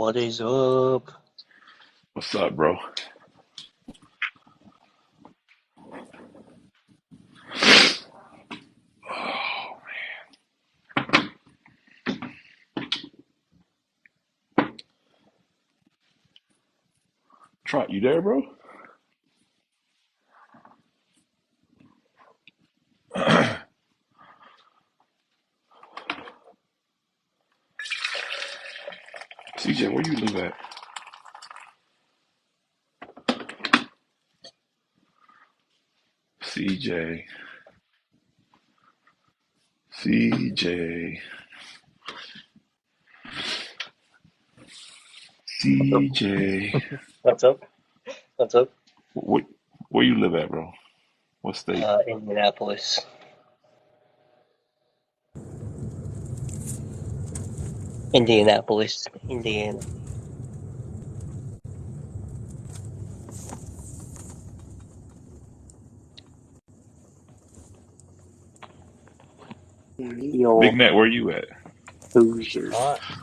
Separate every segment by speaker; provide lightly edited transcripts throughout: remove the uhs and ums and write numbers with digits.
Speaker 1: What is up?
Speaker 2: What's up, bro? Trot, you there, bro? CJ, where you live at? CJ, CJ,
Speaker 1: What's up?
Speaker 2: CJ.
Speaker 1: What's up? What's up?
Speaker 2: Where, where you live at, bro? What state?
Speaker 1: Indianapolis. Indianapolis, Indiana.
Speaker 2: Big
Speaker 1: Your
Speaker 2: Net, where you at?
Speaker 1: Hoosier.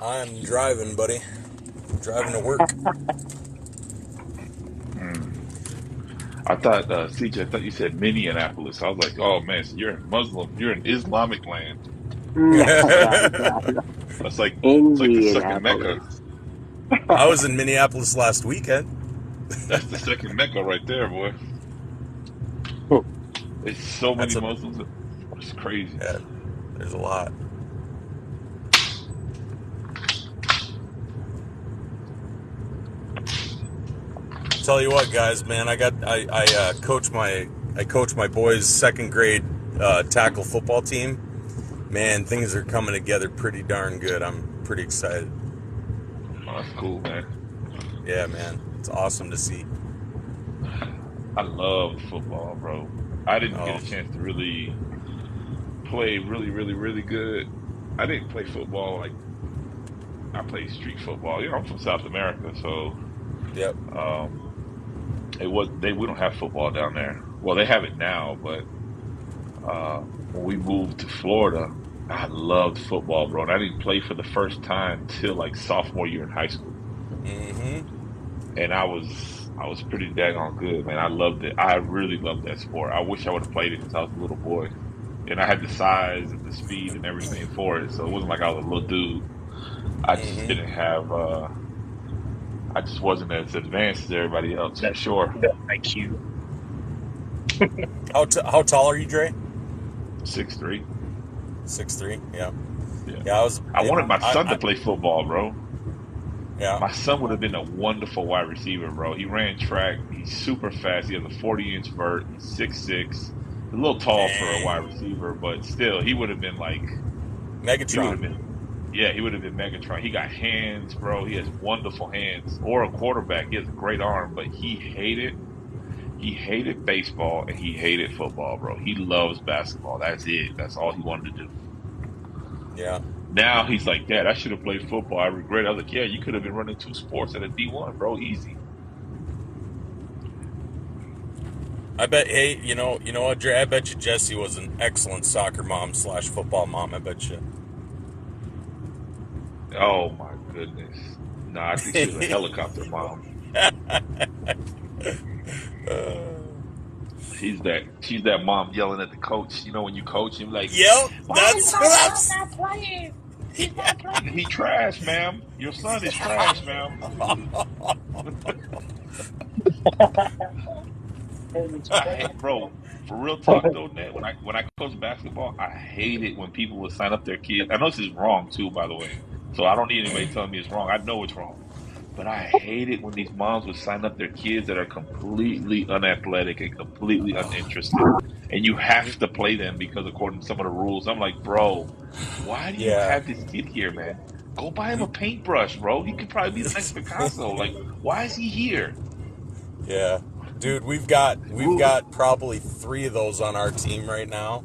Speaker 3: I'm driving, buddy. Driving to work.
Speaker 2: I thought, CJ, I thought you said Minneapolis. I was like, oh man, so you're in Muslim, you're in Islamic land.
Speaker 1: No, no, no, no.
Speaker 2: That's like, it's like the second Mecca.
Speaker 1: Indianapolis.
Speaker 3: I was in Minneapolis last weekend.
Speaker 2: That's the second Mecca right there, boy. There's so many
Speaker 3: That's a
Speaker 2: Muslims. It's crazy.
Speaker 3: yeah, there's a lot. Tell you what, guys, man, I coach my boys' second grade tackle football team. Man, things are coming together pretty darn good. I'm pretty excited.
Speaker 2: Oh, that's cool, man.
Speaker 3: Yeah, man, it's awesome to see.
Speaker 2: I love football, bro. I didn't
Speaker 3: Oh,
Speaker 2: get a chance to really play really good. I didn't play football like I played street football. You know, I'm from South America, so
Speaker 3: yep.
Speaker 2: it was they we don't have football down there. Well, they have it now, but when we moved to Florida, I loved football, bro. And I didn't play for the first time till like sophomore year in high school.
Speaker 3: Mm-hmm.
Speaker 2: And I was pretty daggone good, man. I loved it. I really loved that sport. I wish I would have played it since I was a little boy. And I had the size and the speed and everything for it. So it wasn't like I was a little dude. I just
Speaker 3: Mm-hmm.
Speaker 2: didn't have I just wasn't as advanced as everybody else for
Speaker 1: That,
Speaker 2: sure.
Speaker 1: that IQ.
Speaker 3: How tall are you, Dre?
Speaker 2: 6'3".
Speaker 3: 6'3". Yeah.
Speaker 2: Yeah.
Speaker 3: Yeah. I was.
Speaker 2: I wanted my
Speaker 3: I,
Speaker 2: son to
Speaker 3: I
Speaker 2: play football, bro.
Speaker 3: yeah.
Speaker 2: My son would have been a wonderful wide receiver, bro. He ran track. He's super fast. He has a 40-inch vert. He's 6'6". A little tall for a wide
Speaker 3: Dang.
Speaker 2: receiver, but still, he would have been like, he would have
Speaker 3: Megatron.
Speaker 2: been, yeah, he would have been Megatron. He got hands, bro. He has wonderful hands. Or a quarterback. He has a great arm, but he hated baseball and he hated football, bro. He loves basketball. That's it. That's all he wanted to do.
Speaker 3: Yeah.
Speaker 2: Now he's like, Dad, I should have played football. I regret it. I was like, yeah, you could have been running two sports at a D1, bro. Easy.
Speaker 3: I bet. Hey, you know what, Dre? I bet you Jessie was an excellent soccer mom slash football mom. I bet you.
Speaker 2: Oh my goodness. No, I think she was a helicopter mom. She's that mom yelling at the coach. You know when you coach him like,
Speaker 3: Yep.
Speaker 2: why is
Speaker 3: That's
Speaker 2: my
Speaker 3: what I'm.
Speaker 2: son not playing? He's not playing. He trash, ma'am. Your son is trash, ma'am. Bro, for real talk though, Ned, when I coach basketball, I hate it when people will sign up their kids. I know this is wrong too, by the way. So I don't need anybody telling me it's wrong. I know it's wrong. But I hate it when these moms would sign up their kids that are completely unathletic and completely uninterested. And you have to play them because according to some of the rules. I'm like, bro, why do you
Speaker 3: Yeah.
Speaker 2: have this kid here, man? Go buy him a paintbrush, bro. He could probably be the next Picasso. Like, why is he here?
Speaker 3: Yeah. Dude, we've
Speaker 2: Rule.
Speaker 3: got probably 3 of those on our team right now,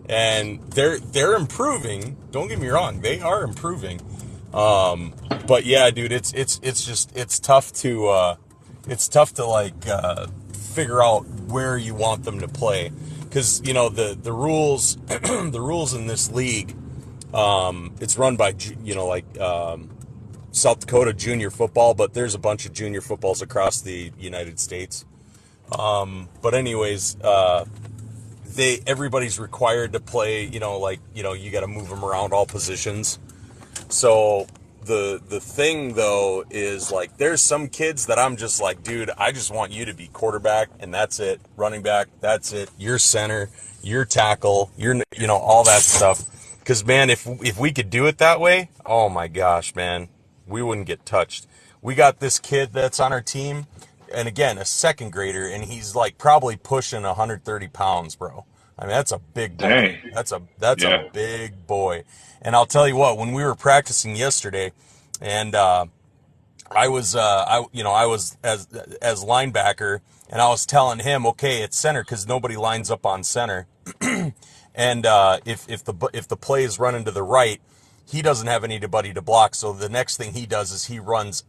Speaker 3: and they're improving. Don't get me wrong, they are improving. But yeah, dude, it's just it's tough to like figure out where you want them to play, because the rules the rules in this league, it's run by South Dakota junior football, but there's a bunch of junior footballs across the United States. But anyways, everybody's required to play, you got to move them around all positions. So the thing though is like there's some kids that I'm just like, dude, I just want you to be quarterback and that's it, running back, that's it, your center, your tackle, all that stuff. Because man, if we could do it that way, oh my gosh, man, we wouldn't get touched. We got this kid that's on our team, and again, a second grader, and he's like probably pushing 130 pounds, bro. I mean, that's a big boy.
Speaker 2: Dang.
Speaker 3: That's a
Speaker 2: Yeah.
Speaker 3: big boy. And I'll tell you what, when we were practicing yesterday, and I was as linebacker, and I was telling him, okay, it's center because nobody lines up on center, and if the play is running to the right, he doesn't have anybody to block. So the next thing he does is he runs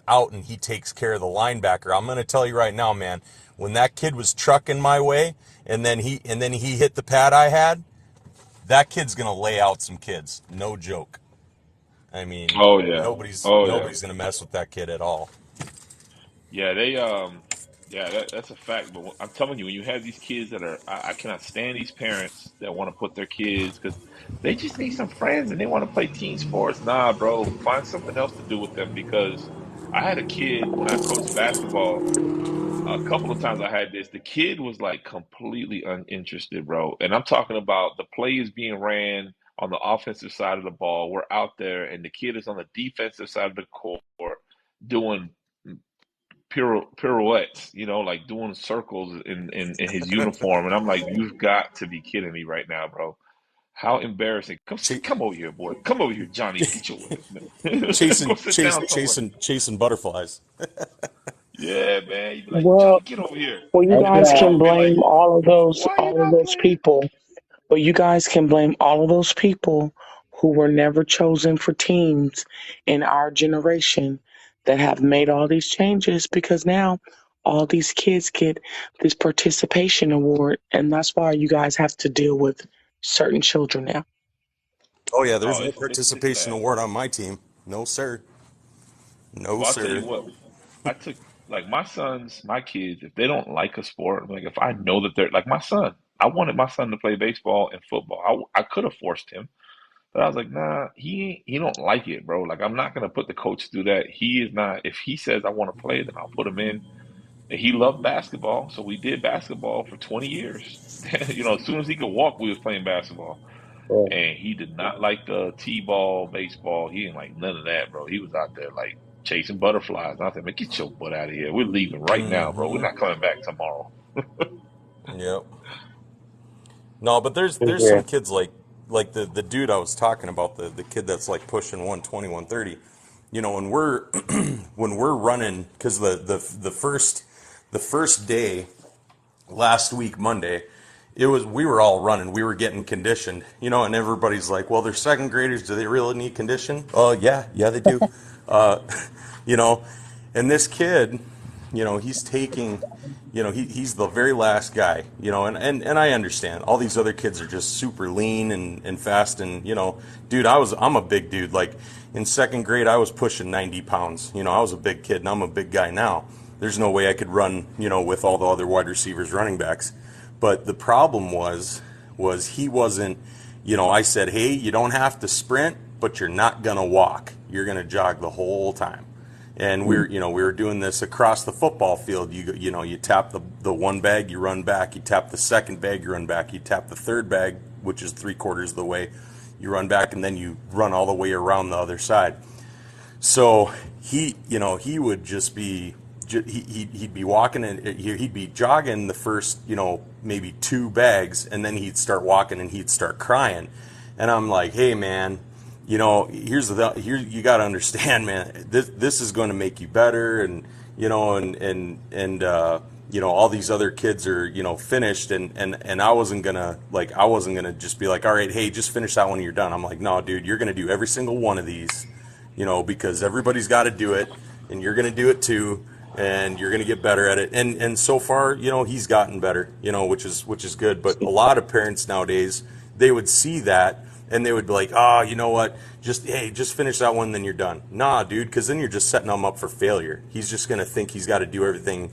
Speaker 3: out and he takes care of the linebacker. I'm going to tell you right now, man, when that kid was trucking my way, and then he hit the pad I had, that kid's going to lay out some kids. No joke. I mean,
Speaker 2: Oh yeah.
Speaker 3: nobody's
Speaker 2: Oh yeah.
Speaker 3: nobody's gonna mess with that kid at all.
Speaker 2: Yeah, yeah, that's a fact. But I'm telling you, when you have these kids that I cannot stand these parents that want to put their kids because they just need some friends and they want to play team sports. Nah, bro, find something else to do with them because I had a kid when I coached basketball. A couple of times I had this. The kid was like completely uninterested, bro. And I'm talking about the play is being ran on the offensive side of the ball. We're out there, and the kid is on the defensive side of the court doing pirouettes, like doing circles in his uniform. And I'm like, you've got to be kidding me right now, bro. How embarrassing.
Speaker 3: Ch-
Speaker 2: Come over here, boy. Come over here, Johnny. Get your go
Speaker 3: chasing,
Speaker 2: sit down somewhere.
Speaker 3: chasing butterflies.
Speaker 2: Yeah, man. You'd be like,
Speaker 1: Well,
Speaker 2: Johnny, get over here.
Speaker 1: well, you
Speaker 2: And the
Speaker 1: guys
Speaker 2: parent
Speaker 1: can
Speaker 2: would be like,
Speaker 1: blame all of those,
Speaker 2: why are you
Speaker 1: all of
Speaker 2: not
Speaker 1: those
Speaker 2: playing?
Speaker 1: people. But you guys can blame all of those people who were never chosen for teams in our generation that have made all these changes because now all these kids get this participation award, and that's why you guys have to deal with certain children now.
Speaker 3: Oh yeah, there's
Speaker 2: Oh,
Speaker 3: no
Speaker 2: it's
Speaker 3: participation
Speaker 2: sad.
Speaker 3: award on my team. No sir, no
Speaker 2: Well, I'll tell you
Speaker 3: sir.
Speaker 2: what. I took like my kids, if they don't like a sport, like if I know that they're like my son, I wanted my son to play baseball and football. I could have forced him, but I was like, nah, he don't like it, bro. Like I'm not gonna put the coach through that. He is not. If he says I want to play, then I'll put him in. And he loved basketball, so we did basketball for 20 years. As soon as he could walk, we was playing basketball.
Speaker 1: Well,
Speaker 2: And he did not like the T-ball, baseball. He didn't like none of that, bro. He was out there like chasing butterflies. And I said, man, get your butt out of here. We're leaving right now, bro. We're
Speaker 3: Mm-hmm.
Speaker 2: not coming back tomorrow.
Speaker 3: Yep. No, but there's
Speaker 1: yeah.
Speaker 3: some kids like the dude I was talking about, the kid that's like pushing 120, 130. When we're when we're running, because the first day last week Monday, we were all running, we were getting conditioned, and everybody's like, well, they're second graders, do they really need condition? Oh yeah they do. uh, you know, and this kid, he's taking, he's the very last guy, and I understand all these other kids are just super lean and fast, and dude, I'm a big dude. Like in second grade, I was pushing 90 pounds. I was a big kid, and I'm a big guy now. There's no way I could run, with all the other wide receivers, running backs. But the problem was he wasn't. I said, hey, you don't have to sprint, but you're not gonna walk. You're gonna jog the whole time. And we were doing this across the football field. You tap the one bag, you run back. You tap the second bag, you run back. You tap the third bag, which is 3/4 of the way, you run back, and then you run all the way around the other side. So he would just be, he'd be walking and he'd be jogging the first, maybe two bags, and then he'd start walking and he'd start crying. And I'm like, hey man, here you got to understand, man, this is going to make you better, and all these other kids are finished, and I wasn't gonna just be like, all right, hey, just finish that one and you're done. I'm like, no, dude, you're gonna do every single one of these, because everybody's got to do it, and you're gonna do it too, and you're gonna get better at it. And so far, he's gotten better, which is good. But a lot of parents nowadays, they would see that, And they would be like, oh, you know what? Just finish that one, then you're done. Nah, dude, because then you're just setting him up for failure. He's just going to think he's got to do everything,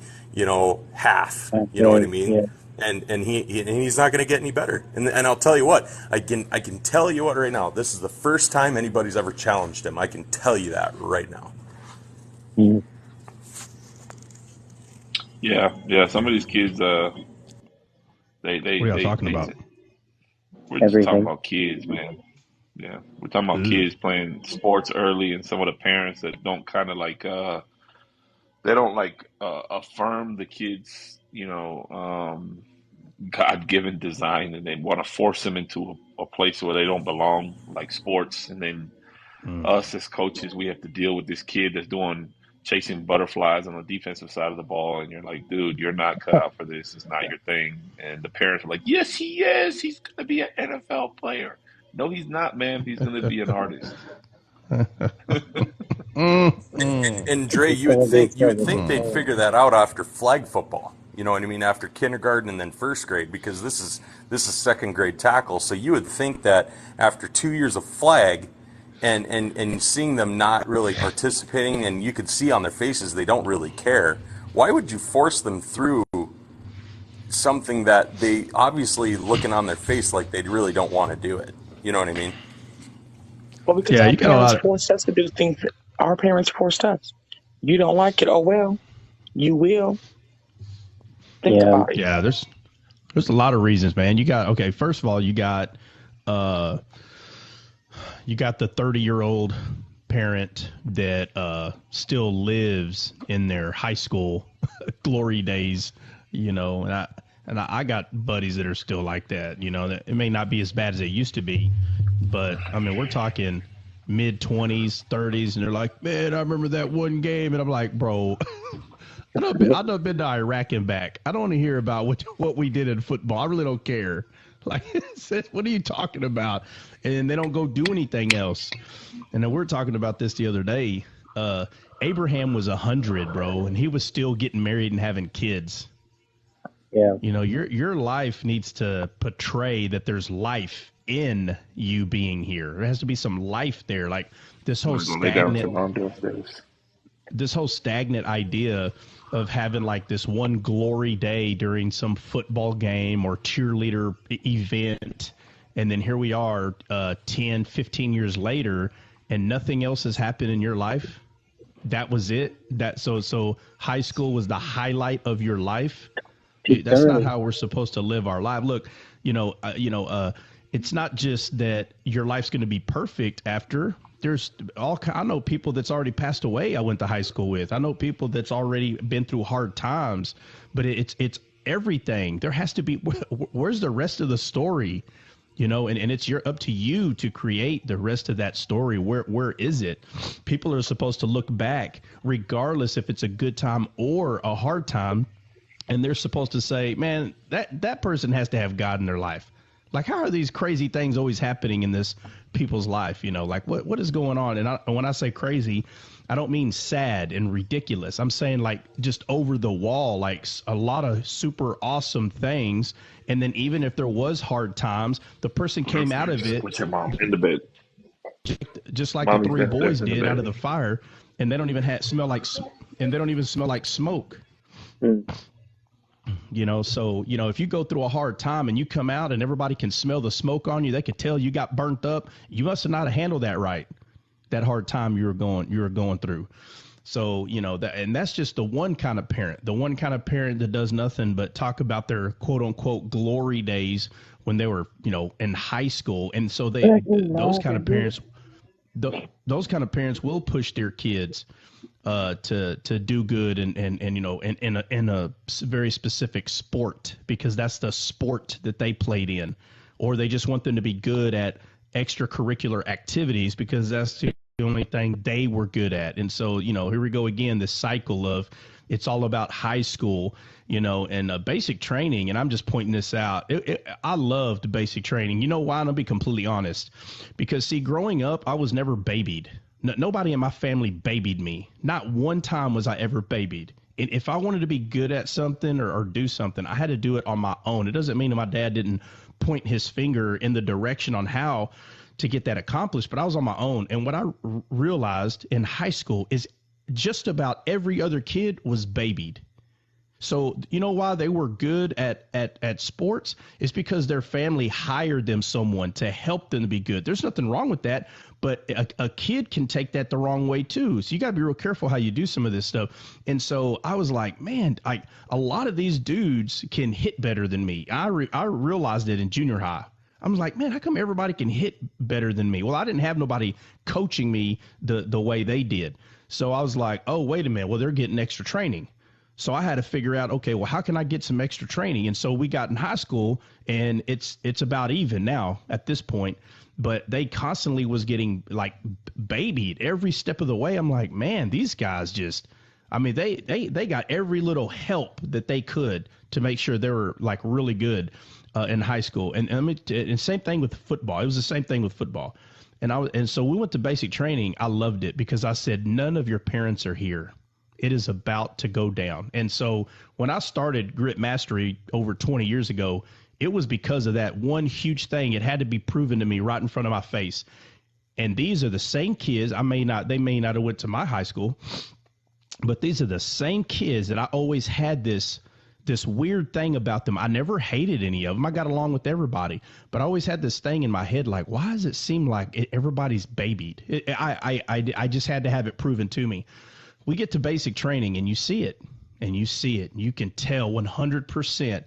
Speaker 3: half. You know what I
Speaker 4: Okay,
Speaker 3: mean?
Speaker 4: yeah.
Speaker 3: And he's not going to get any better. And I'll tell you what, I can tell you what right now. This is the first time anybody's ever challenged him. I can tell you that right now.
Speaker 4: Mm.
Speaker 2: Yeah. Some of these kids,
Speaker 5: What are y'all talking about?
Speaker 2: we're just talking
Speaker 4: Everything.
Speaker 2: about kids, man. Yeah, we're talking about
Speaker 5: Ugh.
Speaker 2: kids playing sports early, and some of the parents that don't kind of like, they don't like affirm the kids, God-given design, and they want to force them into a place where they don't belong, like sports, and then
Speaker 5: Mm.
Speaker 2: us as coaches, we have to deal with this kid that's doing chasing butterflies on the defensive side of the ball, and you're like, dude, you're not cut out for this. It's not your thing. And the parents are like, yes, he is. He's going to be an NFL player. No, he's not, man. He's going to be an artist.
Speaker 5: Mm.
Speaker 3: And Dre,
Speaker 4: It's gonna be
Speaker 3: you would
Speaker 4: trouble.
Speaker 3: think they'd figure that out after flag football. You know what I mean? After kindergarten and then first grade, because this is second grade tackle. So you would think that after 2 years of flag, and seeing them not really participating, and you could see on their faces they don't really care. Why would you force them through something that they obviously looking on their face like they really don't want to do it? You know what I mean?
Speaker 1: Well, because
Speaker 5: Yeah,
Speaker 1: our
Speaker 5: you got a
Speaker 1: parents
Speaker 5: lot of.
Speaker 1: forced us to do things that our parents forced us. You don't like it? Oh, well, you will. Think
Speaker 4: Yeah.
Speaker 1: about it.
Speaker 5: Yeah, there's a lot of reasons, man. Okay. First of all, uh you got the 30-year-old parent that still lives in their high school glory days, and I got buddies that are still like that. That it may not be as bad as it used to be, but I mean, we're talking mid 20s, 30s, and they're like, man, I remember that one game, and I'm like, bro. I've been to Iraq and back. I don't want to hear about what we did in football. I really don't care. Like, what are you talking about? And they don't go do anything else. And then we were talking about this the other day. Abraham was 100, bro, and he was still getting married and having kids.
Speaker 4: Yeah.
Speaker 5: Your life needs to portray that there's life in you being here. There has to be some life there. Like this whole
Speaker 2: I'm gonna go lay down
Speaker 5: stagnant.
Speaker 2: some on downstairs.
Speaker 5: This whole stagnant idea of having like this one glory day during some football game or cheerleader event, and then here we are 10 15 years later and nothing else has happened in your life. That was it. So high school was the highlight of your life. That's not how we're supposed to live our life. Look, it's not just that your life's going to be perfect after. I know people that's already passed away I went to high school with. I know people that's already been through hard times, but it's everything. There has to be, where's the rest of the story? And it's up to you to create the rest of that story. Where is it? People are supposed to look back, regardless if it's a good time or a hard time, and they're supposed to say, man, that person has to have God in their life. Like, how are these crazy things always happening in this people's life? Like what is going on? And when I say crazy, I don't mean sad and ridiculous. I'm saying like just over the wall, like a lot of super awesome things. And then even if there was hard times, the person came out of it.
Speaker 2: Put your mom in the bed.
Speaker 5: Just like
Speaker 2: Mommy's
Speaker 5: the three
Speaker 2: downstairs
Speaker 5: boys
Speaker 2: in the
Speaker 5: did
Speaker 2: bed.
Speaker 5: out of the fire, and they don't even smell like smoke.
Speaker 4: Mm.
Speaker 5: So if you go through a hard time and you come out and everybody can smell the smoke on you, they could tell you got burnt up. You must have not handled that right. That hard time you were going through. So, and that's just the one kind of parent, that does nothing but talk about their quote unquote glory days when they were, in high school. And so those kind of parents will push their kids to do good and in a very specific sport, because that's the sport that they played in, or they just want them to be good at extracurricular activities because that's the only thing they were good at. And so here we go again, this cycle of it's all about high school, and basic training. And I'm just pointing this out. I loved basic training. You know why? I'm gonna be completely honest, because see, growing up, I was never babied. Nobody in my family babied me. Not one time was I ever babied. And if I wanted to be good at something or do something, I had to do it on my own. It doesn't mean that my dad didn't point his finger in the direction on how to get that accomplished, but I was on my own. And what I realized in high school is just about every other kid was babied. So you know why they were good at sports? It's because their family hired them someone to help them to be good. There's nothing wrong with that, but a kid can take that the wrong way too. So you got to be real careful how you do some of this stuff. And so I was like, man, a lot of these dudes can hit better than me. I realized it in junior high. I was like, man, how come everybody can hit better than me? Well, I didn't have nobody coaching me the way they did. So I was like, oh, wait a minute. Well, they're getting extra training. So I had to figure out, okay, well, how can I get some extra training? And so we got in high school, and it's about even now at this point. But they constantly was getting like babied every step of the way. I'm like, man, these guys just, I mean, they got every little help that they could to make sure they were like really good in high school. And same thing with football. It was the same thing with football. And so we went to basic training. I loved it because I said, none of your parents are here. It is about to go down. And so when I started Grit Mastery over 20 years ago, it was because of that one huge thing. It had to be proven to me right in front of my face. And these are the same kids. They may not have went to my high school, but these are the same kids that I always had this weird thing about them. I never hated any of them. I got along with everybody, but I always had this thing in my head, like, why does it seem like everybody's babied? I just had to have it proven to me. We get to basic training and you see it. You can tell 100%.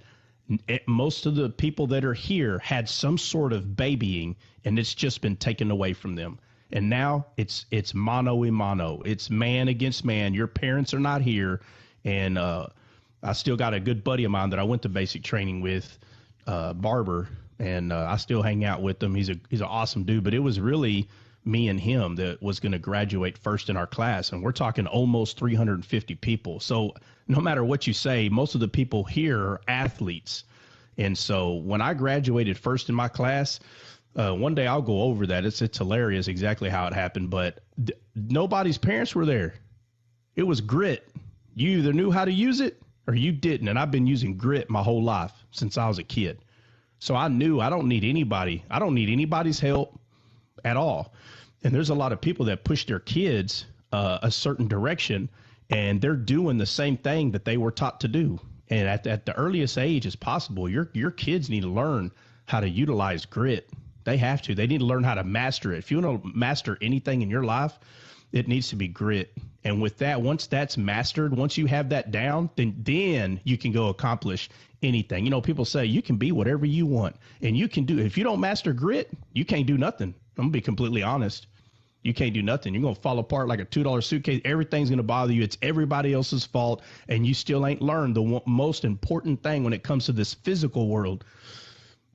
Speaker 5: Most of the people that are here had some sort of babying, and it's just been taken away from them. And now it's mano a mano. It's man against man. Your parents are not here. And I still got a good buddy of mine that I went to basic training with, Barber, and I still hang out with him. He's an awesome dude. But it was really me and him that was going to graduate first in our class. And we're talking almost 350 people. So no matter what you say, most of the people here are athletes. And so when I graduated first in my class, one day I'll go over that. It's hilarious exactly how it happened, but nobody's parents were there. It was grit. You either knew how to use it or you didn't. And I've been using grit my whole life since I was a kid. So I knew I don't need anybody. I don't need anybody's help at all. And there's a lot of people that push their kids a certain direction, and they're doing the same thing that they were taught to do. And at the earliest age as possible, your kids need to learn how to utilize grit. They have to. They need to learn how to master it. If you want to master anything in your life, it needs to be grit. And with that, once that's mastered, once you have that down, then you can go accomplish anything. You know, people say you can be whatever you want, and you can do. If you don't master grit, you can't do nothing. I'm gonna be completely honest. You can't do nothing. You're going to fall apart like a $2 suitcase. Everything's going to bother you. It's everybody else's fault, and you still ain't learned the most important thing when it comes to this physical world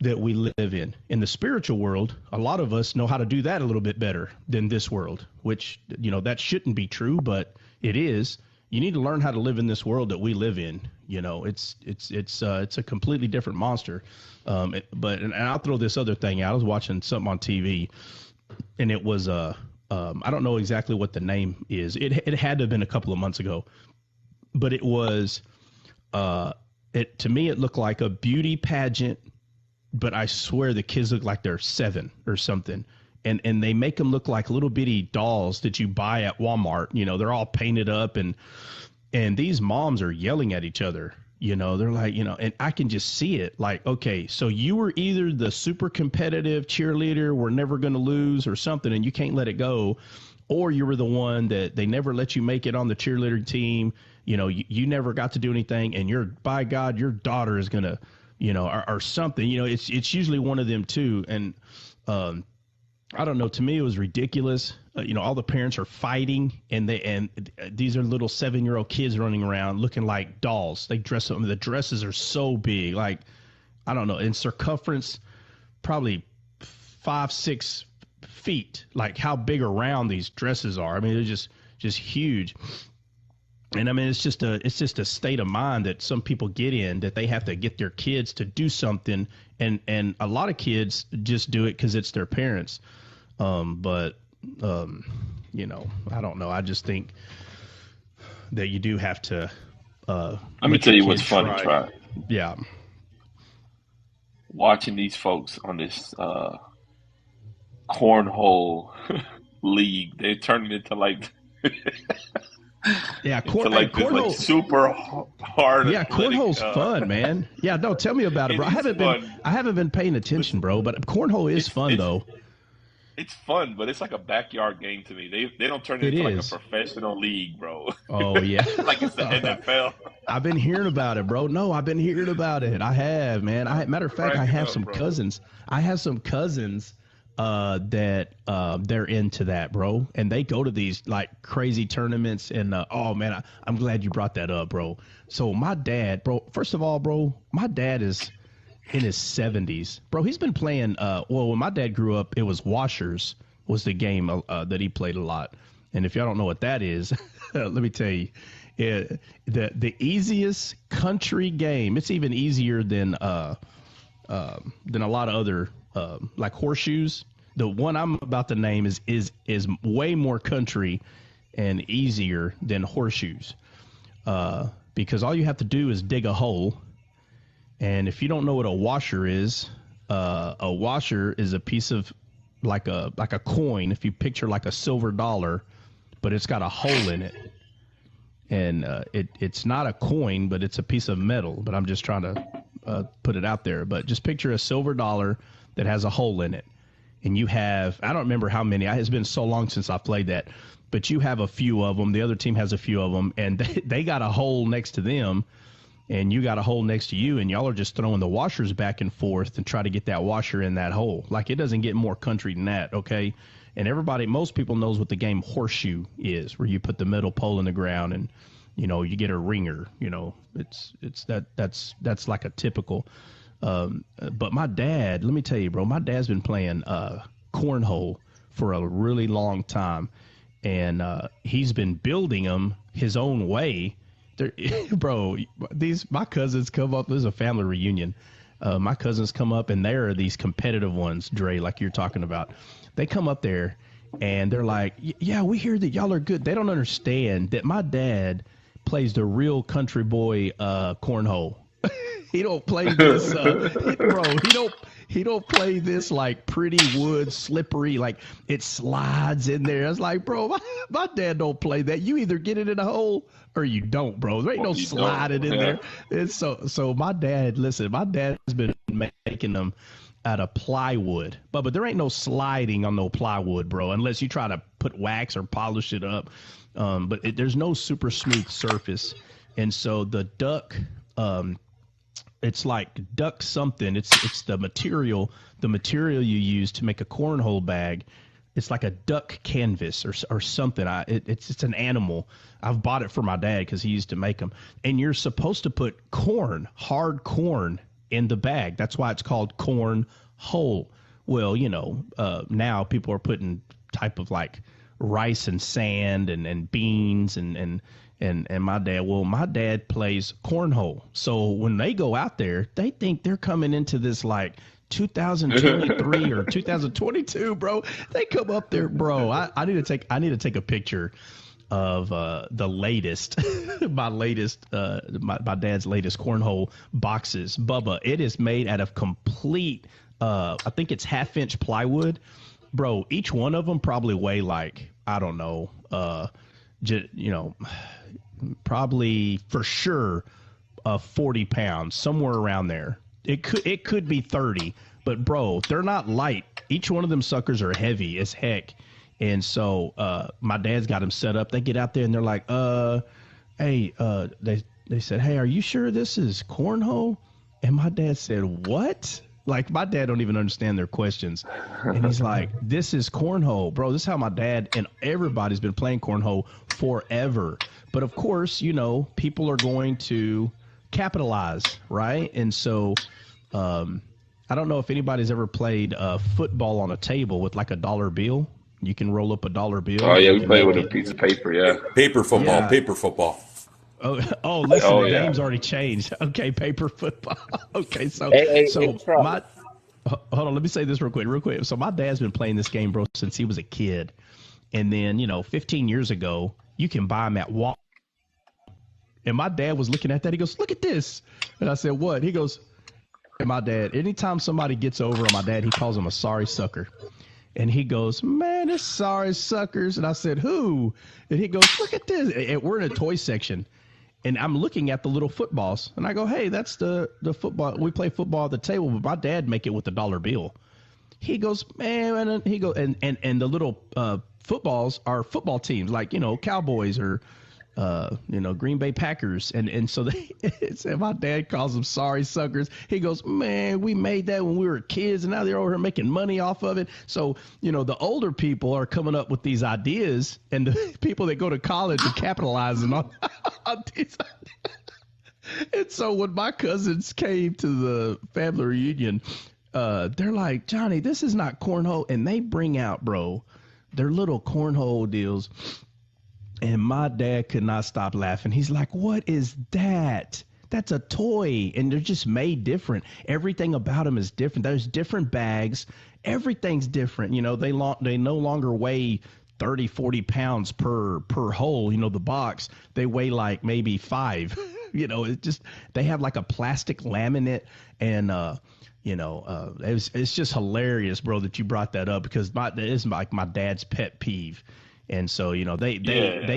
Speaker 5: that we live in. In the spiritual world, a lot of us know how to do that a little bit better than this world, which, you know, that shouldn't be true, but it is. You need to learn how to live in this world that we live in. You know, it's a completely different monster. And I'll throw this other thing out. I was watching something on TV, and it was I don't know exactly what the name is. It had to have been a couple of months ago, but it was to me it looked like a beauty pageant, but I swear the kids look like they're 7 or something. And they make them look like little bitty dolls that you buy at Walmart. You know, they're all painted up, and these moms are yelling at each other. You know, they're like, you know, and I can just see it like, okay, so you were either the super competitive cheerleader, we're never going to lose or something, and you can't let it go, or you were the one that they never let you make it on the cheerleader team. You know, you never got to do anything, and by God, your daughter is going to, you know, or something. You know, it's usually one of them too. And I don't know. To me, it was ridiculous. You know, all the parents are fighting, and these are little 7-year-old kids running around looking like dolls. They dress up. The dresses are so big, like, I don't know, in circumference, probably 5-6 feet. Like how big around these dresses are. I mean, they're just huge. And I mean, it's just a state of mind that some people get in, that they have to get their kids to do something, and a lot of kids just do it because it's their parents. You know, I don't know. I just think that you do have to.
Speaker 2: Let me tell you what's funny, Try.
Speaker 5: Yeah.
Speaker 2: Watching these folks on this cornhole league. They turned it into like
Speaker 5: Yeah,
Speaker 2: this like
Speaker 5: cornhole.
Speaker 2: super hard
Speaker 5: Yeah,
Speaker 2: athletic.
Speaker 5: cornhole's fun, man. Yeah, no, tell me about it, bro.
Speaker 2: It is fun.
Speaker 5: I haven't been paying attention,
Speaker 2: Listen,
Speaker 5: bro. But cornhole is fun,
Speaker 2: it's
Speaker 5: though.
Speaker 2: it's fun, but it's like a backyard game to me. They don't turn it
Speaker 5: It
Speaker 2: into like a
Speaker 5: is.
Speaker 2: professional league, bro.
Speaker 5: Oh yeah.
Speaker 2: Like it's the NFL.
Speaker 5: I've been hearing about it, bro. No, I've been hearing about it. I have, man. Matter of fact, I
Speaker 2: Cracking
Speaker 5: have
Speaker 2: up,
Speaker 5: some
Speaker 2: bro.
Speaker 5: cousins. I have some cousins that they're into that, bro, and they go to these like crazy tournaments. And oh man, I'm glad you brought that up, bro. So my dad, bro. First of all, bro, my dad is in his 70s, bro. He's been playing. Well, when my dad grew up, it was washers was the game that he played a lot. And if y'all don't know what that is, let me tell you. The easiest country game. It's even easier than a lot of other like horseshoes. The one I'm about to name is way more country and easier than horseshoes, because all you have to do is dig a hole. And if you don't know what a washer is a piece of like a coin. If you picture like a silver dollar, but it's got a hole in it. And it's not a coin, but it's a piece of metal. But I'm just trying to put it out there. But just picture a silver dollar that has a hole in it. And you have, I don't remember how many. It's been so long since I played that. But you have a few of them. The other team has a few of them. And they got a hole next to them. And you got a hole next to you. And y'all are just throwing the washers back and forth and try to get that washer in that hole. Like, it doesn't get more country than that, okay? And most people knows what the game horseshoe is, where you put the metal pole in the ground and, you get a ringer. That's like a typical. But my dad, let me tell you, bro, my dad's been playing cornhole for a really long time, and he's been building them his own way. Bro, my cousins come up. There's a family reunion. My cousins come up, and they're these competitive ones, Dre, like you're talking about. They come up there, and they're like, yeah, we hear that y'all are good. They don't understand that my dad plays the real country boy cornhole. He don't play this, bro. He don't play this like pretty wood, slippery, like it slides in there. It's like, bro, my dad don't play that. You either get it in a hole or you don't, bro. There ain't no sliding in there. It's so my dad. Listen, my dad's been making them out of plywood, but there ain't no sliding on no plywood, bro, unless you try to put wax or polish it up. But there's no super smooth surface, and so the duck. It's like duck something. It's the material you use to make a cornhole bag. It's like a duck canvas or something. It's an animal. I've bought it for my dad because he used to make them. And you're supposed to put hard corn in the bag. That's why it's called cornhole. Well, now people are putting type of like rice and sand and beans and my dad plays cornhole. So when they go out there, they think they're coming into this like 2023 or 2022, bro. They come up there, bro. I need to take a picture of the latest, my dad's latest cornhole boxes. Bubba, it is made out of complete, I think it's 1/2-inch plywood, bro. Each one of them probably weigh like, I don't know, probably for sure 40 pounds, somewhere around there. It could be 30, but bro, they're not light. Each one of them suckers are heavy as heck. And so my dad's got them set up. They get out there and they're like, hey, they said, hey, are you sure this is cornhole? And my dad said, what? Like, my dad don't even understand their questions. And he's like, this is cornhole, bro. This is how my dad and everybody's been playing cornhole forever. But of course, people are going to capitalize, right? And so I don't know if anybody's ever played football on a table with like a dollar bill. You can roll up a dollar bill.
Speaker 2: Oh yeah, we play with a piece of paper. Yeah,
Speaker 3: Paper football,
Speaker 5: Yeah.
Speaker 3: paper football.
Speaker 5: Listen,
Speaker 2: Oh
Speaker 5: the
Speaker 2: yeah.
Speaker 5: name's already changed. Okay, paper football. Okay,
Speaker 4: Hey, Trump.
Speaker 5: hold on, let me say this real quick. So my dad's been playing this game, bro, since he was a kid. And then, 15 years ago, you can buy them at Walmart. And my dad was looking at that. He goes, look at this. And I said, what? He goes, and my dad, anytime somebody gets over on my dad, he calls him a sorry sucker. And he goes, man, it's sorry suckers. And I said, who? And he goes, look at this. And we're in a toy section. And I'm looking at the little footballs. And I go, hey, that's the football. We play football at the table, but my dad make it with a dollar bill. He goes, man, and he goes, and the little footballs are football teams, like, you know, Cowboys or, you know, Green Bay Packers. And so they said, my dad calls them sorry suckers. He goes, man, we made that when we were kids, and now they're over here making money off of it. So, you know, the older people are coming up with these ideas, and the people that go to college are capitalizing on these ideas. And so when my cousins came to the family reunion, they're like, Johnny, this is not cornhole. And they bring out, bro, their little cornhole deals. And my dad could not stop laughing. He's like, what is that? That's a toy. And they're just made different. Everything about them is different. There's different bags. Everything's different. You know, they no longer weigh 30, 40 pounds per hole. You know, the box, they weigh like maybe 5. You know, it just, they have like a plastic laminate. And, you know, it's just hilarious, bro, that you brought that up, because it's like my dad's pet peeve. And so, you know, they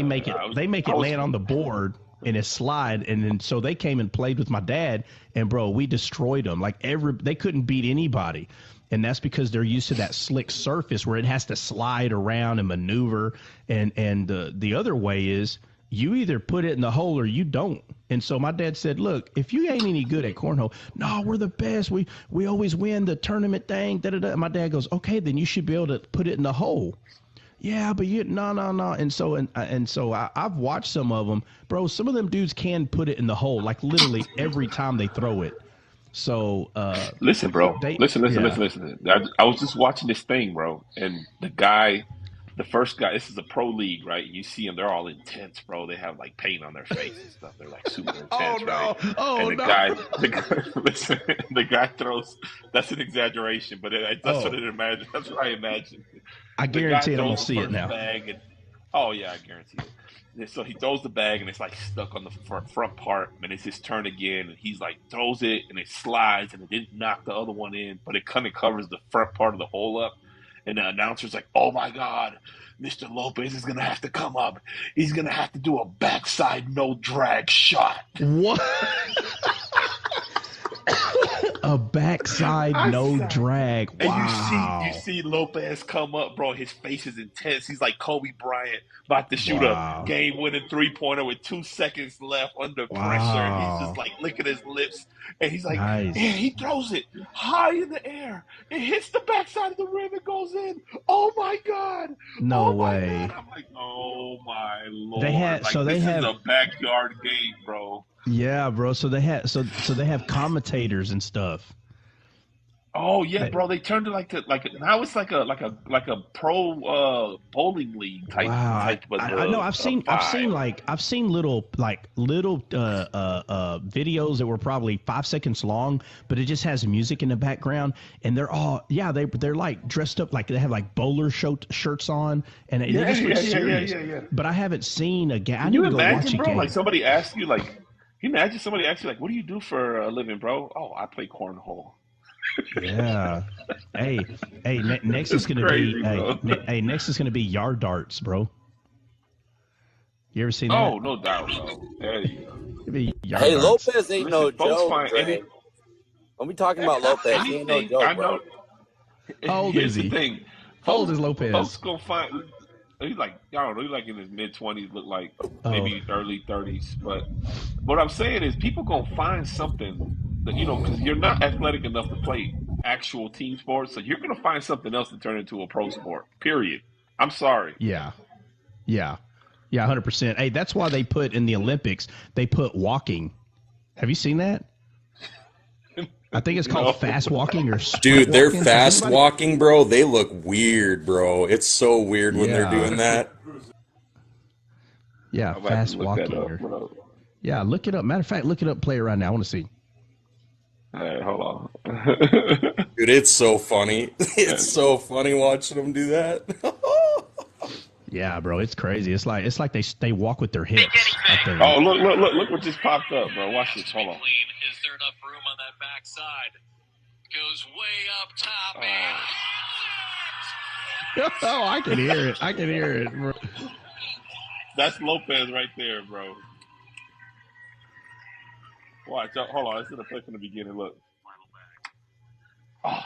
Speaker 5: make it land on the board in a slide. And then so they came and played with my dad, and bro, we destroyed them. Like they couldn't beat anybody. And that's because they're used to that slick surface where it has to slide around and maneuver. And the other way is you either put it in the hole or you don't. And so my dad said, look, if you ain't any good at cornhole, no, we're the best. We always win the tournament thing. Da, da, da. My dad goes, okay, then you should be able to put it in the hole. Yeah, but no. And so I've watched some of them, bro. Some of them dudes can put it in the hole, like literally every time they throw it. So
Speaker 2: listen, bro. Listen. I was just watching this thing, bro, and the first guy. This is a pro league, right? You see them; they're all intense, bro. They have like paint on their face and stuff. They're like super intense, right? And the guy, listen, the guy throws. That's an exaggeration, but that's what it imagine. That's what I imagine.
Speaker 5: I guarantee I'm gonna see it now.
Speaker 2: Oh yeah, I guarantee it. And so he throws the bag, and it's like stuck on the front part, and it's his turn again, and he's like throws it, and it slides, and it didn't knock the other one in, but it kind of covers the front part of the hole up. And the announcer's like, oh my God, Mr. Lopez is gonna have to come up. He's gonna have to do a backside no drag shot.
Speaker 5: What? A backside no drag. Wow.
Speaker 2: And you see Lopez come up, bro. His face is intense. He's like Kobe Bryant about to shoot a game-winning three-pointer with 2 seconds left under pressure. And he's just like licking his lips. And he's like, and he throws it high in the air. It hits the backside of the rim and goes in. Oh my God.
Speaker 5: No way.
Speaker 2: God. I'm like, oh my Lord.
Speaker 5: This
Speaker 2: is a backyard game, bro.
Speaker 5: Yeah, bro. So they have commentators and stuff.
Speaker 2: Oh yeah, bro. They turned it now it's like a pro bowling league type.
Speaker 5: Wow.
Speaker 2: Type of,
Speaker 5: I know. I've seen little videos that were probably 5 seconds long, but it just has music in the background, and they're all they're like dressed up like they have like bowler shirts on, and they just look serious. Yeah. But I haven't seen a game. I need to go watch a game.
Speaker 2: Like somebody asked you like. Can you imagine somebody asks you, like, what do you do for a living, bro? Oh, I play cornhole.
Speaker 5: Yeah. Hey, next is gonna be next is gonna be yard darts, bro. You ever seen that?
Speaker 2: Oh, no doubt, bro. There you go.
Speaker 6: Hey, Lopez ain't no joke. When we talking about Lopez, he ain't no joke, bro.
Speaker 5: How old is he? How old is Lopez?
Speaker 2: Folks gonna find. He's like, I don't know, he's like in his mid-20s, look like maybe early 30s. But what I'm saying is people going to find something that, you know, because you're not athletic enough to play actual team sports. So you're going to find something else to turn into a pro sport, period. I'm sorry.
Speaker 5: Yeah, 100%. Hey, that's why they put in the Olympics, they put walking. Have you seen that? I think it's called fast walking or
Speaker 3: dude, they're fast walking, bro. They look weird, bro. It's so weird when they're doing that.
Speaker 5: Yeah, fast walking. Yeah, look it up. Matter of fact, look it up. Play it right now. I want to see.
Speaker 2: All right, hold on.
Speaker 3: Dude, it's so funny. It's so funny watching them do that.
Speaker 5: Yeah, bro, it's crazy. It's like they walk with their hips.
Speaker 2: Oh, look what just popped up, bro. Watch this. Hold on.
Speaker 7: Is there enough room on that backside? Goes way up top and
Speaker 5: Oh, I can hear it. I can hear it, bro.
Speaker 2: That's Lopez right there, bro. Watch. Hold on. This is the play from the beginning. Look. Oh.
Speaker 7: Now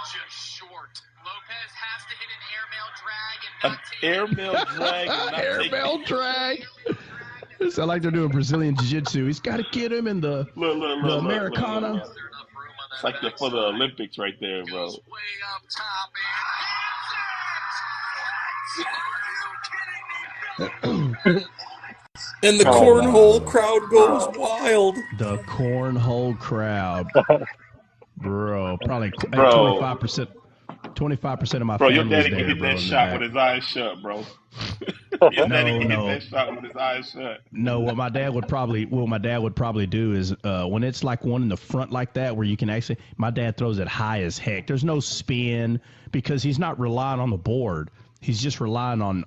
Speaker 7: just short. Lopez has to hit an airmail drag and not
Speaker 5: Airmail drag. It sounds like they're doing Brazilian jiu-jitsu. He's got to get him in the Americana.
Speaker 2: Look. It's like for the Olympics right there, bro.
Speaker 7: Way up top
Speaker 3: And the cornhole crowd goes wild.
Speaker 5: The cornhole crowd. Bro, probably 25%. 25% of my
Speaker 2: bro,
Speaker 5: family
Speaker 2: your daddy
Speaker 5: is there,
Speaker 2: can hit
Speaker 5: bro,
Speaker 2: that shot with his eyes shut, bro. Your daddy can hit that shot with his eyes shut.
Speaker 5: No, what my dad would probably do is when it's like one in the front like that where you can actually, my dad throws it high as heck. There's no spin because he's not relying on the board. He's just relying on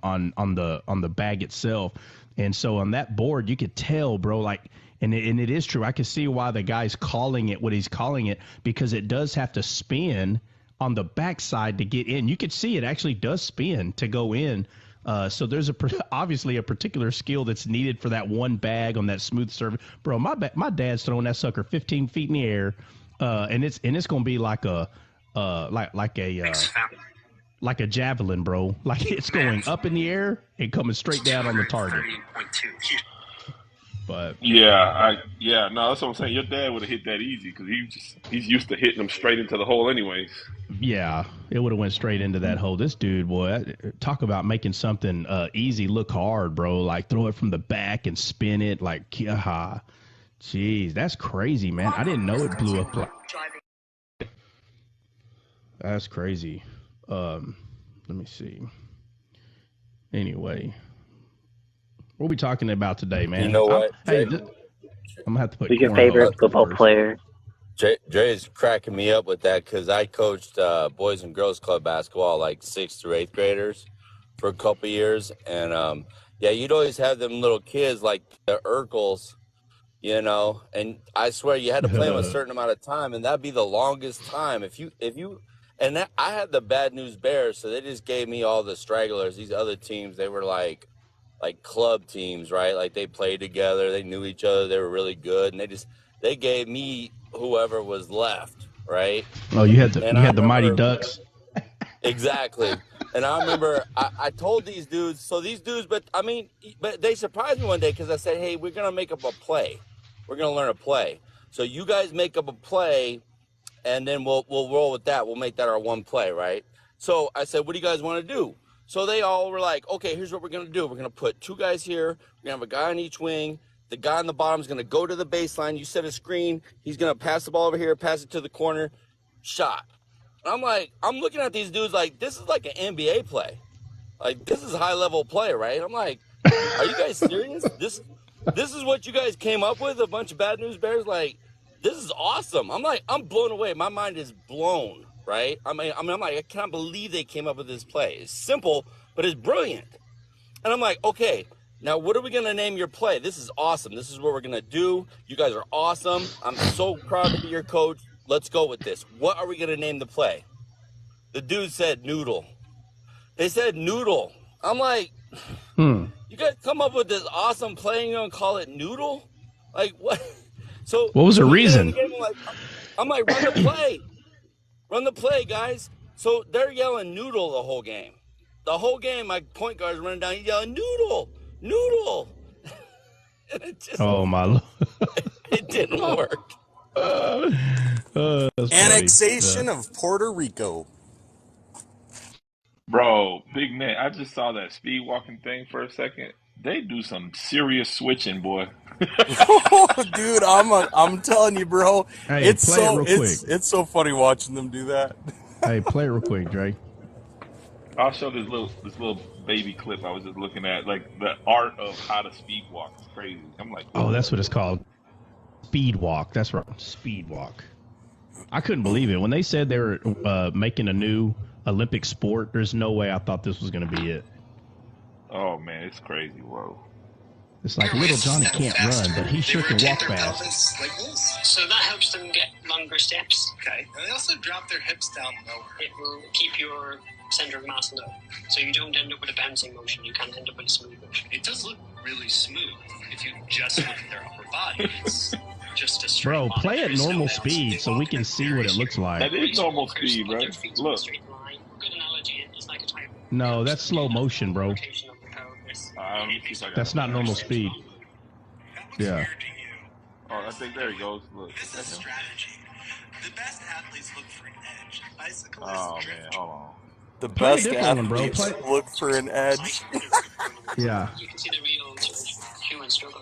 Speaker 5: the bag itself. And so on that board, you could tell, bro, like, and it is true. I can see why the guy's calling it what he's calling it, because it does have to spin on the backside to get in. You could see it actually does spin to go in. So there's obviously a particular skill that's needed for that one bag on that smooth surface. Bro, my dad's throwing that sucker 15 feet in the air, and it's going to be like a javelin, bro. Like it's going up in the air and coming straight down on the target. But
Speaker 2: no, that's what I'm saying. Your dad would have hit that easy because he's used to hitting them straight into the hole, anyways.
Speaker 5: Yeah, it would have went straight into that hole. This dude, boy, talk about making something easy look hard, bro. Like throw it from the back and spin it. Like, jeez, that's crazy, man. I didn't know it blew up. That's crazy. Let me see. Anyway, what are we talking about today, man?
Speaker 6: You know what?
Speaker 5: I'm gonna have to put
Speaker 4: your favorite football player.
Speaker 6: Jay's cracking me up with that because I coached boys and girls club basketball, like 6th through 8th graders, for a couple years, and you'd always have them little kids like the Urkels, you know, and I swear you had to play them a certain amount of time, and that'd be the longest time if you. And I had the Bad News Bears, so they just gave me all the stragglers. These other teams, they were like club teams, right? Like they played together, they knew each other, they were really good, and they gave me whoever was left, right?
Speaker 5: Oh, you had the Mighty Ducks.
Speaker 6: Exactly. And I remember I told these dudes, but they surprised me one day because I said, hey, we're gonna make up a play, we're gonna learn a play. So you guys make up a play. And then we'll roll with that. We'll make that our one play, right? So I said, what do you guys want to do? So they all were like, okay, here's what we're going to do. We're going to put 2 guys here. We're going to have a guy on each wing. The guy on the bottom is going to go to the baseline. You set a screen. He's going to pass the ball over here, pass it to the corner, shot. And I'm looking at these dudes like, this is like an NBA play. Like, this is high-level play, right? I'm like, are you guys serious? This is what you guys came up with, a bunch of Bad News Bears? Like, this is awesome. I'm blown away. My mind is blown, right? I'm like, I can't believe they came up with this play. It's simple, but it's brilliant. And I'm like, okay, now what are we going to name your play? This is awesome. This is what we're going to do. You guys are awesome. I'm so proud to be your coach. Let's go with this. What are we going to name the play? The dude said noodle. They said noodle. I'm like, you guys come up with this awesome play and you're going to call it noodle? Like, what? So
Speaker 5: what was the reason?
Speaker 6: I'm like, run the play. Run the play, guys. So they're yelling noodle the whole game. The whole game, my point guard's running down, he's yelling noodle, noodle. And it just,
Speaker 5: oh, my Lord.
Speaker 6: It didn't work.
Speaker 3: Annexation of Puerto Rico.
Speaker 2: Bro, Big Net, I just saw that speed walking thing for a second. They do some serious switching, boy.
Speaker 3: Dude, I'm telling you, bro.
Speaker 5: Hey,
Speaker 3: it's so funny watching them do that.
Speaker 5: Hey, play it real quick, Dre.
Speaker 2: I'll show this little baby clip I was just looking at, like the art of how to speed walk. It's crazy. I'm like,
Speaker 5: oh, that's what it's called. Speed walk. That's right. Speed walk. I couldn't believe it when they said they were making a new Olympic sport. There's no way I thought this was going to be it.
Speaker 2: Oh man, it's crazy, bro.
Speaker 5: It's like little Johnny can't run, but he sure can walk fast.
Speaker 7: Like this. So that helps them get longer steps. Okay. And they also drop their hips down lower. It will keep your center of mass low. So you don't end up with a bouncing motion. You can end up with a smooth motion. It does look really smooth if you just look at their upper body. It's just a straight line.
Speaker 5: Play at normal speed so we can see what it looks like.
Speaker 2: That is normal speed, bro. Look.
Speaker 7: Good analogy is like a type.
Speaker 5: No, that's slow motion, bro. That's not normal speed. Yeah.
Speaker 2: Oh, I think there he goes. Look.
Speaker 7: This is strategy. The best athletes look for an edge. Bicyclists
Speaker 2: man, hold on.
Speaker 3: The
Speaker 5: Play a
Speaker 3: best
Speaker 5: different one, bro.
Speaker 3: athletes look for an edge.
Speaker 5: Yeah.
Speaker 7: You can see the real human struggle.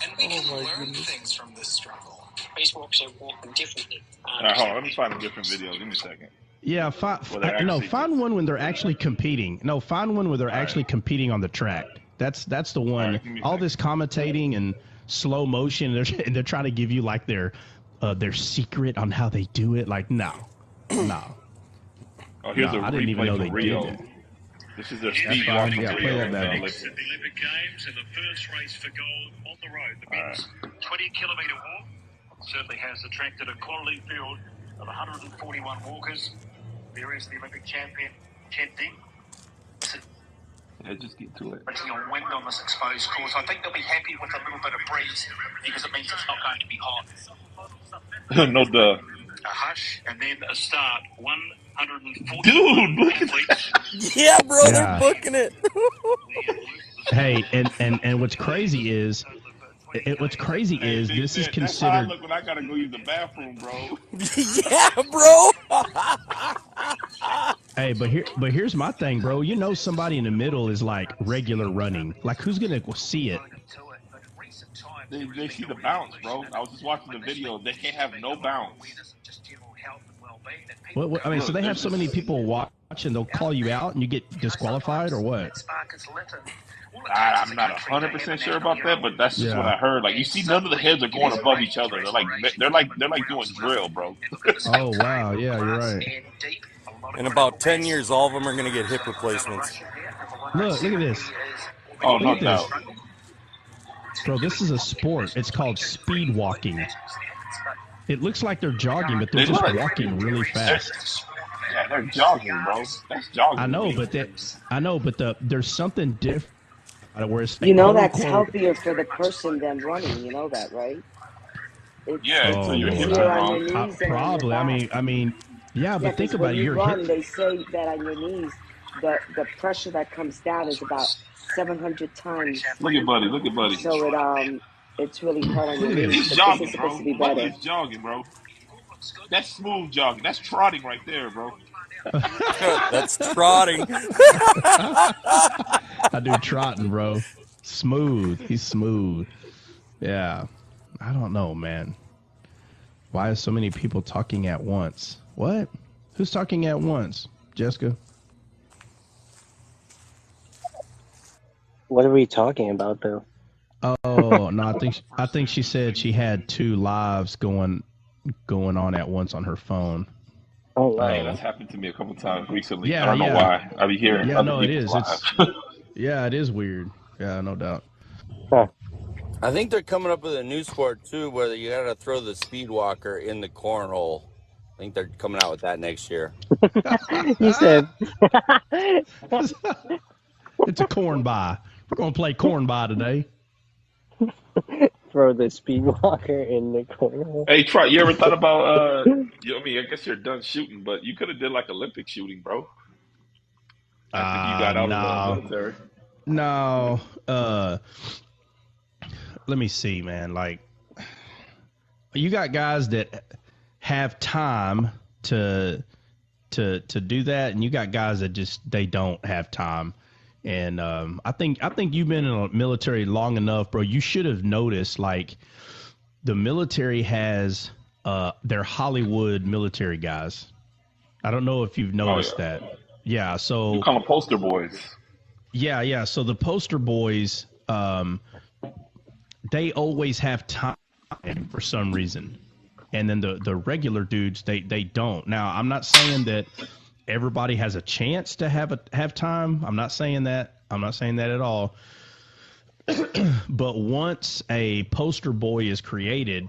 Speaker 7: And we can learn things from this struggle. Race walkers are walking differently.
Speaker 2: All right, hold on. Let me find a different video. Give me a second.
Speaker 5: Yeah, find one when they're actually competing. No, find one where they're actually competing on the track. That's the one. All this commentating and slow motion, they're trying to give you like their secret on how they do it. Like, no.
Speaker 2: Oh, here's
Speaker 5: I didn't even know they did that.
Speaker 2: This is their speed walking.
Speaker 5: Yeah, play that back.
Speaker 8: The Olympic Games and the first race for gold on the road. The men's 20-kilometre walk certainly has attracted a quality field of 141 walkers. There is the Olympic champion, Ted Deep.
Speaker 2: Yeah, just get to it.
Speaker 8: Racing on wind on this exposed course. I think they'll be happy with a little bit of breeze because it means it's not going to be hot.
Speaker 2: No duh.
Speaker 8: A hush and then a start. 140.
Speaker 2: Dude, look at that.
Speaker 3: Yeah, bro, they're booking it.
Speaker 5: Hey, and what's crazy is this is considered.
Speaker 2: That's how I look when I gotta go use the bathroom, bro.
Speaker 3: Yeah, bro.
Speaker 5: Hey, but here's my thing, bro. You know, somebody in the middle is like regular running. Like, who's gonna see it?
Speaker 2: They see the bounce, bro. I was just watching the video. They can't have no bounce.
Speaker 5: I mean, so they have so many people watching, they'll call you out and you get disqualified or what?
Speaker 2: I'm not 100% sure about that, but that's just what I heard. Like, you see, none of the heads are going above each other. They're like doing drill, bro.
Speaker 5: Oh wow, yeah, you're right.
Speaker 3: In about 10 years, all of them are going to get hip replacements.
Speaker 5: Look at this.
Speaker 2: Oh, no doubt.
Speaker 5: Bro, this is a sport. It's called speed walking. It looks like they're jogging, but they're just walking really fast.
Speaker 2: Yeah, they're jogging, bro. That's jogging.
Speaker 5: I know, but there's something different. Where it's
Speaker 9: that's healthier for the person than running. You know that, right?
Speaker 2: So your hips are wrong.
Speaker 5: Probably. I mean, yeah, but think about it.
Speaker 9: You're run, they say that on your knees, the pressure that comes down is about 700 times.
Speaker 2: Look at Buddy.
Speaker 9: So it's really hard on your knees.
Speaker 2: He's jogging, bro. Buddy's jogging, bro. That's smooth jogging. That's trotting right there, bro.
Speaker 3: That's trotting.
Speaker 5: I do trotting, bro. Smooth. He's smooth. Yeah. I don't know, man. Why is so many people talking at once? What? Who's talking at once? Jessica?
Speaker 4: What are we talking about, though?
Speaker 5: Oh, no, I think she said she had two lives going on at once on her phone.
Speaker 4: Oh, wow.
Speaker 2: Hey, that's happened to me a couple times recently.
Speaker 5: Yeah,
Speaker 2: I don't know why. I be hearing.
Speaker 5: Yeah, no, it is.
Speaker 2: Live.
Speaker 5: Yeah, it is weird. Yeah, no doubt.
Speaker 4: Huh.
Speaker 6: I think they're coming up with a new sport too, where you got to throw the speed walker in the cornhole. I think they're coming out with that next year.
Speaker 4: You said.
Speaker 5: It's a corn buy. We're gonna play corn buy today.
Speaker 4: Throw the speed walker in the corner.
Speaker 2: Hey, Trot, you ever thought about? I guess you're done shooting, but you could have did like Olympic shooting, bro. After you got out of the military.
Speaker 5: No. Let me see, man. Like, you got guys that have time to do that, and you got guys that just they don't have time. And I think you've been in the military long enough, bro. You should have noticed, like, the military has their Hollywood military guys. I don't know if you've noticed that. Yeah, so
Speaker 2: you call them poster boys.
Speaker 5: Yeah. So the poster boys, they always have time for some reason, and then the regular dudes they don't. Now, I'm not saying that everybody has a chance to have time. I'm not saying that. I'm not saying that at all. But once a poster boy is created,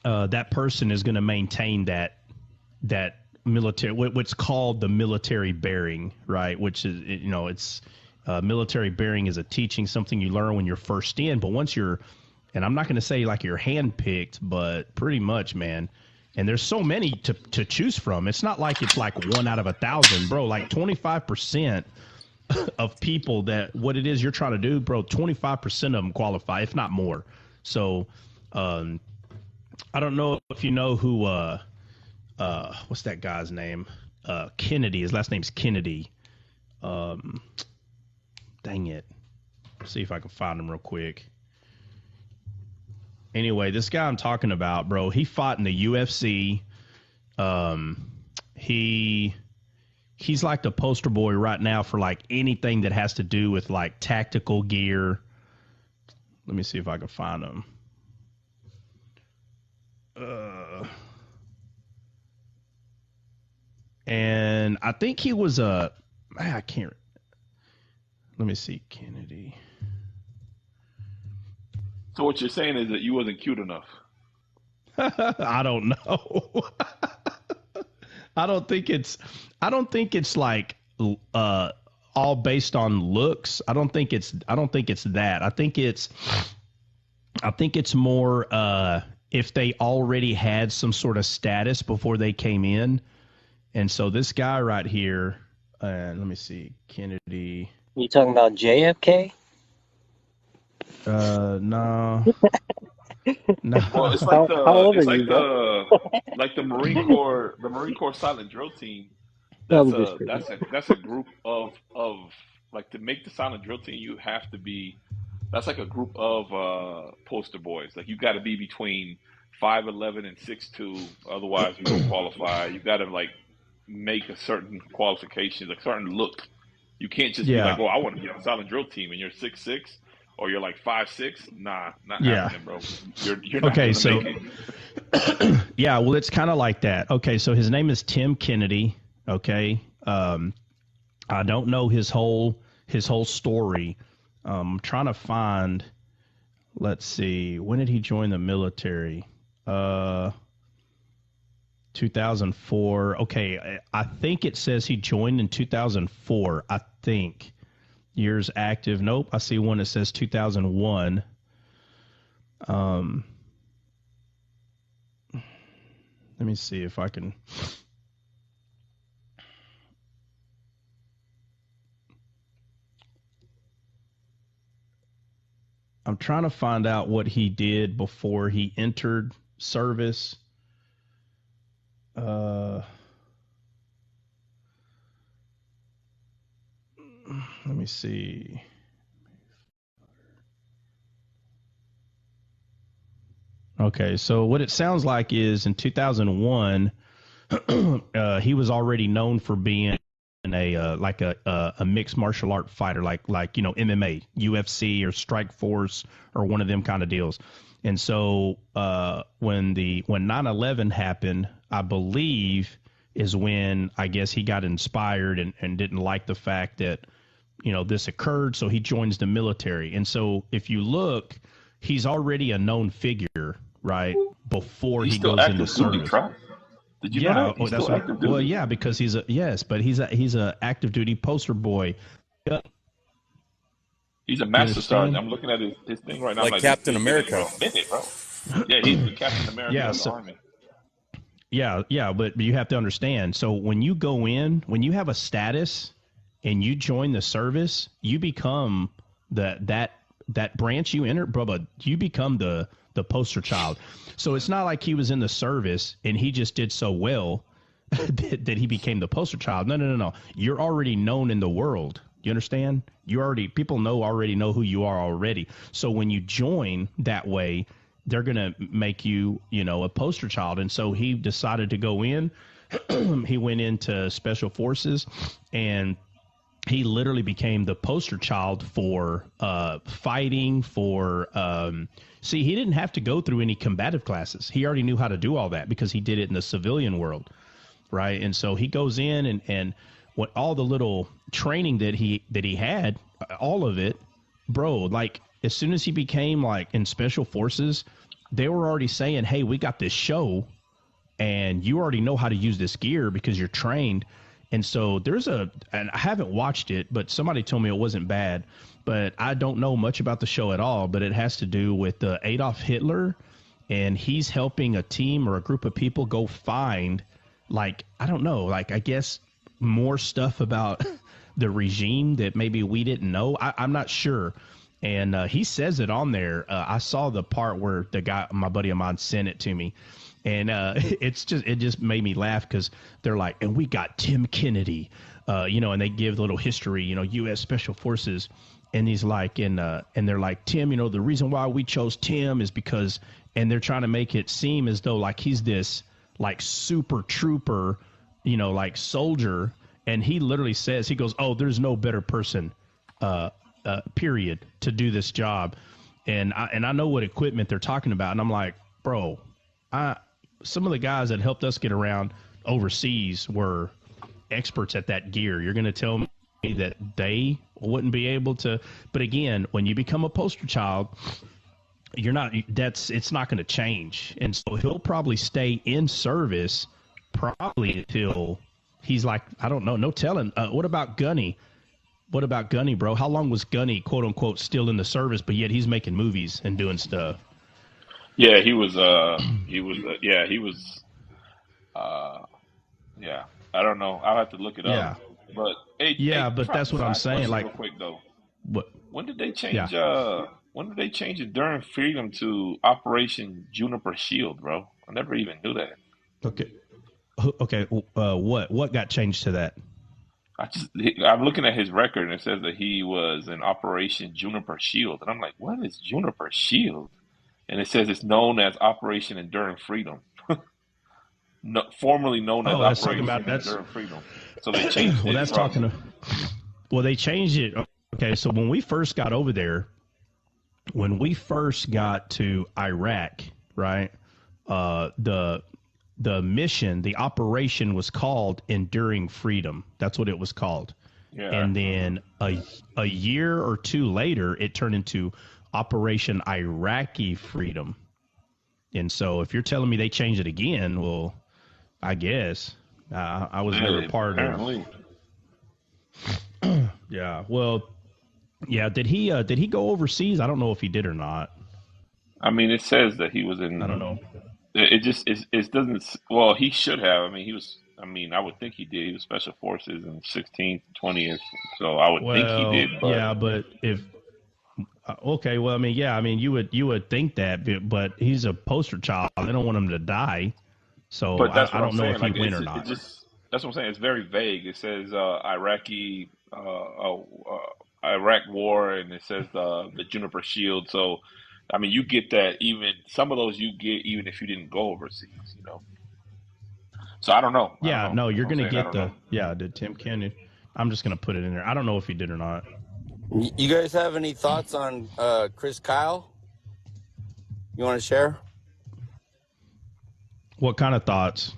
Speaker 5: that person is going to maintain that military, what's called the military bearing, right? Which is, it's military bearing is a teaching, something you learn when you're first in. But once you're, and I'm not going to say like you're handpicked, but pretty much, man. And there's so many to choose from. It's not like it's like 1 out of 1,000, bro. Like 25% of people that what it is you're trying to do, bro, 25% of them qualify, if not more. So, I don't know if you know who, what's that guy's name? Kennedy. His last name's Kennedy. Dang it. Let's see if I can find him real quick. Anyway, this guy I'm talking about, bro, he fought in the UFC. He's like the poster boy right now for like anything that has to do with like tactical gear. Let me see if I can find him. And I think he was I can't. Let me see, Kennedy.
Speaker 2: So what you're saying is that you wasn't cute enough.
Speaker 5: I don't know. I don't think it's like all based on looks. I don't think it's that. I think it's more if they already had some sort of status before they came in. And so this guy right here, let me see, Kennedy.
Speaker 4: You talking about JFK?
Speaker 5: No. No.
Speaker 2: Well, it's
Speaker 4: How old are you, bro?
Speaker 2: Like the Marine Corps silent drill team.
Speaker 4: I'm just kidding.
Speaker 2: That's a group of like, to make the silent drill team, you have to be, that's like a group of poster boys. Like, you got to be between 5'11" and 6'2", otherwise you don't qualify. You got to like make a certain qualifications, a certain look. You can't just be like, "Oh, I want to be on the silent drill team," and you're 6'6", or you're like 5'6". Nah, not happening, bro. You're not
Speaker 5: okay,
Speaker 2: gonna
Speaker 5: so
Speaker 2: make it.
Speaker 5: yeah, well, it's kind of like that. Okay, so his name is Tim Kennedy. Okay, I don't know his whole story. I'm trying to find. Let's see, when did he join the military? 2004. Okay, I think it says he joined in 2004. I think. Years active. Nope, I see one that says 2001. Let me see if I can. I'm trying to find out what he did before he entered service. Let me see. Okay, so what it sounds like is in 2001, he was already known for being a mixed martial art fighter, like MMA, UFC, or Strike Force, or one of them kind of deals. And so when 9/11 happened, I believe is when I guess he got inspired and didn't like the fact that this occurred, so he joins the military. And so if you look, he's already a known figure, right? Before he goes into service.
Speaker 2: Did you know that?
Speaker 5: That's what, well, yeah, because he's a active duty poster boy. Yeah.
Speaker 2: He's a master sergeant. I'm looking at his thing right now.
Speaker 3: Like Captain America.
Speaker 2: Bro. Yeah, he's the Captain America of the Army.
Speaker 5: Yeah, but you have to understand. So when you go in, when you have a status and you join the service, you become that branch you enter, brother. You become the poster child. So it's not like he was in the service and he just did so well that he became the poster child. No. You're already known in the world. You understand? People already know who you are already. So when you join that way, they're going to make you, a poster child. And so he decided to go in. He went into Special Forces, and he literally became the poster child for fighting, for see, he didn't have to go through any combative classes. He already knew how to do all that because he did it in the civilian world, right? And so he goes in and what all the little training that he had, all of it, bro, like as soon as he became like in special forces, they were already saying, hey, we got this show and you already know how to use this gear because you're trained. And so and I haven't watched it, but somebody told me it wasn't bad, but I don't know much about the show at all, but it has to do with Adolf Hitler, and he's helping a team or a group of people go find, like, I don't know, like, I guess more stuff about the regime that maybe we didn't know. I'm not sure. And he says it on there. I saw the part where my buddy of mine sent it to me. And it just made me laugh because they're like, and we got Tim Kennedy, and they give the little history, U.S. Special Forces. And he's like, and they're like, Tim, the reason why we chose Tim is because, and they're trying to make it seem as though like he's this like super trooper, like soldier. And he literally says, he goes, oh, there's no better person, period, to do this job. And I know what equipment they're talking about. And I'm like, bro, some of the guys that helped us get around overseas were experts at that gear. You're going to tell me that they wouldn't be able to. But again, when you become a poster child, it's not going to change. And so he'll probably stay in service probably until he's like, I don't know, no telling. What about Gunny? What about Gunny, bro? How long was Gunny, quote unquote, still in the service, but yet he's making movies and doing stuff?
Speaker 2: Yeah, he was. Yeah. I don't know. I'll have to look it up.
Speaker 5: Yeah.
Speaker 2: But
Speaker 5: but that's what I'm saying. Like,
Speaker 2: real quick though,
Speaker 5: what?
Speaker 2: when did they change? When did they change Enduring Freedom to Operation Juniper Shield, bro? I never even knew that.
Speaker 5: Okay. What got changed to that?
Speaker 2: I'm looking at his record and it says that he was in Operation Juniper Shield, and I'm like, what is Juniper Shield? And it says it's known as Operation Enduring Freedom. No, formerly known as Operation Enduring Freedom. So they changed it.
Speaker 5: They changed it. Okay, so when we first got over there, when we first got to Iraq, right, the mission, the operation was called Enduring Freedom. That's what it was called.
Speaker 2: Yeah.
Speaker 5: And then a year or two later, it turned into Operation Iraqi Freedom. And so if you're telling me they changed it again, well, I guess I was never part of it. Yeah. Well, yeah. Did he go overseas? I don't know if he did or not.
Speaker 2: I mean, it says that he was in.
Speaker 5: I don't know.
Speaker 2: It doesn't. Well, he should have. I mean, he was. I mean, I would think he did. He was Special Forces in 16th, 20th. So I would think he did. But...
Speaker 5: Yeah, but if. Okay, well, I mean, yeah, I mean, you would think that, but he's a poster child. They don't want him to die, so I don't know if he went or not.
Speaker 2: That's what I'm saying. It's very vague. It says Iraq War, and it says the Juniper Shield. So, I mean, you get that even some of those you get even if you didn't go overseas, So I don't know.
Speaker 5: You're gonna get the Tim Kennedy. I'm just gonna put it in there. I don't know if he did or not.
Speaker 6: You guys have any thoughts on Chris Kyle? You want to share?
Speaker 5: What kind of thoughts?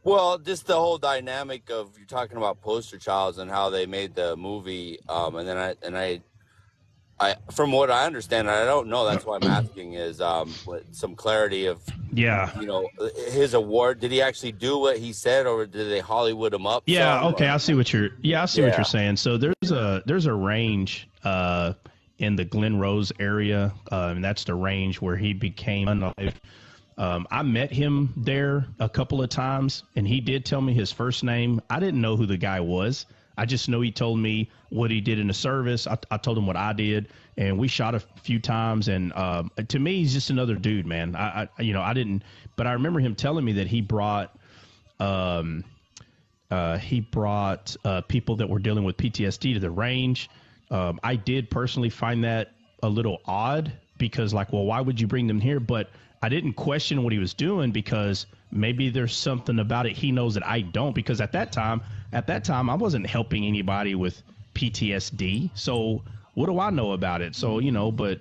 Speaker 6: Well, just the whole dynamic of you're talking about poster childs and how they made the movie, and then I from what I understand, and I don't know, that's why I'm asking, is some clarity of his award. Did he actually do what he said, or did they Hollywood him up?
Speaker 5: Yeah, okay, I see what you're saying. So there's a range in the Glen Rose area, and that's the range where he became unalive. I met him there a couple of times, and he did tell me his first name. I didn't know who the guy was. I just know he told me what he did in the service. I told him what I did, and we shot a few times. And to me, he's just another dude, man. I didn't, but I remember him telling me that he brought people that were dealing with PTSD to the range. I did personally find that a little odd because, like, well, why would you bring them here? But I didn't question what he was doing because maybe there's something about it he knows that I don't, because at that time I wasn't helping anybody with PTSD. So what do I know about it? So, but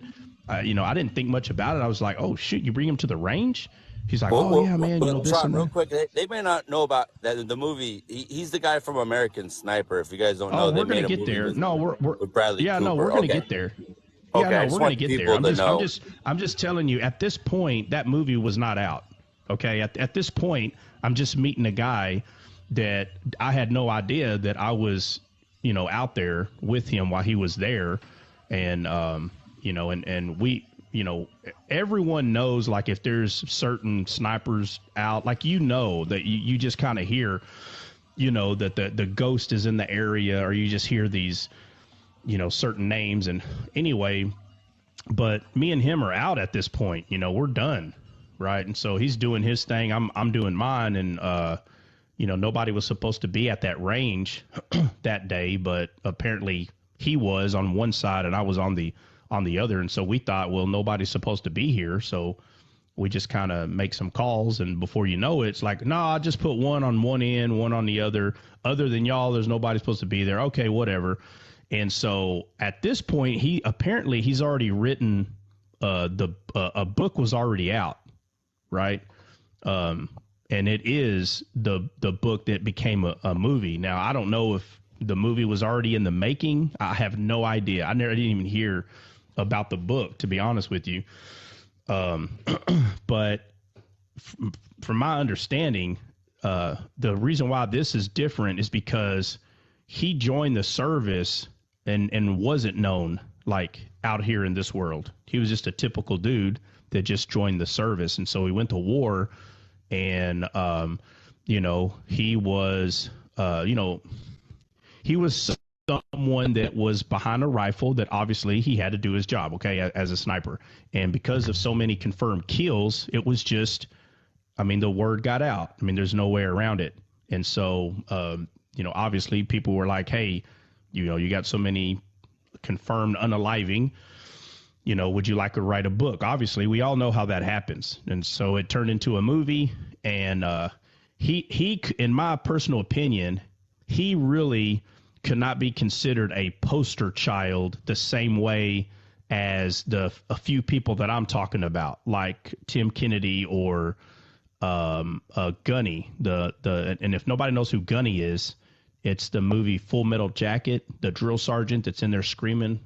Speaker 5: I didn't think much about it. I was like, oh shoot, you bring him to the range? He's like, yeah, man. This
Speaker 6: real quick, they may not know about that. The movie, he's the guy from American Sniper. If you guys don't know,
Speaker 5: we're gonna get there. No, we're
Speaker 6: with Bradley Cooper.
Speaker 5: No, we're gonna get there. Yeah,
Speaker 6: Okay, I
Speaker 5: no,
Speaker 6: just
Speaker 5: we're gonna
Speaker 6: want
Speaker 5: get there.
Speaker 6: people to know.
Speaker 5: I'm just telling you. At this point, that movie was not out. Okay, at this point, I'm just meeting a guy that I had no idea that I was, out there with him while he was there, and and we, everyone knows, like, if there's certain snipers out, like, that you just kind of hear, that the ghost is in the area, or you just hear these, certain names. And anyway, but me and him are out at this point. We're done, right? And so he's doing his thing. I'm doing mine, and nobody was supposed to be at that range that day, but apparently he was on one side and I was on the other. And so we thought, well, nobody's supposed to be here, so we just kind of make some calls, and before you know it, it's like, no, I just put one on one end, one on the other. Other than y'all, there's nobody supposed to be there. Okay, whatever. And so at this point, he's already written a book was already out, right? And it is the book that became a movie. Now, I don't know if the movie was already in the making. I have no idea. I didn't even hear about the book, to be honest with you. But from my understanding, the reason why this is different is because he joined the service and wasn't known, like, out here in this world. He was just a typical dude that just joined the service. And so he went to war, and, he was, he was someone that was behind a rifle, that obviously he had to do his job, okay, as a sniper. And because of so many confirmed kills, it was just, the word got out. There's no way around it. And so, obviously people were like, hey, you got so many confirmed unaliving, would you like to write a book? Obviously, we all know how that happens. And so it turned into a movie. And he, in my personal opinion, he really could not be considered a poster child the same way as a few people that I'm talking about, like Tim Kennedy or Gunny. And if nobody knows who Gunny is, it's the movie Full Metal Jacket, the drill sergeant that's in there screaming.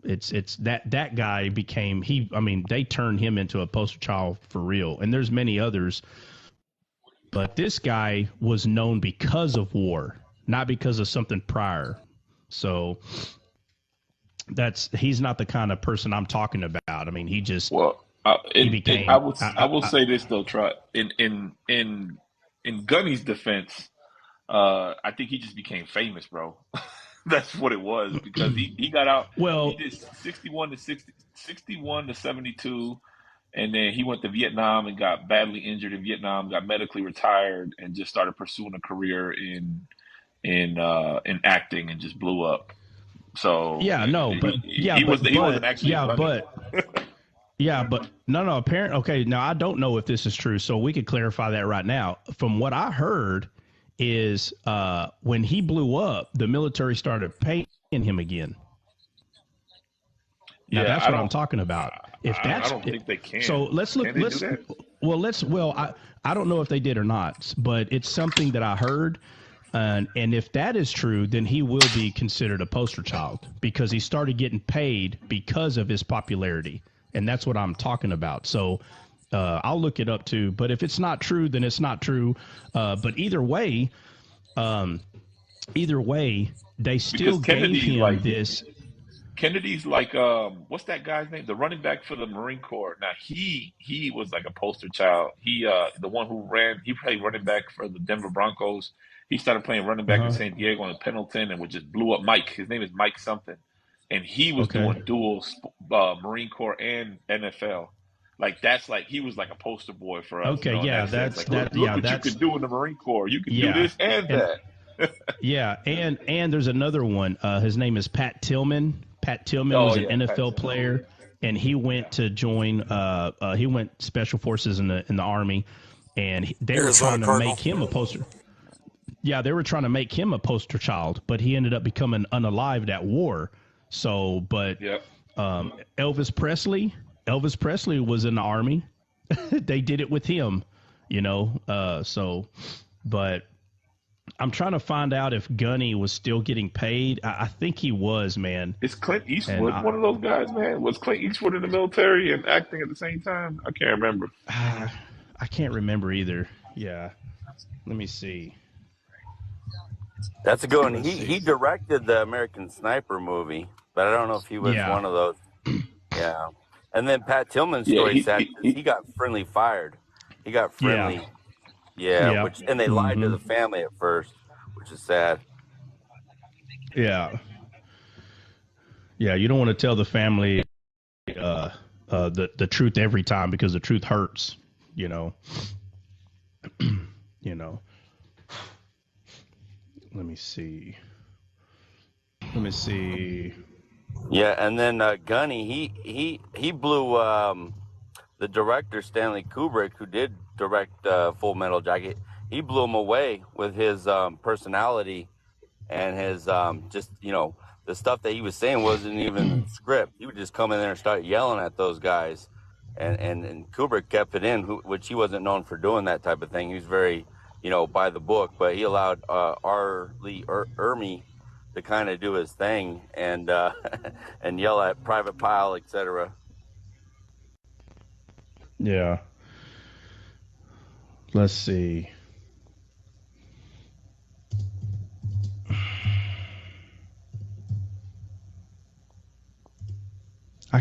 Speaker 5: It's that guy became, they turned him into a poster child for real. And there's many others, but this guy was known because of war, not because of something prior. So he's not the kind of person I'm talking about. He just, he became.
Speaker 2: I will say this though, Trot. In Gunny's defense, I think he just became famous, bro. That's what it was, because he got out.
Speaker 5: Well,
Speaker 2: he did 61 to 72, and then he went to Vietnam and got badly injured in Vietnam, got medically retired, and just started pursuing a career in acting, and just blew up. So
Speaker 5: yeah, no, but
Speaker 2: he wasn't actually
Speaker 5: no. Apparently, okay. Now I don't know if this is true, so we could clarify that right now. From what I heard, is when he blew up, the military started paying him again. Now that's what I'm talking about. If that's,
Speaker 2: I don't think they can.
Speaker 5: So let's look. I don't know if they did or not, but it's something that I heard. And if that is true, then he will be considered a poster child, because he started getting paid because of his popularity. And that's what I'm talking about. So I'll look it up too. But if it's not true, then it's not true. But either way, they still gave him this.
Speaker 2: Kennedy's like, what's that guy's name? The running back for the Marine Corps. Now he was like a poster child. He the one who he played running back for the Denver Broncos. He started playing running back in San Diego and Pendleton, and just blew up. Mike, his name is Mike something, and he was doing dual Marine Corps and NFL. Like, that's like, he was like a poster boy for us.
Speaker 5: Okay, yeah, that's
Speaker 2: like,
Speaker 5: that.
Speaker 2: Look
Speaker 5: Yeah,
Speaker 2: what
Speaker 5: that's
Speaker 2: you can do in the Marine Corps. You can do this and that.
Speaker 5: Yeah, and there's another one. His name is Pat Tillman. Pat Tillman was an NFL player, and he went to join. He went special forces in the Army, and they were trying to make him a poster. Yeah, they were trying to make him a poster child, but he ended up becoming unalived at war. So, but Elvis Presley was in the Army. They did it with him, So, but I'm trying to find out if Gunny was still getting paid. I think he was, man.
Speaker 2: Is Clint
Speaker 5: And
Speaker 2: Eastwood one of those guys, man? Was Clint Eastwood in the military and acting at the same time? I can't remember.
Speaker 5: I can't remember either. Yeah. Let me see.
Speaker 6: That's a good one.
Speaker 5: Let's see.
Speaker 6: He directed the American Sniper movie, but I don't know if he was
Speaker 5: Yeah.
Speaker 6: one of those. Yeah. And then Pat Tillman's
Speaker 2: Yeah,
Speaker 6: story sad because he got friendly fired. He got friendly. Yeah.
Speaker 5: Yeah.
Speaker 6: Which, and they lied to the family at first, which is sad.
Speaker 5: Yeah. Yeah. You don't want to tell the family the truth every time because the truth hurts, you know. You know. Let me see.
Speaker 6: Yeah, and then Gunny, he blew the director Stanley Kubrick, who did direct Full Metal Jacket. He blew him away with his personality and his just, you know, the stuff that he was saying wasn't even script. He would just come in there and start yelling at those guys, and Kubrick kept it in, which he wasn't known for doing that type of thing. He was very, you know, by the book, but he allowed R. Lee Ermey to kind of do his thing and and yell at Private Pile, etc.
Speaker 5: Yeah. Let's see. R.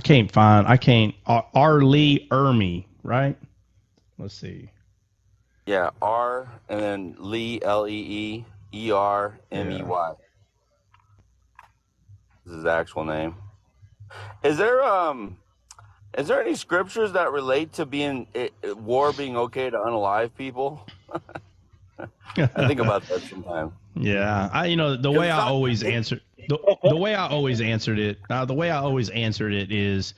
Speaker 5: Lee Ermey, right? Let's see.
Speaker 6: Yeah, R and then Lee, Leeermey. This is his actual name. Is there any scriptures that relate to war being okay to unalive people? I think about that sometimes.
Speaker 5: Yeah, the way I always answered it is,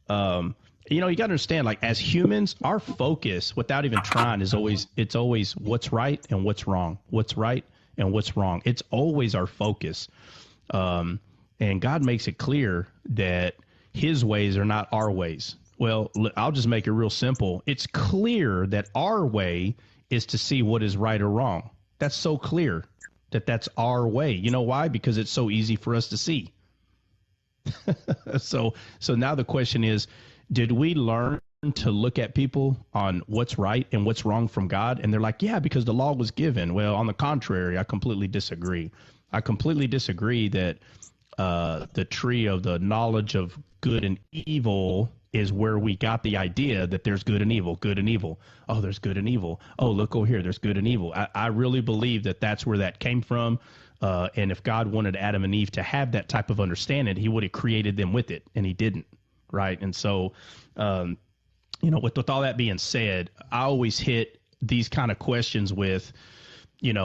Speaker 5: you got to understand, like, as humans, our focus, without even trying, is always what's right and what's wrong. What's right and what's wrong. It's always our focus. And God makes it clear that his ways are not our ways. Well, I'll just make it real simple. It's clear that our way is to see what is right or wrong. That's so clear that that's our way. You know why? Because it's so easy for us to see. So now the question is, did we learn to look at people on what's right and what's wrong from God? And they're like, yeah, because the law was given. Well, on the contrary, I completely disagree. I completely disagree that the tree of the knowledge of good and evil is where we got the idea that there's good and evil, good and evil. Oh, there's good and evil. Oh, look over here, there's good and evil. I really believe that that's where that came from. And if God wanted Adam and Eve to have that type of understanding, he would have created them with it, and he didn't, right? And so, with all that being said, I always hit these kind of questions with, and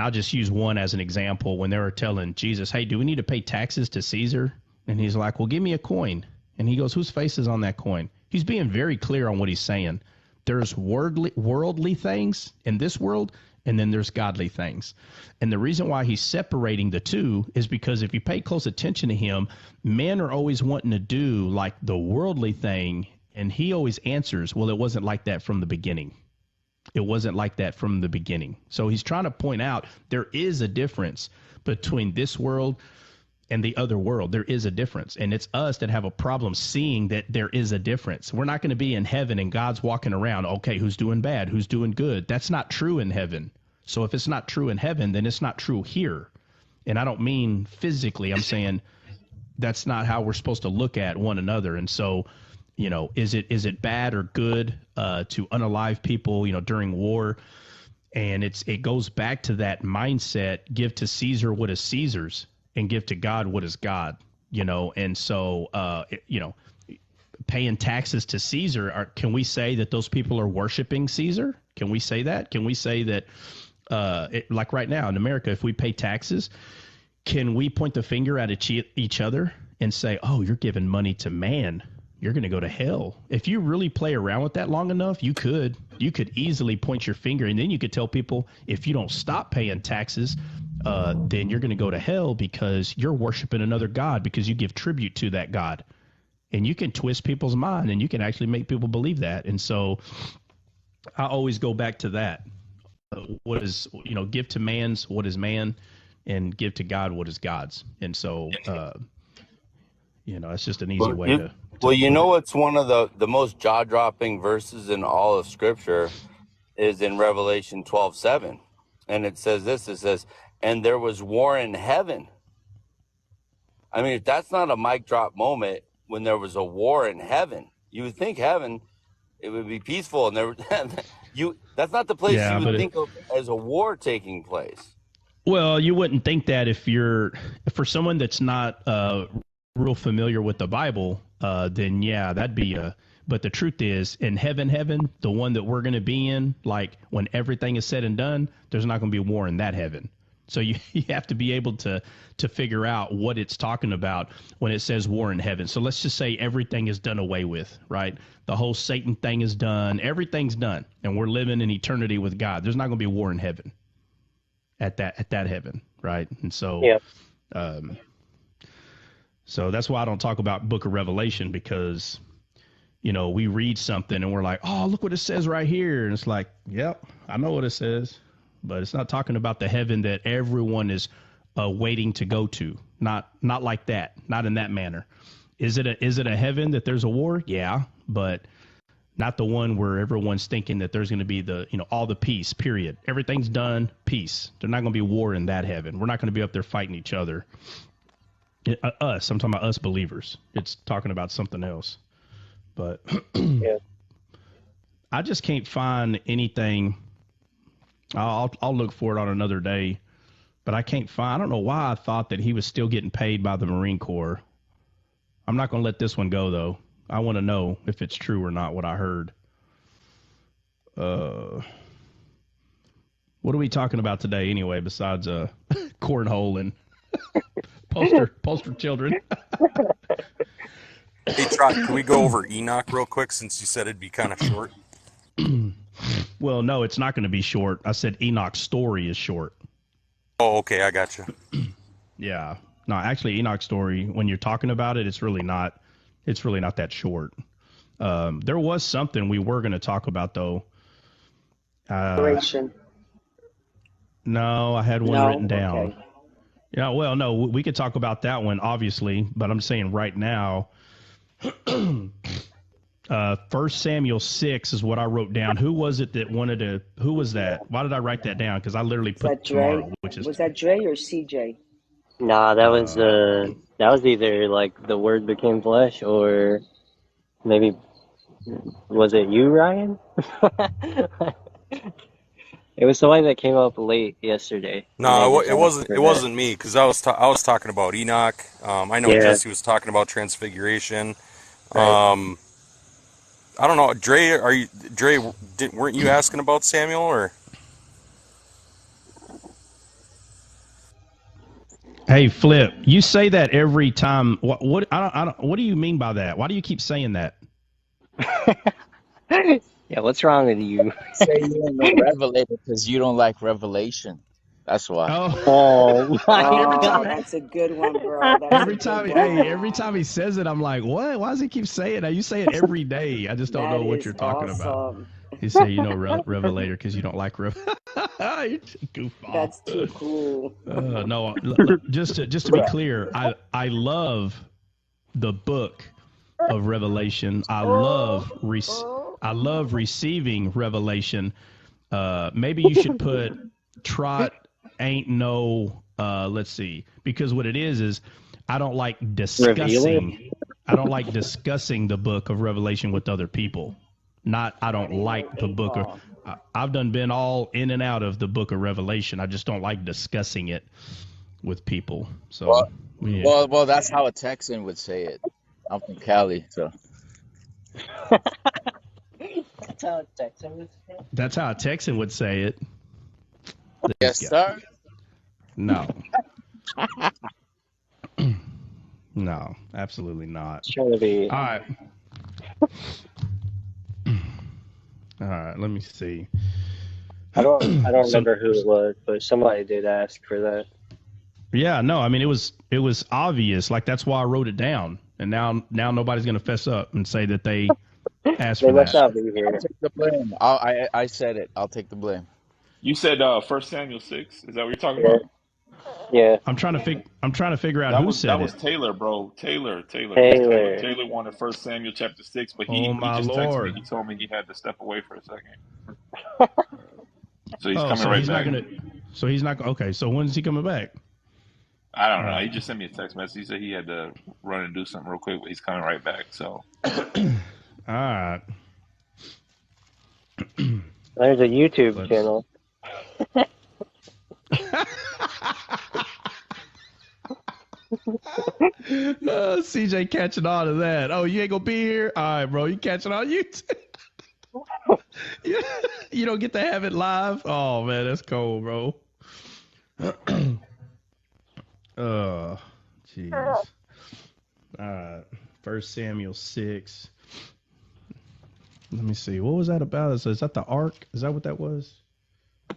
Speaker 5: I'll just use one as an example. When they were telling Jesus, hey, do we need to pay taxes to Caesar? And he's like, well, give me a coin. And he goes, whose face is on that coin? He's being very clear on what he's saying. There's worldly things in this world, and then there's godly things. And the reason why he's separating the two is because if you pay close attention to him, men are always wanting to do like the worldly thing, and he always answers, well, it wasn't like that from the beginning. It wasn't like that from the beginning. So he's trying to point out there is a difference between this world and the other world. There is a difference. And it's us that have a problem seeing that there is a difference. We're not going to be in heaven and God's walking around, okay, who's doing bad, who's doing good. That's not true in heaven. So if it's not true in heaven, then it's not true here. And I don't mean physically. I'm saying that's not how we're supposed to look at one another. And so, is it bad or good to unalive people, during war? And it goes back to that mindset: give to Caesar what is Caesar's, and give to God what is God. And so paying taxes to Caesar, can we say that those people are worshiping Caesar? Can we say that? Can we say that, like right now in America, if we pay taxes, can we point the finger at each other and say, oh, you're giving money to man, you're going to go to hell? If you really play around with that long enough, you could easily point your finger, and then you could tell people, if you don't stop paying taxes, then you're going to go to hell because you're worshiping another god, because you give tribute to that god. And you can twist people's mind, and you can actually make people believe that. And so I always go back to that. what is, give to man's what is man, and give to God what is God's. And so, it's just an easy way to
Speaker 6: Well,
Speaker 5: put it.
Speaker 6: what's one of the most jaw-dropping verses in all of Scripture is in Revelation 12:7. And it says this, it says, and there was war in heaven. I mean, if that's not a mic drop moment, when there was a war in heaven, you would think heaven, it would be peaceful. And that's not the place
Speaker 5: Yeah,
Speaker 6: you would
Speaker 5: but
Speaker 6: think of as a war taking place.
Speaker 5: well, you wouldn't think that if for someone that's not real familiar with the Bible, then yeah, that'd be but the truth is, in heaven, the one that we're going to be in, like when everything is said and done, there's not going to be war in that heaven. So you have to be able to figure out what it's talking about when it says war in heaven. So let's just say everything is done away with, right? The whole Satan thing is done. Everything's done. And we're living in eternity with God. There's not going to be war in heaven at that heaven, right? And so,
Speaker 4: Yeah.
Speaker 5: So that's why I don't talk about Book of Revelation, because we read something and we're like, oh, look what it says right here. And it's like, yep, I know what it says. But it's not talking about the heaven that everyone is waiting to go to. Not like that. Not in that manner. Is it a heaven that there's a war? Yeah, but not the one where everyone's thinking that there's going to be all the peace, period. Everything's done, peace. There's not going to be war in that heaven. We're not going to be up there fighting each other. I'm talking about us believers. It's talking about something else. But
Speaker 4: Yeah.
Speaker 5: I just can't find anything. I'll look for it on another day, but I can't find. I don't know why I thought that he was still getting paid by the Marine Corps. I'm not going to let this one go, though. I want to know if it's true or not, what I heard. What are we talking about today anyway, besides cornhole and poster children?
Speaker 3: Hey, Trot, can we go over Enoch real quick, since you said it'd be kind of short?
Speaker 5: Well, no, it's not going to be short. I said Enoch's story is short.
Speaker 3: Oh, okay, I got you.
Speaker 5: Yeah. No, actually, Enoch's story, when you're talking about it, it's really not that short. There was something we were going to talk about, though.
Speaker 9: Operation.
Speaker 5: No, I had one
Speaker 9: No?
Speaker 5: written down.
Speaker 9: Okay.
Speaker 5: Yeah, well, no, we could talk about that one, obviously, but I'm saying right now, 1 Samuel 6 is what I wrote down. Who was it that wanted to? Who was that? Why did I write that down? Because I literally
Speaker 9: Was
Speaker 5: put
Speaker 9: that
Speaker 5: tomorrow,
Speaker 9: Dre?
Speaker 5: which is
Speaker 9: Was that Dre or CJ?
Speaker 4: Nah, that was either like the word became flesh, or maybe was it you, Ryan? It was somebody that came up late yesterday.
Speaker 3: No,
Speaker 4: And they
Speaker 3: it
Speaker 4: just asked
Speaker 3: wasn't.
Speaker 4: for
Speaker 3: It
Speaker 4: that.
Speaker 3: wasn't me, because I was talking about Enoch. I know
Speaker 4: Yeah,
Speaker 3: Jesse was talking about transfiguration.
Speaker 4: right.
Speaker 3: I don't know, Dre. Weren't you asking about Samuel, or?
Speaker 5: Hey, Flip, you say that every time. What I don't what do you mean by that? Why do you keep saying that?
Speaker 4: Yeah, what's wrong with you?
Speaker 10: Say you ain't no revelator because you don't like revelation. That's why.
Speaker 5: Oh,
Speaker 4: Oh my
Speaker 5: every
Speaker 9: Oh,
Speaker 5: time
Speaker 4: God.
Speaker 9: that's a good one, bro. That's a good
Speaker 5: every
Speaker 9: one.
Speaker 5: time he says it, I'm like, what? Why does he keep saying that? You say it every day. I just don't know
Speaker 9: That
Speaker 5: what
Speaker 9: is
Speaker 5: you're talking about.
Speaker 9: awesome.
Speaker 5: You say revelator because you don't like You're just goofball.
Speaker 9: That's too cool.
Speaker 5: No, just to be clear, I love the book of Revelation. I love receiving revelation. Maybe you should put Trot ain't no. Let's see, because what it is I don't like
Speaker 4: Revealer?
Speaker 5: I don't like discussing the book of Revelation with other people. Not I don't like the book of. I've been all in and out of the book of Revelation. I just don't like discussing it with people. So,
Speaker 10: Well,
Speaker 5: yeah.
Speaker 10: well, that's how a Texan would say it. I'm from Cali, so
Speaker 4: That's how it's Texan.
Speaker 5: That's how a Texan would say it.
Speaker 10: yes,
Speaker 5: This guy.
Speaker 10: sir.
Speaker 5: No. No, absolutely not.
Speaker 4: Trying to be.
Speaker 5: All right. All right, let me see.
Speaker 4: I don't
Speaker 5: So,
Speaker 4: remember who it was, but somebody did ask for that.
Speaker 5: yeah, no, I mean it was obvious. Like that's why I wrote it down. And now nobody's going to fess up and say that they asked
Speaker 4: They
Speaker 5: for
Speaker 4: must
Speaker 5: that.
Speaker 4: not be
Speaker 10: I'll
Speaker 4: here.
Speaker 10: take the blame. I said it. I'll take the blame.
Speaker 2: You said 1 Samuel 6. Is that what you're talking about?
Speaker 4: Yeah.
Speaker 5: I'm trying to figure out
Speaker 2: That
Speaker 5: who
Speaker 2: was that
Speaker 5: said
Speaker 2: was
Speaker 5: it.
Speaker 2: Taylor, bro. Taylor. It was Taylor.
Speaker 4: Taylor.
Speaker 2: Taylor wanted 1 Samuel chapter 6, but
Speaker 5: Oh
Speaker 2: he
Speaker 5: my
Speaker 2: just texted me.
Speaker 5: lord.
Speaker 2: He told me he had to step away for a second. So he's
Speaker 5: Oh,
Speaker 2: coming
Speaker 5: so
Speaker 2: right
Speaker 5: he's not
Speaker 2: back.
Speaker 5: gonna. So he's not. Okay. So when's he coming back?
Speaker 2: I don't
Speaker 5: All
Speaker 2: know.
Speaker 5: right.
Speaker 2: He just sent me a text message. He said he had to run and do something real quick, but he's coming right back. So
Speaker 5: All right.
Speaker 4: There's a YouTube
Speaker 5: Let's.
Speaker 4: channel.
Speaker 5: CJ catching on to that. Oh, you ain't gonna be here? All right, bro. You catching on YouTube? You don't get to have it live? Oh man, that's cold, bro. Oh, jeez. All right. 1 Samuel 6. Let me see. What was that about? Is that the ark? Is that what that was?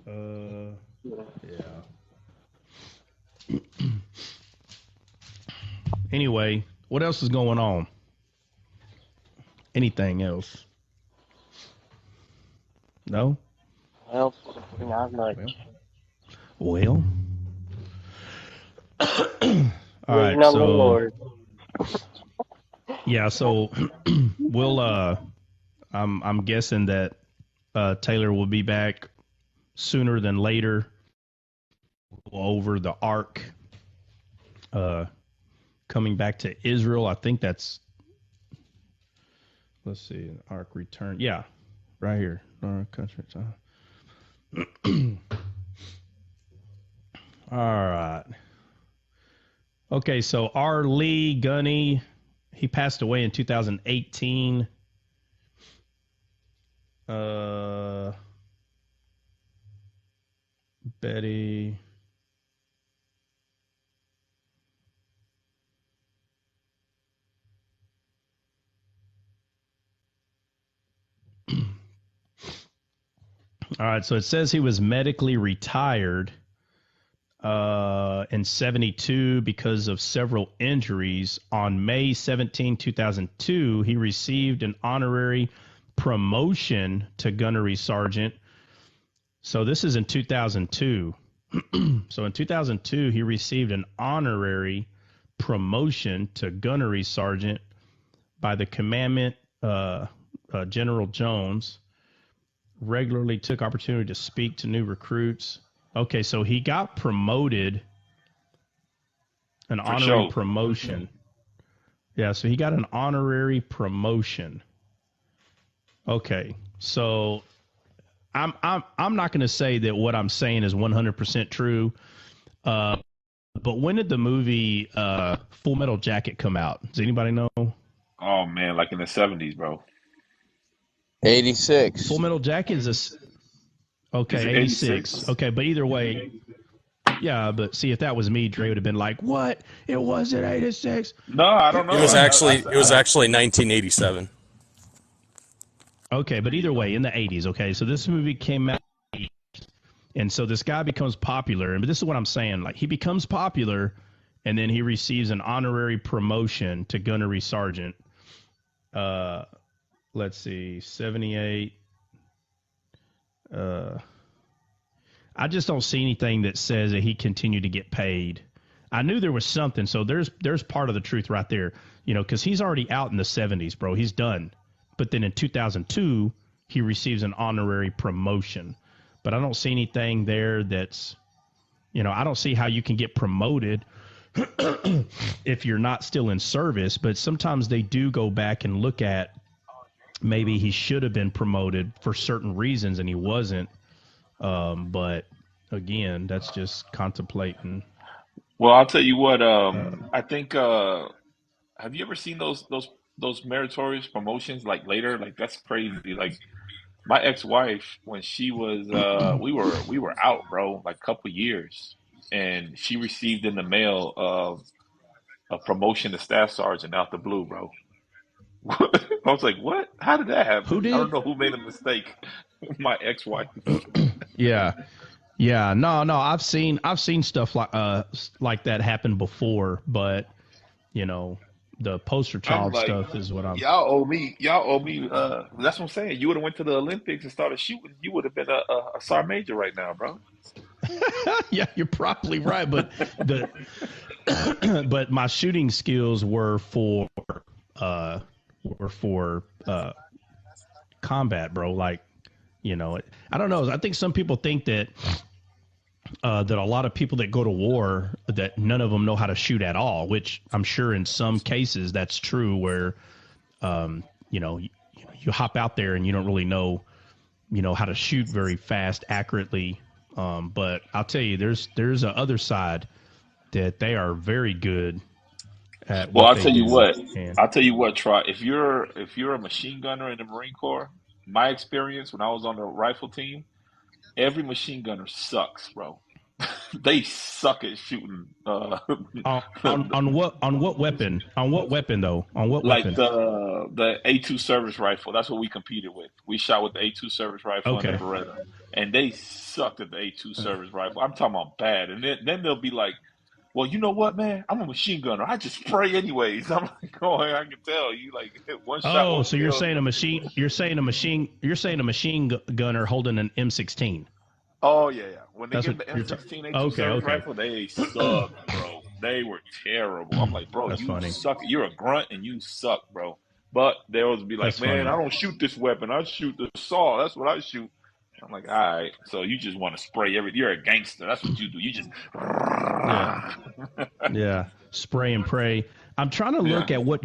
Speaker 5: Yeah. Anyway, what else is going on? Anything else? No?
Speaker 4: Well, not much.
Speaker 5: Well. All right,
Speaker 4: Waiting on the
Speaker 5: so
Speaker 4: Lord.
Speaker 5: yeah, so we'll I'm guessing that Taylor will be back sooner than later over the ark coming back to Israel. I think that's, let's see, ark return. Yeah, right here. Our country. All right. Okay, so R. Lee Gunny, he passed away in 2018. Betty. All right, so it says he was medically retired in 72 because of several injuries. On May 17, 2002, he received an honorary promotion to gunnery sergeant. So this is in 2002. So in 2002, he received an honorary promotion to gunnery sergeant by the commandant, General Jones. Regularly took opportunity to speak to new recruits. Okay, so he got promoted, an
Speaker 2: for
Speaker 5: honorary
Speaker 2: sure.
Speaker 5: promotion. Yeah, so he got an honorary promotion. Okay, so I'm not going to say that what I'm saying is 100% true. But when did the movie Full Metal Jacket come out? Does anybody know?
Speaker 2: Oh man, like in the 70s, bro.
Speaker 10: 86.
Speaker 5: Full Metal Jacket is
Speaker 2: Is
Speaker 5: okay,
Speaker 2: it
Speaker 5: 86.
Speaker 2: 86?
Speaker 5: Okay, but either way, yeah, but see, if that was me, Dre would have been like, "What? It wasn't 86."
Speaker 2: No, I don't
Speaker 3: It
Speaker 2: know.
Speaker 3: was actually 1987.
Speaker 5: Okay, but either way, in the 80s. Okay, so this movie came out, and so this guy becomes popular, and this is what I'm saying. Like, he becomes popular, and then he receives an honorary promotion to gunnery sergeant. Let's see, 78. I just don't see anything that says that he continued to get paid. I knew there was something, so there's part of the truth right there, because he's already out in the 70s, bro. He's done. But then in 2002, he receives an honorary promotion. But I don't see anything there that's, I don't see how you can get promoted if you're not still in service. But sometimes they do go back and look at maybe he should have been promoted for certain reasons and he wasn't. But again, that's just contemplating.
Speaker 2: Well, I'll tell you what. I think. Have you ever seen those meritorious promotions like later? Like that's crazy. Like my ex-wife, when she was, we were out, bro, like a couple years, and she received in the mail a promotion to staff sergeant out the blue, bro. I was like, what? How did that
Speaker 5: Who
Speaker 2: happen? I don't
Speaker 5: did?
Speaker 2: know who made a mistake. My ex-wife.
Speaker 5: Yeah. Yeah, no, I've seen stuff like that happen before, but you know, the poster
Speaker 2: I'm
Speaker 5: child
Speaker 2: like,
Speaker 5: stuff is what I'm.
Speaker 2: y'all owe me. That's what I'm saying. You would have went to the Olympics and started shooting. You would have been a sergeant major right now, bro.
Speaker 5: Yeah, you're probably right, but the but my shooting skills uh were for combat, bro. Like, I don't know. I think some people think that that a lot of people that go to war, that none of them know how to shoot at all, which I'm sure in some cases that's true, where you hop out there and you don't really know how to shoot very fast, accurately. But I'll tell you, there's a other side that they are very good at
Speaker 2: Well,
Speaker 5: what they do. And
Speaker 2: I'll tell you what, Troy. If you're a machine gunner in the Marine Corps, my experience when I was on the rifle team, every machine gunner sucks, bro. They suck at shooting.
Speaker 5: on what weapon? On what weapon though? On what
Speaker 2: Like
Speaker 5: weapon?
Speaker 2: the A2 service rifle. That's what we competed with. We shot with the A2 service rifle and the
Speaker 5: Okay.
Speaker 2: Beretta, and they sucked at the A2 service rifle. I'm talking about bad. And then they'll be like, "Well, you know what, man? I'm a machine gunner. I just spray anyways." I'm like, "Oh, I can tell you like one shot
Speaker 5: Oh,
Speaker 2: won't
Speaker 5: so you're
Speaker 2: kill."
Speaker 5: saying a machine? You're saying a machine gunner holding an M16.
Speaker 2: Oh yeah. When they
Speaker 5: That's
Speaker 2: get
Speaker 5: what
Speaker 2: the
Speaker 5: you're.
Speaker 2: M16 A2
Speaker 5: Okay.
Speaker 2: service
Speaker 5: Okay.
Speaker 2: rifle, they sucked, bro. They were terrible. I'm like, bro,
Speaker 5: That's
Speaker 2: you
Speaker 5: funny.
Speaker 2: suck. You're a grunt and you suck, bro. But they always be like,
Speaker 5: That's
Speaker 2: man, I
Speaker 5: funny.
Speaker 2: don't shoot this weapon. I shoot the saw. That's what I shoot. I'm like, all right. So you just want to spray everything. You're a gangster. That's what you do. You just,
Speaker 5: Yeah. Yeah. Spray and pray. I'm trying to
Speaker 2: yeah.
Speaker 5: look at what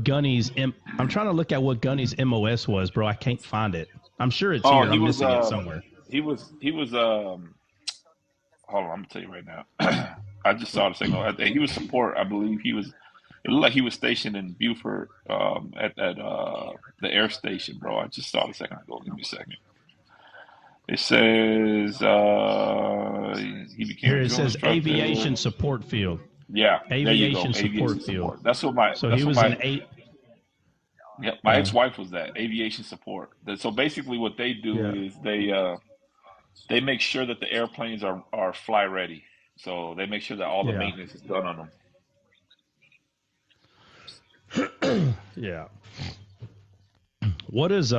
Speaker 5: I'm trying to look at what Gunny's MOS was, bro. I can't find it. I'm sure it's
Speaker 2: Oh,
Speaker 5: here. I'm missing it somewhere.
Speaker 2: he was, hold on. I'm gonna tell you right now. I just saw it a second ago. He was support. I believe he was. It looked like he was stationed in Beaufort at the air station, bro. I just saw it a second ago. Give me a second. It says he became
Speaker 5: Here
Speaker 2: a
Speaker 5: it
Speaker 2: drill
Speaker 5: says
Speaker 2: instructor.
Speaker 5: aviation support field.
Speaker 2: Yeah, there you go.
Speaker 5: Aviation support
Speaker 2: Aviation
Speaker 5: field.
Speaker 2: support. That's what
Speaker 5: So he was an eight.
Speaker 2: my ex-wife was that aviation support. So basically, what they do
Speaker 5: Yeah.
Speaker 2: is they make sure that the airplanes are fly ready. So they make sure that all the
Speaker 5: Yeah.
Speaker 2: maintenance is done on them.
Speaker 5: Yeah. What is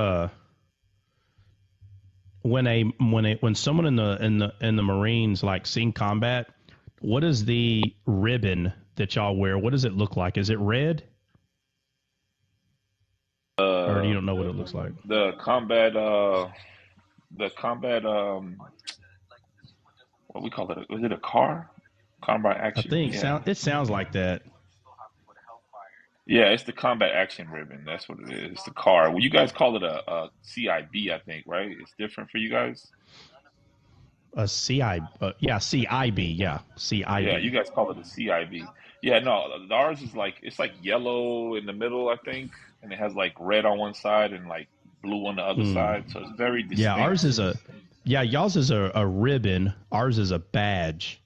Speaker 5: when someone in the Marines like seen combat, what is the ribbon that y'all wear? What does it look like? Is it red? Or you don't know what it looks like?
Speaker 2: The combat what we call it? Was it a car? Combat
Speaker 5: I
Speaker 2: action.
Speaker 5: think
Speaker 2: Yeah.
Speaker 5: it sounds like that.
Speaker 2: Yeah, it's the combat action ribbon. That's what it is. It's the car. Well, you guys call it a CIB, I think, right? It's different for you guys.
Speaker 5: A yeah, CIB, yeah,
Speaker 2: Yeah, you
Speaker 5: CIB.
Speaker 2: guys call it a CIB. Yeah, no, ours is like it's like yellow in the middle, I think, and it has like red on one side and like blue on the other
Speaker 5: Hmm.
Speaker 2: side. So it's very
Speaker 5: Yeah,
Speaker 2: distinct.
Speaker 5: y'all's is a ribbon. Ours is a badge.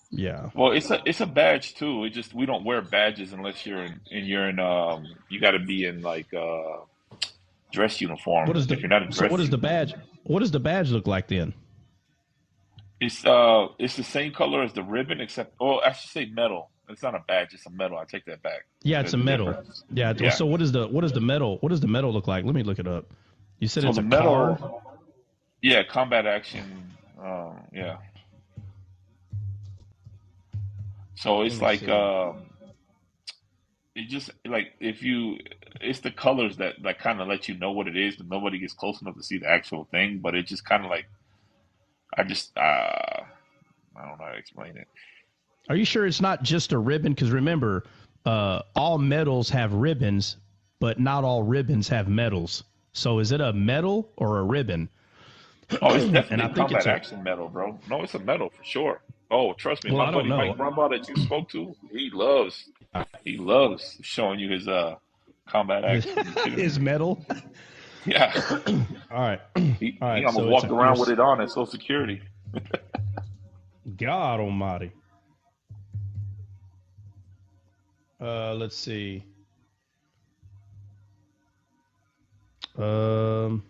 Speaker 5: Yeah.
Speaker 2: Well, it's a badge too. It just we don't wear badges unless you're in you got to be in like dress
Speaker 5: What
Speaker 2: uniform.
Speaker 5: is
Speaker 2: If
Speaker 5: the
Speaker 2: you're not in
Speaker 5: so? What
Speaker 2: dress
Speaker 5: does the
Speaker 2: uniform,
Speaker 5: badge? What does the badge look like then?
Speaker 2: it's the same color as the ribbon except I should say metal. It's not a badge, it's a metal. I take that back.
Speaker 5: Yeah, it's
Speaker 2: There's
Speaker 5: a
Speaker 2: a
Speaker 5: metal.
Speaker 2: difference.
Speaker 5: Yeah.
Speaker 2: Yeah.
Speaker 5: So what is the metal? What does the metal look like? Let me look it up. You said
Speaker 2: So
Speaker 5: it's
Speaker 2: the
Speaker 5: a car.
Speaker 2: metal, yeah, combat action, yeah. So
Speaker 5: Let
Speaker 2: it's
Speaker 5: me
Speaker 2: like
Speaker 5: see.
Speaker 2: it just like if you it's the colors that kind of let you know what it is, but nobody gets close enough to see the actual thing. But it just kind of like I don't know how to explain it.
Speaker 5: Are you sure it's not just a ribbon? Because remember, all medals have ribbons, but not all ribbons have medals. So is it a medal or a ribbon?
Speaker 2: Oh, it's
Speaker 5: And I
Speaker 2: definitely
Speaker 5: think it's
Speaker 2: combat
Speaker 5: a.
Speaker 2: action metal, bro. No, it's a metal for sure. Oh, trust me,
Speaker 5: Well,
Speaker 2: my
Speaker 5: I don't
Speaker 2: buddy Mike
Speaker 5: know.
Speaker 2: Brumbaugh that you spoke to, he loves showing you his combat action. You kidding me?
Speaker 5: His medal.
Speaker 2: Yeah,
Speaker 5: All right. All
Speaker 2: he
Speaker 5: right.
Speaker 2: almost
Speaker 5: So it's
Speaker 2: walked
Speaker 5: a your
Speaker 2: around with it on at Social Security.
Speaker 5: God Almighty. Let's see. Um.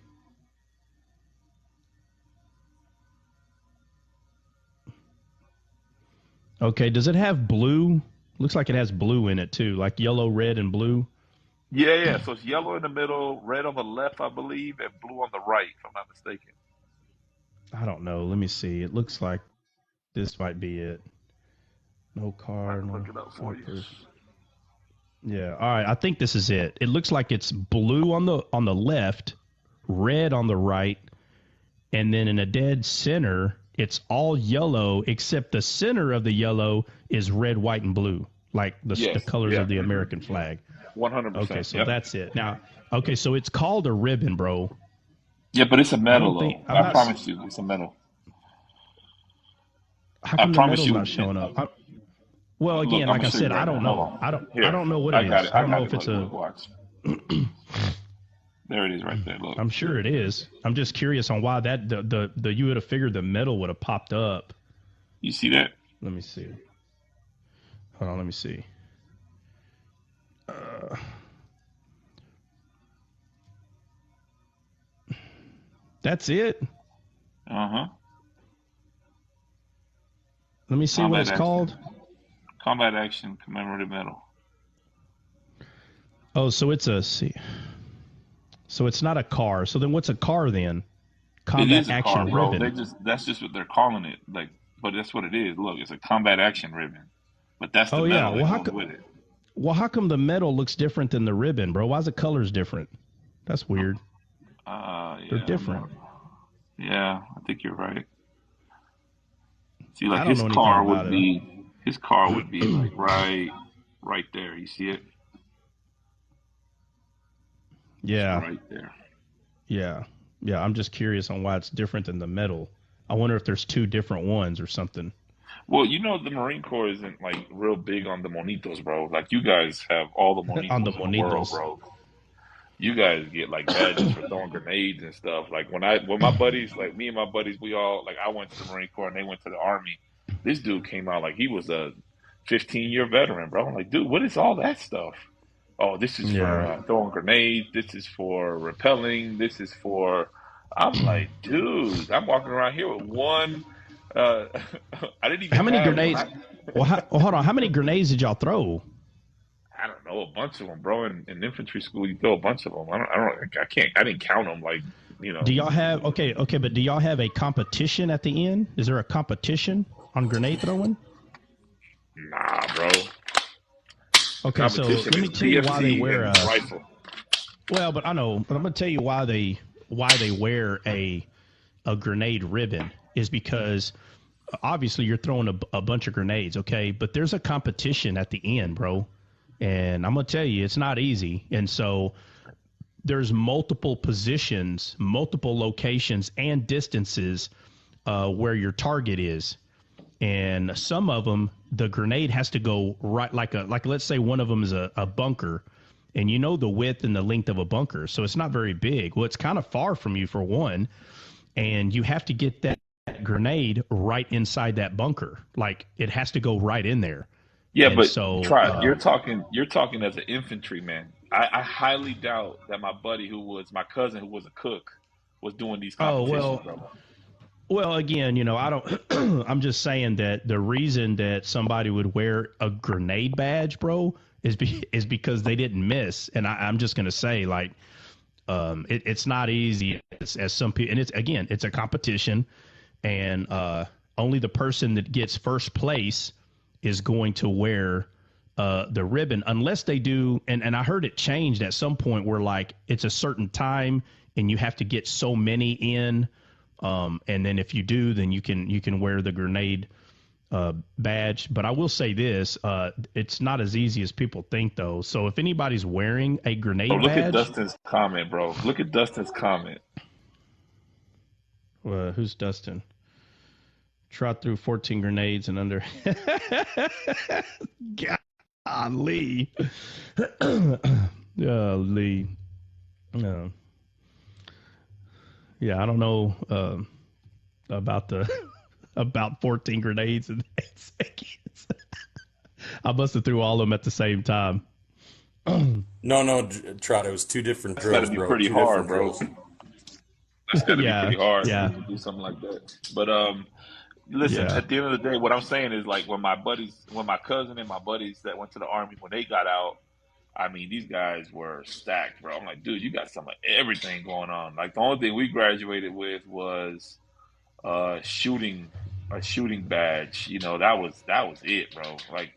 Speaker 5: Okay. Does it have blue? Looks like it has blue in it too, like yellow, red, and blue.
Speaker 2: Yeah. So it's yellow in the middle, red on the left, I believe, and blue on the right, if I'm not mistaken.
Speaker 5: I don't know. Let me see. It looks like this might be it. No
Speaker 2: I
Speaker 5: car,
Speaker 2: can
Speaker 5: no
Speaker 2: look it up for you.
Speaker 5: person. Yeah. All right. I think this is it. It looks like it's blue on the left, red on the right, and then in a dead center, it's all yellow except the center of the yellow is red, white, and blue, like the colors of the American flag.
Speaker 2: 100%.
Speaker 5: Okay, so that's it. Now, okay, so it's called a ribbon, bro.
Speaker 2: Yeah, but it's a metal, I promise you, it's a metal.
Speaker 5: How come
Speaker 2: I
Speaker 5: the
Speaker 2: promise
Speaker 5: metal's
Speaker 2: you.
Speaker 5: not showing up? Well,
Speaker 2: Look,
Speaker 5: again,
Speaker 2: I'm
Speaker 5: like
Speaker 2: gonna
Speaker 5: I
Speaker 2: show you
Speaker 5: said,
Speaker 2: right
Speaker 5: I don't
Speaker 2: now.
Speaker 5: know. I don't know what
Speaker 2: I
Speaker 5: it
Speaker 2: got
Speaker 5: is.
Speaker 2: it.
Speaker 5: I don't know
Speaker 2: it.
Speaker 5: if it's
Speaker 2: Look, watch. There it is, right there. Look.
Speaker 5: I'm sure it is. I'm just curious on why that the you would have figured the metal would have popped up.
Speaker 2: You see that?
Speaker 5: Let me see. Hold on, let me see. That's it.
Speaker 2: Uh-huh.
Speaker 5: Let me see what it's called.
Speaker 2: Combat action commemorative medal.
Speaker 5: Oh, so it's so it's not a car. So then what's a car then?
Speaker 2: Combat it is a
Speaker 5: action
Speaker 2: car, bro.
Speaker 5: ribbon.
Speaker 2: That's just what they're calling it. Like, but that's what it is. Look, it's a combat action ribbon. But that's the metal that goes with it.
Speaker 5: Well, how come the metal looks different than the ribbon, bro? Why is the colors different? That's weird.
Speaker 2: Yeah,
Speaker 5: they're different.
Speaker 2: Yeah, I think you're right. See, like his car would be like right there. You see it?
Speaker 5: Yeah.
Speaker 2: It's right there.
Speaker 5: Yeah. Yeah, I'm just curious on why it's different than the metal. I wonder if there's two different ones or something.
Speaker 2: Well, you know, the Marine Corps isn't like real big on the monitos, bro. Like you guys have all the monitos
Speaker 5: on the
Speaker 2: in the world, bro. You guys get like badges for throwing grenades and stuff. Like when my buddies, like me and my buddies, we all like I went to the Marine Corps and they went to the Army. This dude came out like he was a 15-year veteran, bro. I'm like, dude, what is all that stuff? Oh, this is for throwing grenades. This is for repelling. This is for. I'm like, dude, I'm walking around here with one. I didn't even.
Speaker 5: How many grenades? Hold on. How many grenades did y'all throw?
Speaker 2: I don't know, a bunch of them, bro. In infantry school, you throw a bunch of them. I didn't count them, like, you know.
Speaker 5: Do y'all have but do y'all have a competition at the end? Is there a competition on grenade throwing?
Speaker 2: Nah, bro.
Speaker 5: Okay, so let me tell you why they wear a rifle. Well, but I know, but I'm gonna tell you why they wear a grenade ribbon is because obviously you're throwing a bunch of grenades, okay? But there's a competition at the end, bro. And I'm going to tell you, it's not easy. And so there's multiple positions, multiple locations and distances where your target is. And some of them, the grenade has to go right, like let's say one of them is a bunker. And you know the width and the length of a bunker. So it's not very big. Well, it's kind of far from you for one. And you have to get that grenade right inside that bunker. Like it has to go right in there.
Speaker 2: Yeah, but so, you're talking as an infantryman. I highly doubt that my buddy who was my cousin who was a cook was doing these competitions, bro.
Speaker 5: Well, again, you know, I don't. I'm just saying that the reason that somebody would wear a grenade badge, bro, is because they didn't miss. And I'm just gonna say, like, it's not easy as some people, and it's a competition, and only the person that gets first place is going to wear the ribbon unless they do. And I heard it changed at some point where like it's a certain time and you have to get so many in. And then if you do, then you can wear the grenade badge. But I will say this, it's not as easy as people think though. So if anybody's wearing a grenade badge.
Speaker 2: Look at Dustin's comment, bro. Look at Dustin's comment.
Speaker 5: Who's Dustin? Trot through 14 grenades and under. Golly. Lee. Yeah, I don't know about 14 grenades in 8 seconds. I must have threw all of them at the same time.
Speaker 3: No, Trot. It was two different drills,
Speaker 2: That's gotta be pretty hard, bro. That's gotta be pretty hard to do something like that. But listen,
Speaker 5: Yeah.
Speaker 2: at the end of the day, what I'm saying is like when my cousin and my buddies that went to the army, when they got out, I mean, these guys were stacked, bro. I'm like, dude, you got some of everything going on. Like the only thing we graduated with was shooting a shooting badge. You know, that was it, bro. Like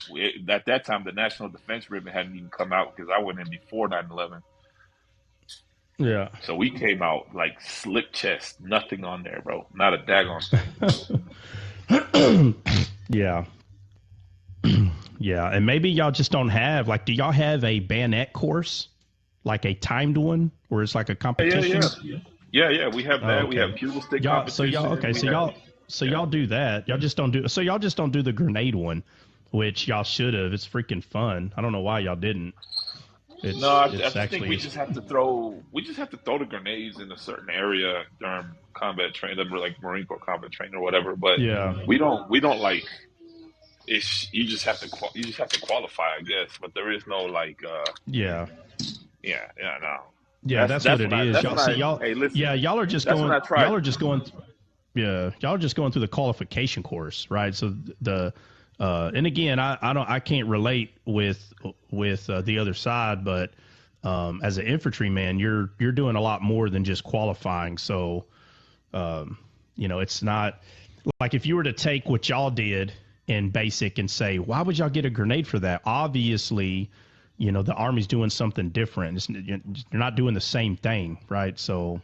Speaker 2: at that time, the National Defense Ribbon hadn't even come out because I went in before 9/11.
Speaker 5: Yeah.
Speaker 2: So we came out like slick chest, nothing on there, bro. Not a daggone thing.
Speaker 5: Yeah. Yeah. And maybe y'all just don't have, like, do y'all have a bayonet course? Like a timed one where it's like a competition?
Speaker 2: Yeah. We have that. We
Speaker 5: Okay.
Speaker 2: have pugil stick
Speaker 5: Y'all, so
Speaker 2: competition.
Speaker 5: y'all, okay, y'all do that. Y'all just don't do the grenade one, which y'all should have. It's freaking fun. I don't know why y'all didn't.
Speaker 2: No, I just think we just have to throw the grenades in a certain area during combat training, like Marine Corps combat training or whatever. But
Speaker 5: yeah.
Speaker 2: we don't like. You just have to qualify, I guess. But there is no like.
Speaker 5: Yeah.
Speaker 2: No.
Speaker 5: Yeah, that's what it is. Y'all see,
Speaker 2: Hey, listen.
Speaker 5: yeah, y'all are just
Speaker 2: That's
Speaker 5: going.
Speaker 2: when I tried.
Speaker 5: Y'all are just going. Yeah, y'all are just going through the qualification course, right? So and again, I can't relate with the other side, but as an infantryman, you're doing a lot more than just qualifying. So, it's not like if you were to take what y'all did in basic and say, why would y'all get a grenade for that? Obviously, the Army's doing something different. You're not doing the same thing, right? So,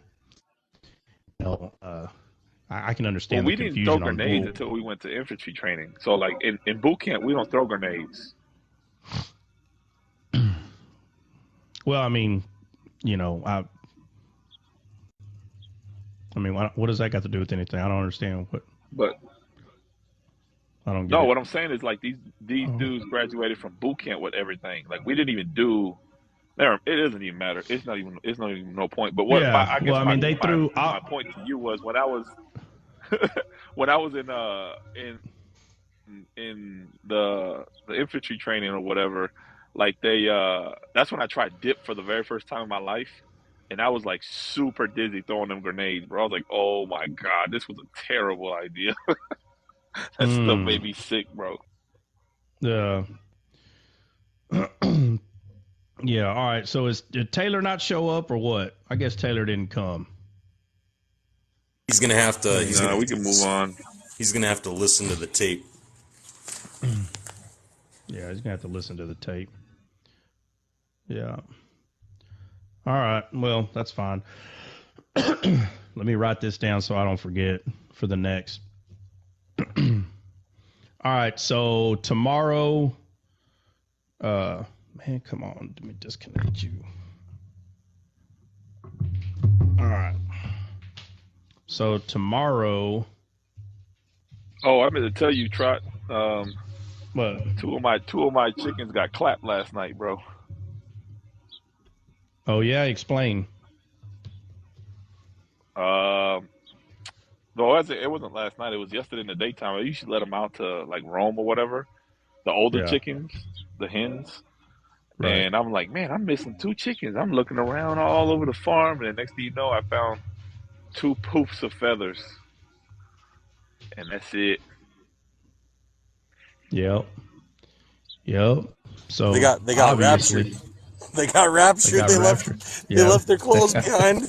Speaker 5: I can understand
Speaker 2: Well,
Speaker 5: the
Speaker 2: we didn't
Speaker 5: confusion
Speaker 2: throw
Speaker 5: on
Speaker 2: grenades until we went to infantry training. So, like in boot camp, we don't throw grenades.
Speaker 5: Well, I mean, what does that got to do with anything? I don't understand what.
Speaker 2: But
Speaker 5: I don't get
Speaker 2: no,
Speaker 5: it.
Speaker 2: what I'm saying is like these dudes graduated from boot camp with everything. Like we didn't even do. It doesn't even matter. It's not even no point. But what
Speaker 5: Yeah.
Speaker 2: I guess
Speaker 5: They threw.
Speaker 2: my point to you was when I was when I was in the infantry training or whatever, like that's when I tried dip for the very first time in my life. And I was like super dizzy throwing them grenades, bro. I was like, oh my God, this was a terrible idea. That stuff made me sick, bro.
Speaker 5: Yeah. Yeah. All right. So did Taylor not show up or what? I guess Taylor didn't come.
Speaker 3: He's gonna have to.
Speaker 2: We can move on.
Speaker 3: He's gonna have to listen to the tape.
Speaker 5: Yeah, he's gonna have to listen to the tape. Yeah. All right. Well, that's fine. Let me write this down so I don't forget for the next. All right. So tomorrow, man, come on. Let me disconnect you. All right. So tomorrow.
Speaker 2: Oh, I meant to tell you, Trot.
Speaker 5: What?
Speaker 2: Two of my chickens got clapped last night, bro.
Speaker 5: Oh yeah, explain.
Speaker 2: No, it wasn't last night. It was yesterday in the daytime. I usually let them out to like roam or whatever. The older chickens, the hens. Right. And I'm like, man, I'm missing 2 chickens. I'm looking around all over the farm, and the next thing you know, I found 2 poofs of feathers, and that's it.
Speaker 5: Yep. So
Speaker 3: they got raptured. They got raptured. They left their clothes behind.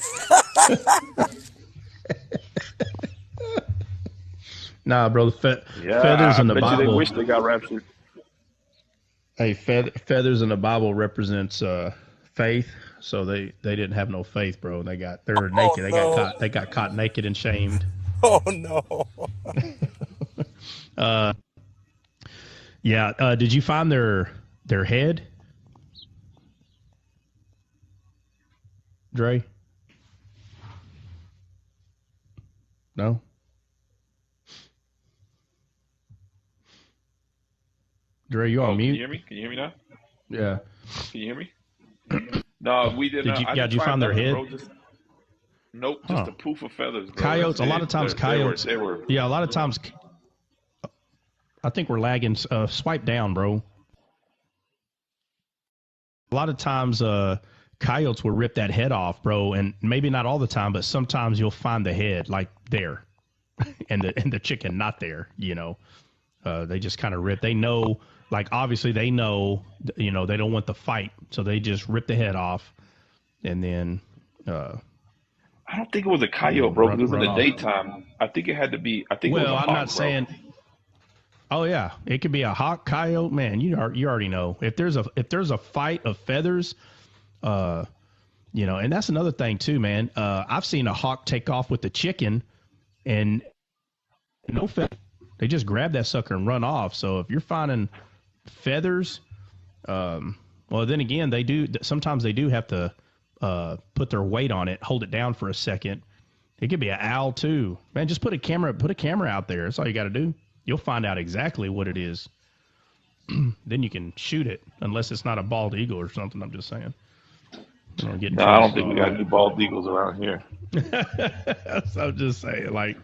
Speaker 5: Nah, bro. Feathers in the Bible.
Speaker 2: They wish they got raptured.
Speaker 5: Hey, feathers in the Bible represents faith. So they didn't have no faith, bro. They were naked.
Speaker 3: No.
Speaker 5: They got caught naked and shamed.
Speaker 3: Oh no.
Speaker 5: Yeah. Did you find their head, Dre? No. Dre, you on mute?
Speaker 2: Can you hear me? Can you hear me now?
Speaker 5: Yeah.
Speaker 2: Can you hear me? No, we didn't.
Speaker 5: Did you find their head?
Speaker 2: Nope, just a poof of feathers. Bro.
Speaker 5: Coyotes. A lot of times, coyotes.
Speaker 2: They were.
Speaker 5: Yeah, a lot of times. I think we're lagging. Swipe down, bro. A lot of times, coyotes will rip that head off, bro, and maybe not all the time, but sometimes you'll find the head like there. and the chicken not there. They just kind of rip. They know, like obviously they know, they don't want the fight, so they just rip the head off, and then.
Speaker 2: I don't think it was a coyote, bro, because it was in the
Speaker 5: off.
Speaker 2: daytime. I think it had to be. I think it was a hawk,
Speaker 5: I'm not
Speaker 2: bro.
Speaker 5: saying. Oh yeah, it could be a hawk, coyote. Man, you already know if there's a fight of feathers, and that's another thing too, man. I've seen a hawk take off with the chicken, and no feather. They just grab that sucker and run off. So if you're finding feathers, well, then again, sometimes they do have to put their weight on it, hold it down for a second. It could be an owl too. Man, just put a camera out there. That's all you got to do. You'll find out exactly what it is. Then you can shoot it, unless it's not a bald eagle or something. I'm just saying.
Speaker 2: No, I don't think we got any bald eagles around here.
Speaker 5: So I'm just saying, like,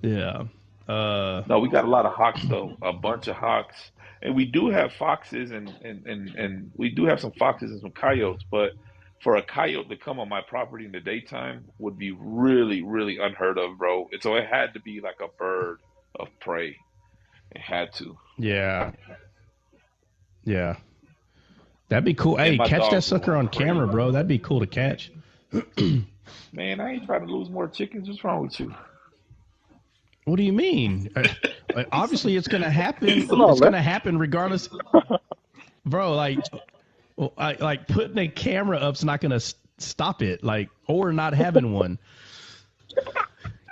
Speaker 5: yeah.
Speaker 2: No, we got a lot of hawks though, a bunch of hawks, and we do have foxes, and we do have some foxes and some coyotes. But for a coyote to come on my property in the daytime would be really, really unheard of, bro. So it had to be like a bird of prey. It had to.
Speaker 5: Yeah. That'd be cool. Hey, catch that sucker on camera, bro. That'd be cool to catch.
Speaker 2: Man, I ain't trying to lose more chickens. What's wrong with you?
Speaker 5: What do you mean? Obviously, it's going to happen. It's
Speaker 4: on,
Speaker 5: going to happen regardless. Bro, like putting a camera up's not going to stop it, or not having one.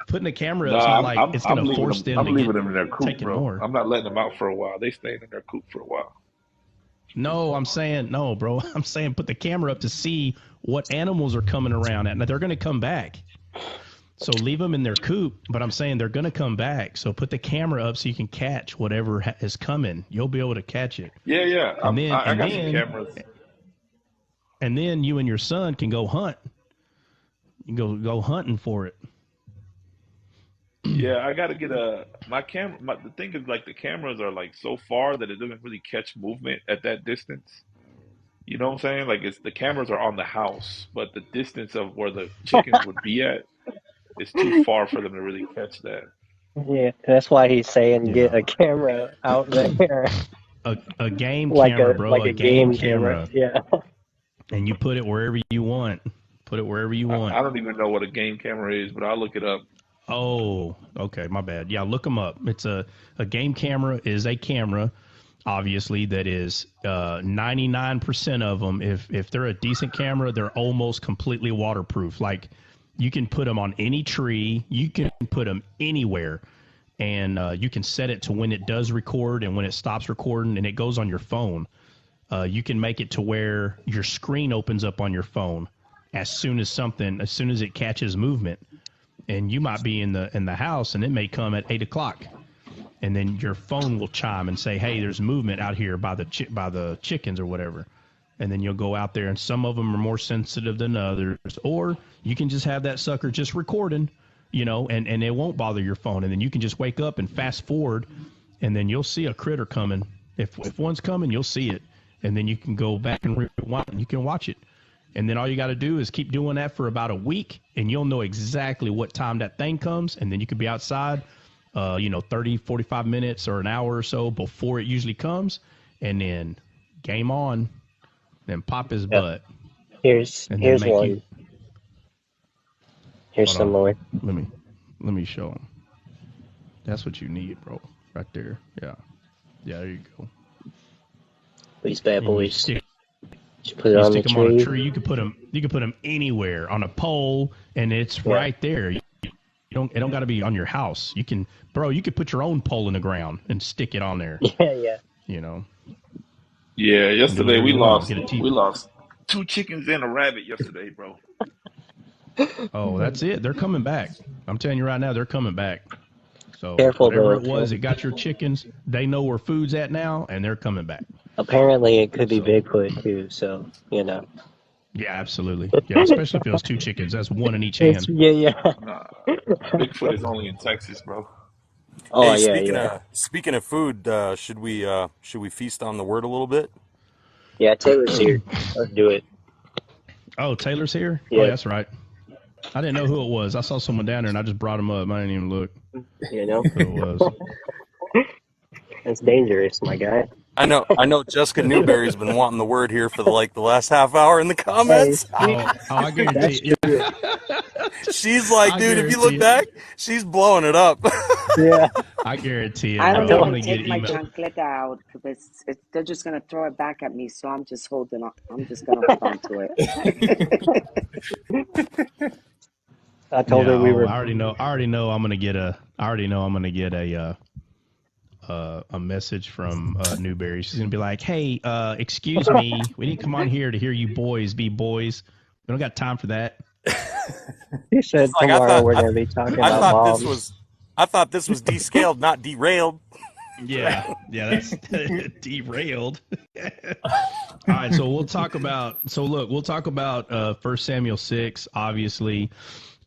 Speaker 5: Putting a camera up's not like it's going to force them to
Speaker 2: I'm leaving them in their coop, bro.
Speaker 5: more.
Speaker 2: I'm not letting them out for a while. They staying in their coop for a while.
Speaker 5: No, I'm saying no, bro. I'm saying put the camera up to see what animals are coming around at. Now they're going to come back. So leave them in their coop, but I'm saying they're going to come back. So put the camera up so you can catch whatever is coming. You'll be able to catch it.
Speaker 2: Yeah. I got some cameras.
Speaker 5: And then you and your son can go hunt. You go hunting for it.
Speaker 2: Yeah, I got to get my camera. The thing is, like, the cameras are like so far that it doesn't really catch movement at that distance. You know what I'm saying? Like, the cameras are on the house, but the distance of where the chickens would be at is too far for them to really catch that.
Speaker 4: Yeah, that's why he's saying get a camera out there.
Speaker 5: A game camera, bro.
Speaker 4: Like a game camera. Yeah.
Speaker 5: And you put it wherever you want. I
Speaker 2: don't even know what a game camera is, but I'll look it up.
Speaker 5: Oh, okay, my bad. Yeah, look them up. It's a game camera is a camera, obviously, that is 99% of them. If they're a decent camera, they're almost completely waterproof. Like, you can put them on any tree. You can put them anywhere. And you can set it to when it does record and when it stops recording, and it goes on your phone. You can make it to where your screen opens up on your phone as soon as it catches movement. And you might be in the house, and it may come at 8 o'clock, and then your phone will chime and say, "Hey, there's movement out here by the chickens or whatever." And then you'll go out there, and some of them are more sensitive than others. Or you can just have that sucker just recording, and it won't bother your phone. And then you can just wake up and fast forward, and then you'll see a critter coming. If one's coming, you'll see it, and then you can go back and rewind, and you can watch it. And then all you got to do is keep doing that for about a week, and you'll know exactly what time that thing comes. And then you could be outside, 30, 45 minutes or an hour or so before it usually comes. And then game on, then pop his butt.
Speaker 4: Here's one. Here's some more.
Speaker 5: Let me show him. That's what you need, bro. Right there. Yeah. Yeah, there you go.
Speaker 4: These bad boys.
Speaker 5: You stick them on a tree. You could put them anywhere on a pole, and it's right there. It don't got to be on your house. You could put your own pole in the ground and stick it on there.
Speaker 4: Yeah.
Speaker 2: Yeah, yesterday we lost 2 chickens and a rabbit yesterday, bro.
Speaker 5: Oh, that's it. They're coming back. I'm telling you right now, they're coming back. So
Speaker 4: careful,
Speaker 5: whatever it was, it got your chickens. They know where food's at now, and they're coming back.
Speaker 4: Apparently, it could be Bigfoot too. So
Speaker 5: Yeah, absolutely. Yeah, especially if it was 2 chickens. That's one in each hand.
Speaker 4: Yeah.
Speaker 2: Nah, Bigfoot is only in Texas, bro.
Speaker 3: Oh, hey, speaking of food, should we feast on the word a little bit?
Speaker 4: Yeah, Taylor's here. Let's do it.
Speaker 5: Oh, Taylor's here?
Speaker 4: Yeah.
Speaker 5: Oh, that's right. I didn't know who it was. I saw someone down there, and I just brought him up. I didn't even look
Speaker 4: You know,
Speaker 5: who it was.
Speaker 4: that's dangerous, my guy.
Speaker 3: I know. Jessica Newberry's been wanting the word here for the last half hour in the
Speaker 4: Hey,
Speaker 3: comments.
Speaker 5: I
Speaker 4: that's
Speaker 5: guarantee.
Speaker 4: true.
Speaker 3: She's like,
Speaker 5: I
Speaker 3: dude, if you
Speaker 5: guarantee
Speaker 3: look back, she's blowing it up.
Speaker 4: Yeah.
Speaker 5: I guarantee it,
Speaker 9: I
Speaker 5: bro.
Speaker 9: don't
Speaker 5: I'm
Speaker 9: even
Speaker 5: gonna get
Speaker 9: take my
Speaker 5: email.
Speaker 9: chancleta out because they're just gonna throw it back at me. So I'm just holding on. I'm just gonna hold on to it.
Speaker 4: I told her
Speaker 5: Yeah.
Speaker 4: we
Speaker 5: Oh,
Speaker 4: were.
Speaker 5: I already know. I already know. I'm gonna get a. I already know. I'm gonna get a message from Newberry. She's gonna be like, "Hey, excuse me, we didn't come on here to hear you boys be boys. We don't got time for that."
Speaker 4: She said
Speaker 3: Like I
Speaker 4: tomorrow
Speaker 3: thought,
Speaker 4: we're going to be talking
Speaker 3: I
Speaker 4: about
Speaker 3: thought this
Speaker 4: bombs.
Speaker 3: was, I thought this was descaled, not derailed.
Speaker 5: Yeah, that's derailed. All right, so we'll talk about. So look, we'll talk about 1 Samuel 6, obviously,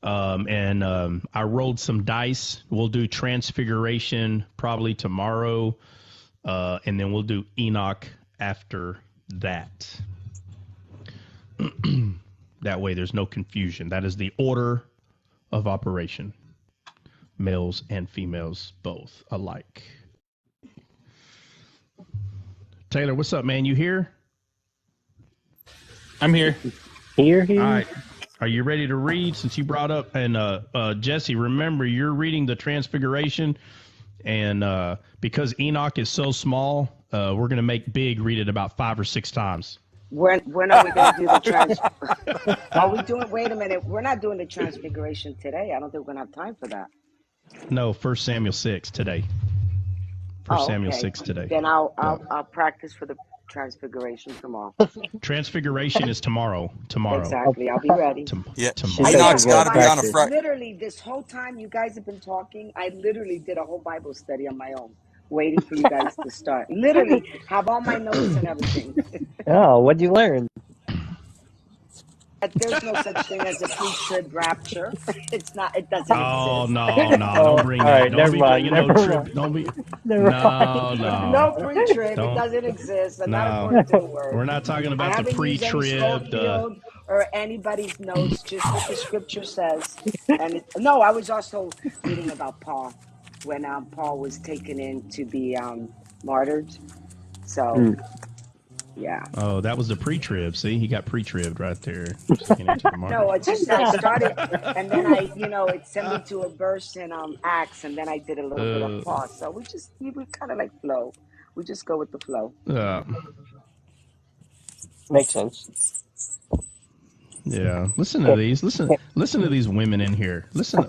Speaker 5: and I rolled some dice. We'll do Transfiguration probably tomorrow, and then we'll do Enoch after that. That way, there's no confusion. That is the order of operation. Males and females both alike. Taylor, what's up, man? You here?
Speaker 11: I'm here.
Speaker 4: Here.
Speaker 5: All right. Are you ready to read? Since you brought up, and Jesse, remember you're reading the Transfiguration, and because Enoch is so small, we're gonna make Big read it about 5 or 6 times.
Speaker 9: When are we gonna do the trans? Are we doing? Wait a minute. We're not doing the transfiguration today. I don't think we're gonna have time for that.
Speaker 5: No, 1 Samuel 6 today. 1
Speaker 9: Oh,
Speaker 5: Samuel
Speaker 9: okay.
Speaker 5: 6 today.
Speaker 9: Then I'll
Speaker 5: Yeah.
Speaker 9: practice for the transfiguration tomorrow.
Speaker 5: Transfiguration is tomorrow.
Speaker 9: Exactly. I'll be ready.
Speaker 3: Yeah,
Speaker 4: She
Speaker 5: Tomorrow.
Speaker 4: said
Speaker 3: Enoch's
Speaker 4: she's going
Speaker 3: got
Speaker 4: to
Speaker 3: to be on a
Speaker 4: practice.
Speaker 3: Friday.
Speaker 9: Literally, this whole time you guys have been talking, I literally did a whole Bible study on my own, waiting for you guys to start. Literally, have all my notes and everything.
Speaker 4: Oh, what'd you learn?
Speaker 9: But there's no such thing as a pre-trib rapture. It's not. It doesn't
Speaker 5: Oh
Speaker 9: exist.
Speaker 5: no,
Speaker 4: Oh,
Speaker 5: don't bring
Speaker 4: all
Speaker 5: that.
Speaker 4: right.
Speaker 5: Don't
Speaker 4: Never
Speaker 5: be
Speaker 4: mind.
Speaker 5: bringing no
Speaker 4: Never
Speaker 5: trip.
Speaker 4: mind.
Speaker 5: Don't be.
Speaker 4: Never mind.
Speaker 9: No
Speaker 5: No.
Speaker 9: pre-trib. It
Speaker 5: Don't.
Speaker 9: doesn't exist, and not
Speaker 5: No.
Speaker 9: according to the word.
Speaker 5: We're not talking
Speaker 9: I
Speaker 5: about the
Speaker 9: haven't used any
Speaker 5: pre-trib.
Speaker 9: Schofield or anybody's notes, just what the scripture says. And no, I was also reading about Paul when Paul was taken in to be martyred. So yeah.
Speaker 5: Oh, that was the pre-trib. See, he got pre-tribbed right there. Taking into the martyr.
Speaker 9: No, it's just I started, and then it sent me to a verse in Acts, and then I did a little bit of Paul. So we kind of like flow. We just go with the flow.
Speaker 4: Makes sense.
Speaker 5: Yeah. Listen to these. Listen to these women in here. Listen.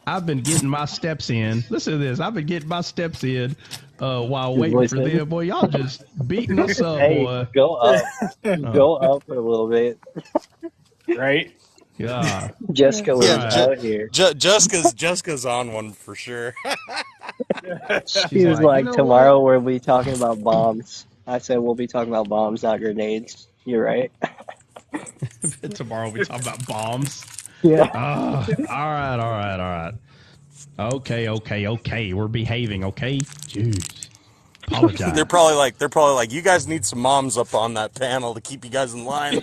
Speaker 5: I've been getting my steps in. Listen to this. I've been getting my steps in while waiting for them. Boy, y'all just beating us up,
Speaker 4: Hey,
Speaker 5: boy.
Speaker 4: go up. Go up a little bit.
Speaker 11: Right?
Speaker 5: Yeah.
Speaker 4: Jessica was
Speaker 5: Right.
Speaker 4: out here.
Speaker 3: Jessica's on one for sure.
Speaker 4: She was like, tomorrow we'll be talking about bombs. I said, we'll be talking about bombs, not grenades. You're right.
Speaker 5: Tomorrow we talk about bombs.
Speaker 4: Yeah.
Speaker 5: All right. Okay. We're behaving, okay? Jeez. Apologize.
Speaker 3: They're probably like, you guys need some moms up on that panel to keep you guys in line.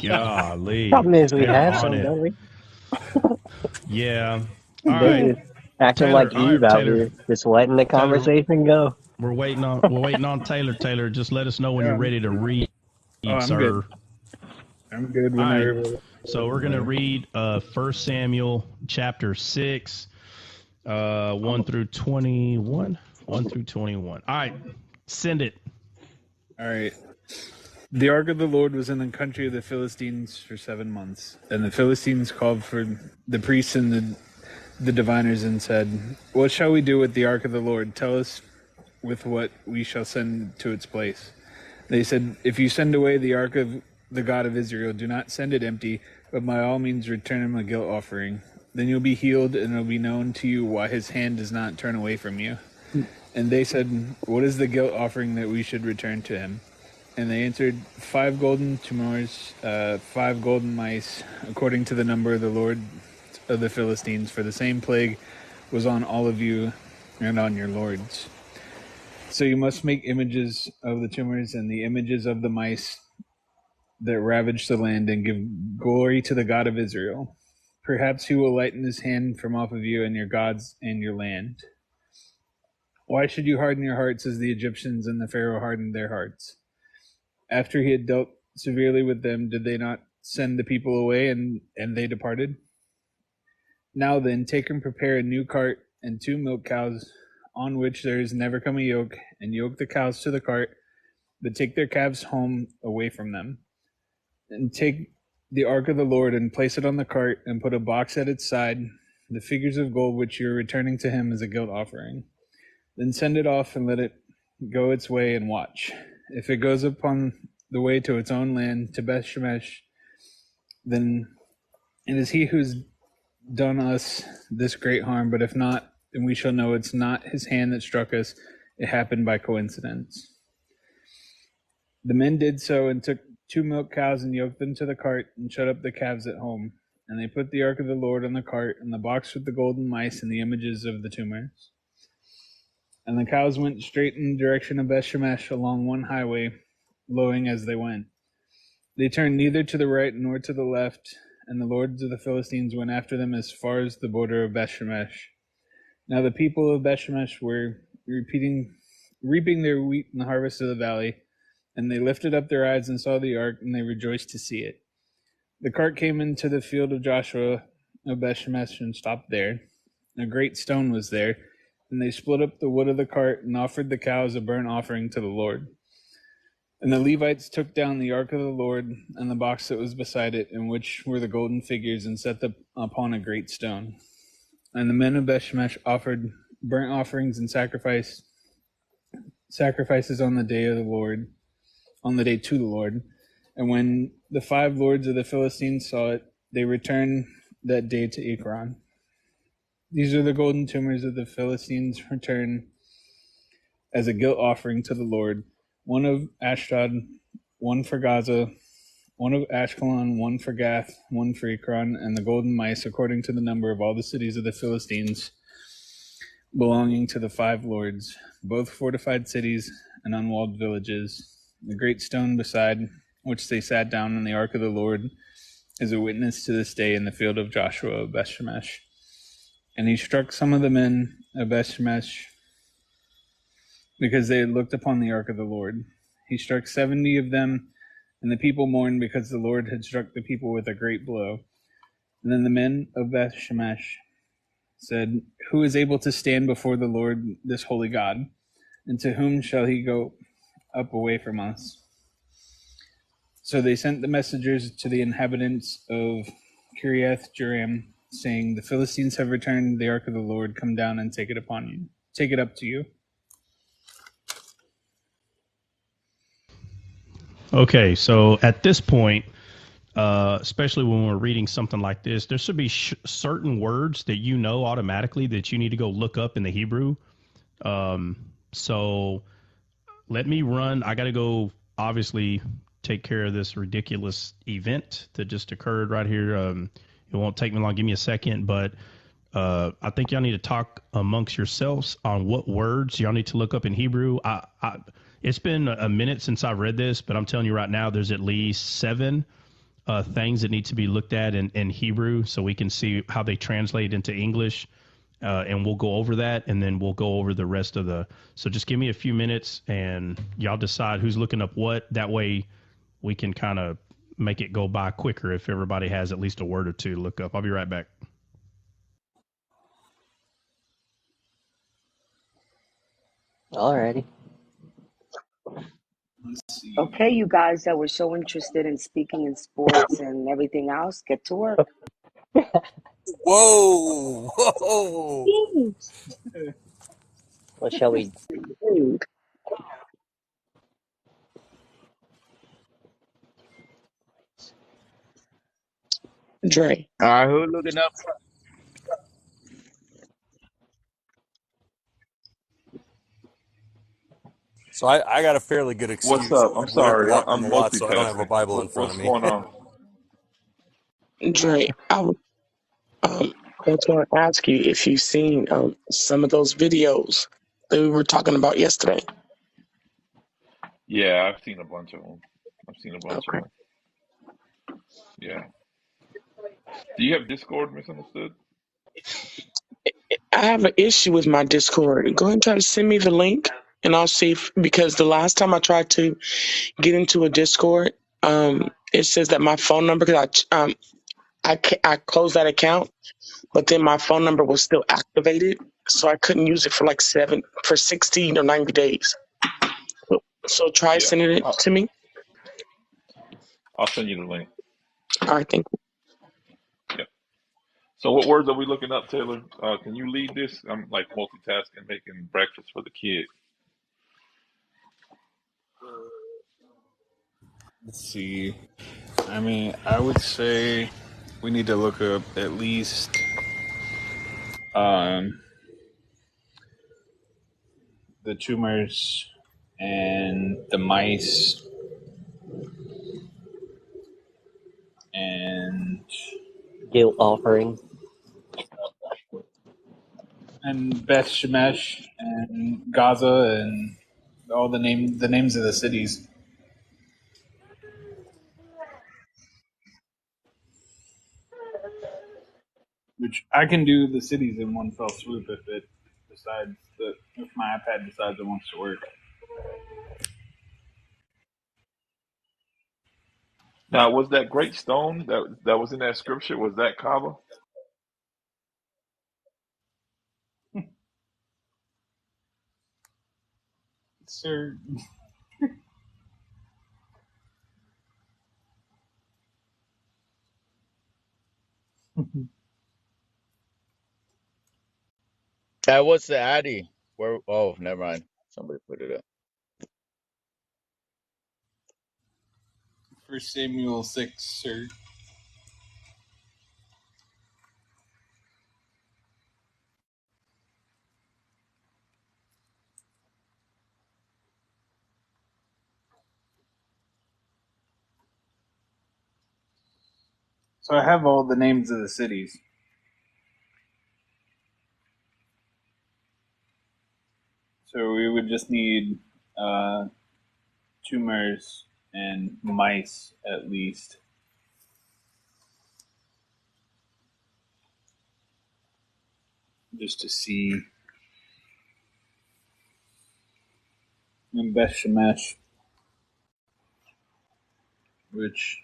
Speaker 5: Golly.
Speaker 4: Problem is we
Speaker 5: They're
Speaker 4: have
Speaker 5: on
Speaker 4: some,
Speaker 5: it.
Speaker 4: don't we?
Speaker 5: Yeah. All
Speaker 4: They
Speaker 5: right.
Speaker 4: just acting
Speaker 5: Taylor,
Speaker 4: like
Speaker 5: all right,
Speaker 4: Eve out
Speaker 5: Taylor.
Speaker 4: here, just letting the conversation go.
Speaker 5: We're waiting on Taylor. Taylor, just let us know when you're ready to read,
Speaker 11: I'm
Speaker 5: sir.
Speaker 11: good. I'm good
Speaker 5: All
Speaker 11: whenever.
Speaker 5: right. So we're gonna read 1 Samuel chapter 6, 1 through 21. 1 through 21. All right, send it.
Speaker 11: All right. The ark of the Lord was in the country of the Philistines for 7 months. And the Philistines called for the priests and the diviners and said, "What shall we do with the ark of the Lord? Tell us with what we shall send to its place." They said, "If you send away the ark of the God of Israel, do not send it empty, but by all means return him a guilt offering. Then you'll be healed, and it'll be known to you why his hand does not turn away from you." And they said, "What is the guilt offering that we should return to him?" And they answered, 5 golden tumors, 5 golden mice, according to the number of the Lord of the Philistines, for the same plague was on all of you and on your lords. So you must make images of the tumors and the images of the mice that ravaged the land, and give Glory to the God of Israel. Perhaps he will lighten his hand from off of you and your gods and your land. Why should you harden your hearts as the Egyptians and the Pharaoh hardened their hearts? After he had dealt severely with them, did they not send the people away and they departed? Now then, take and prepare a new cart and 2 milk cows on which there is never come a yoke, and yoke the cows to the cart, but take their calves home away from them. And take the ark of the Lord and place it on the cart, and put a box at its side, the figures of gold which you are returning to him as a guilt offering. Then send it off and let it go its way and watch. If it goes upon the way to its own land, to Beth Shemesh, then it is he who's done us this great harm, but if not, then we shall know it's not his hand that struck us, it happened by coincidence. The men did so and took 2 milk cows and yoked them to the cart and shut up the calves at home. And they put the ark of the Lord on the cart and the box with the golden mice and the images of the tumors. And the cows went straight in the direction of Beth Shemesh along one highway, lowing as they went. They turned neither to the right nor to the left, and the lords of the Philistines went after them as far as the border of Beth Shemesh. Now the people of Beth Shemesh were reaping their wheat in the harvest of the valley, and they lifted up their eyes and saw the ark, and they rejoiced to see it. The cart came into the field of Joshua of Beth Shemesh and stopped there. A great stone was there, and they split up the wood of the cart and offered the cows a burnt offering to the Lord. And the Levites took down the ark of the Lord and the box that was beside it, in which were the golden figures, and set them upon a great stone. And the men of Beth Shemesh offered burnt offerings and sacrifices on the day of the Lord, on the day to the Lord. And when the 5 lords of the Philistines saw it, they returned that day to Ekron. These are the golden tumors of the Philistines' return as a guilt offering to the Lord. 1 of Ashdod, 1 for Gaza, 1 of Ashkelon, 1 for Gath, 1 for Ekron, and the golden mice according to the number of all the cities of the Philistines belonging to the 5 lords, both fortified cities and unwalled villages. The great stone beside which they sat down in the ark of the Lord is a witness to this day in the field of Joshua of Beth Shemesh. And he struck some of the men of Beth Shemesh because they had looked upon the ark of the Lord. He struck 70 of them, and the people mourned because the Lord had struck the people with a great blow. And then the men of Beth Shemesh said, "Who is able to stand before the Lord, this holy God? And to whom shall he go up away from us?" So they sent the messengers to the inhabitants of Kiriath Jearim, saying, "The Philistines have returned the ark of the Lord. Come down and take it upon you. Take it up to you."
Speaker 5: Okay, so at this point, especially when we're reading something like this, there should be certain words that you know automatically that you need to go look up in the Hebrew. So let me run. I got to go, obviously, take care of this ridiculous event that just occurred right here. It won't take me long. Give me a second, but I think y'all need to talk amongst yourselves on what words y'all need to look up in Hebrew. It's been a minute since I've read this, but I'm telling you right now, there's at least 7 things that need to be looked at in Hebrew so we can see how they translate into English. And we'll go over that, and then we'll go over the rest of the. So just give me a few minutes, and y'all decide who's looking up what. That way we can kind of make it go by quicker if everybody has at least a word or two to look up. I'll be right back.
Speaker 4: Alrighty.
Speaker 9: Okay, you guys that were so interested in speaking in sports and everything else, get to work.
Speaker 3: Whoa, whoa.
Speaker 4: What shall we?
Speaker 1: Dre.
Speaker 10: All right, who looking up?
Speaker 3: So I got a fairly good
Speaker 2: What's
Speaker 3: excuse.
Speaker 2: up? I'm
Speaker 3: We are
Speaker 2: sorry.
Speaker 3: walking
Speaker 2: I'm
Speaker 3: a lot, so I don't have a
Speaker 2: multitasking.
Speaker 3: Bible in front of
Speaker 2: What's
Speaker 3: me.
Speaker 2: going on?
Speaker 1: Dre, I was going to ask you if you've seen some of those videos that we were talking about yesterday.
Speaker 2: Yeah, I've seen a bunch of them. I've seen a bunch of
Speaker 1: Okay.
Speaker 2: them. Yeah. Do you have Discord, Misunderstood?
Speaker 1: I have an issue with my Discord. Go ahead and try to send me the link, and I'll see if, because the last time I tried to get into a Discord, it says that my phone number, because I closed that account, but then my phone number was still activated, so I couldn't use it for like 16 or 90 days. So try
Speaker 2: Yeah.
Speaker 1: sending it to me.
Speaker 2: I'll send you the link.
Speaker 1: All right, thank you.
Speaker 2: Yeah. So what words are we looking up, Taylor? Can you lead this? I'm like multitasking, making breakfast for the kid.
Speaker 11: Let's see. I mean, I would say we need to look up at least the tumors and the mice and
Speaker 4: Guilt offering.
Speaker 11: Beth Shemesh and Gaza and all the names of the cities. Which I can do the cities in one fell swoop if my iPad decides it wants to work.
Speaker 2: Now, was that great stone that was in that scripture? Was that Kava?
Speaker 11: Sir,
Speaker 10: What's the Addy? Where? Oh, never mind. Somebody put it up.
Speaker 11: 1 Samuel 6, sir. So I have all the names of the cities. So we would just need tumors and mice at least, just to see. And Beth Shemesh, which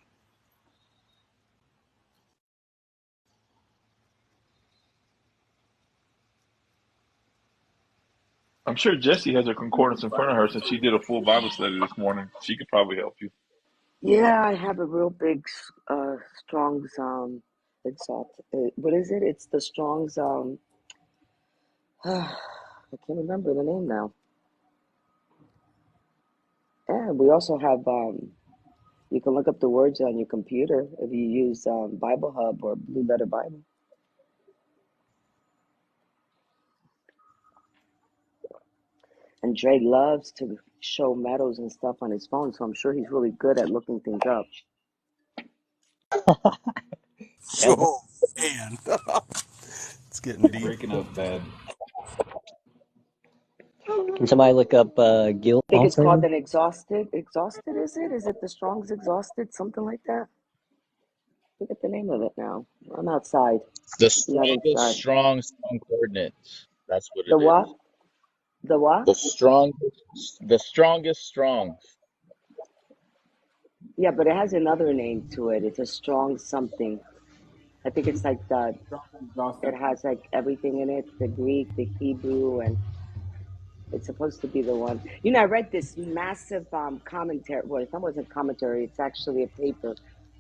Speaker 2: I'm sure Jessie has her concordance in front of her since she did a full Bible study this morning. She could probably help you.
Speaker 9: Yeah, I have a real big Strong's what is it? It's the Strong's I can't remember the name now. And we also have you can look up the words on your computer if you use Bible Hub or Blue Letter Bible. And Dre loves to show medals and stuff on his phone, so I'm sure he's really good at looking things up.
Speaker 3: Oh man, it's getting deep.
Speaker 11: breaking up bad.
Speaker 4: Can somebody look up guilt
Speaker 9: I think it's called
Speaker 4: offering?
Speaker 9: an exhausted. Exhausted, is it? Is it the Strong's exhausted? Something like that. Forget the name of it now. I'm outside.
Speaker 10: The
Speaker 9: I'm not
Speaker 10: strongest
Speaker 9: inside.
Speaker 10: strong coordinates. That's what
Speaker 9: The
Speaker 10: it
Speaker 9: what?
Speaker 10: is.
Speaker 9: The what?
Speaker 10: The strongest strong.
Speaker 9: Yeah, but it has another name to it. It's a strong something. I think it's like it has like everything in it, the Greek, the Hebrew, and it's supposed to be the one. You know, I read this massive commentary. Well, it wasn't commentary. It's actually a paper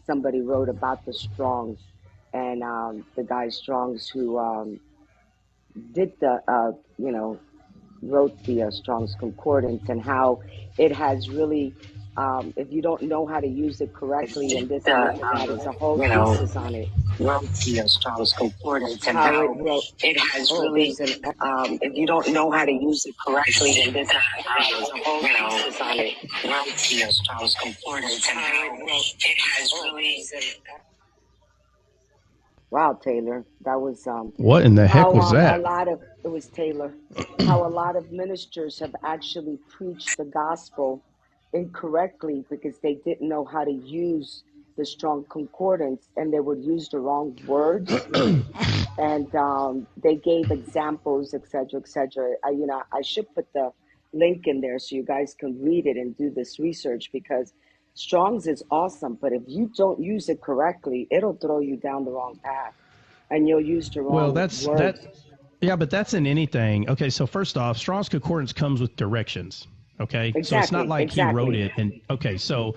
Speaker 9: somebody wrote about the Strongs, and the guy Strongs who did the, wrote the Strong's Concordance, and how it has really, if you don't know how to use it correctly, and this and this and that, it's a whole thesis on it.
Speaker 10: Wrote the Strong's Concordance and
Speaker 9: How it
Speaker 10: how
Speaker 9: wrote.
Speaker 10: it has
Speaker 9: Oh,
Speaker 10: really,
Speaker 9: there's an.
Speaker 10: if you don't know how to use it correctly, and this,
Speaker 9: There's a whole thesis on it.
Speaker 10: wrote the Strong's Concordance and how it has really.
Speaker 9: Wow, Taylor, that was
Speaker 5: What in the heck
Speaker 9: how
Speaker 5: was
Speaker 9: a
Speaker 5: that?
Speaker 9: lot of it was Taylor. How a lot of ministers have actually preached the gospel incorrectly because they didn't know how to use the Strong Concordance, and they would use the wrong words, and they gave examples, etc., etc. I should put the link in there so you guys can read it and do this research, because Strong's is awesome, but if you don't use it correctly, it'll throw you down the wrong path, and you'll use the wrong words.
Speaker 5: Yeah, but that's in anything. Okay, so first off, Strong's Concordance comes with directions. Okay,
Speaker 9: Exactly,
Speaker 5: so it's not like he wrote
Speaker 9: exactly.
Speaker 5: it, and okay, so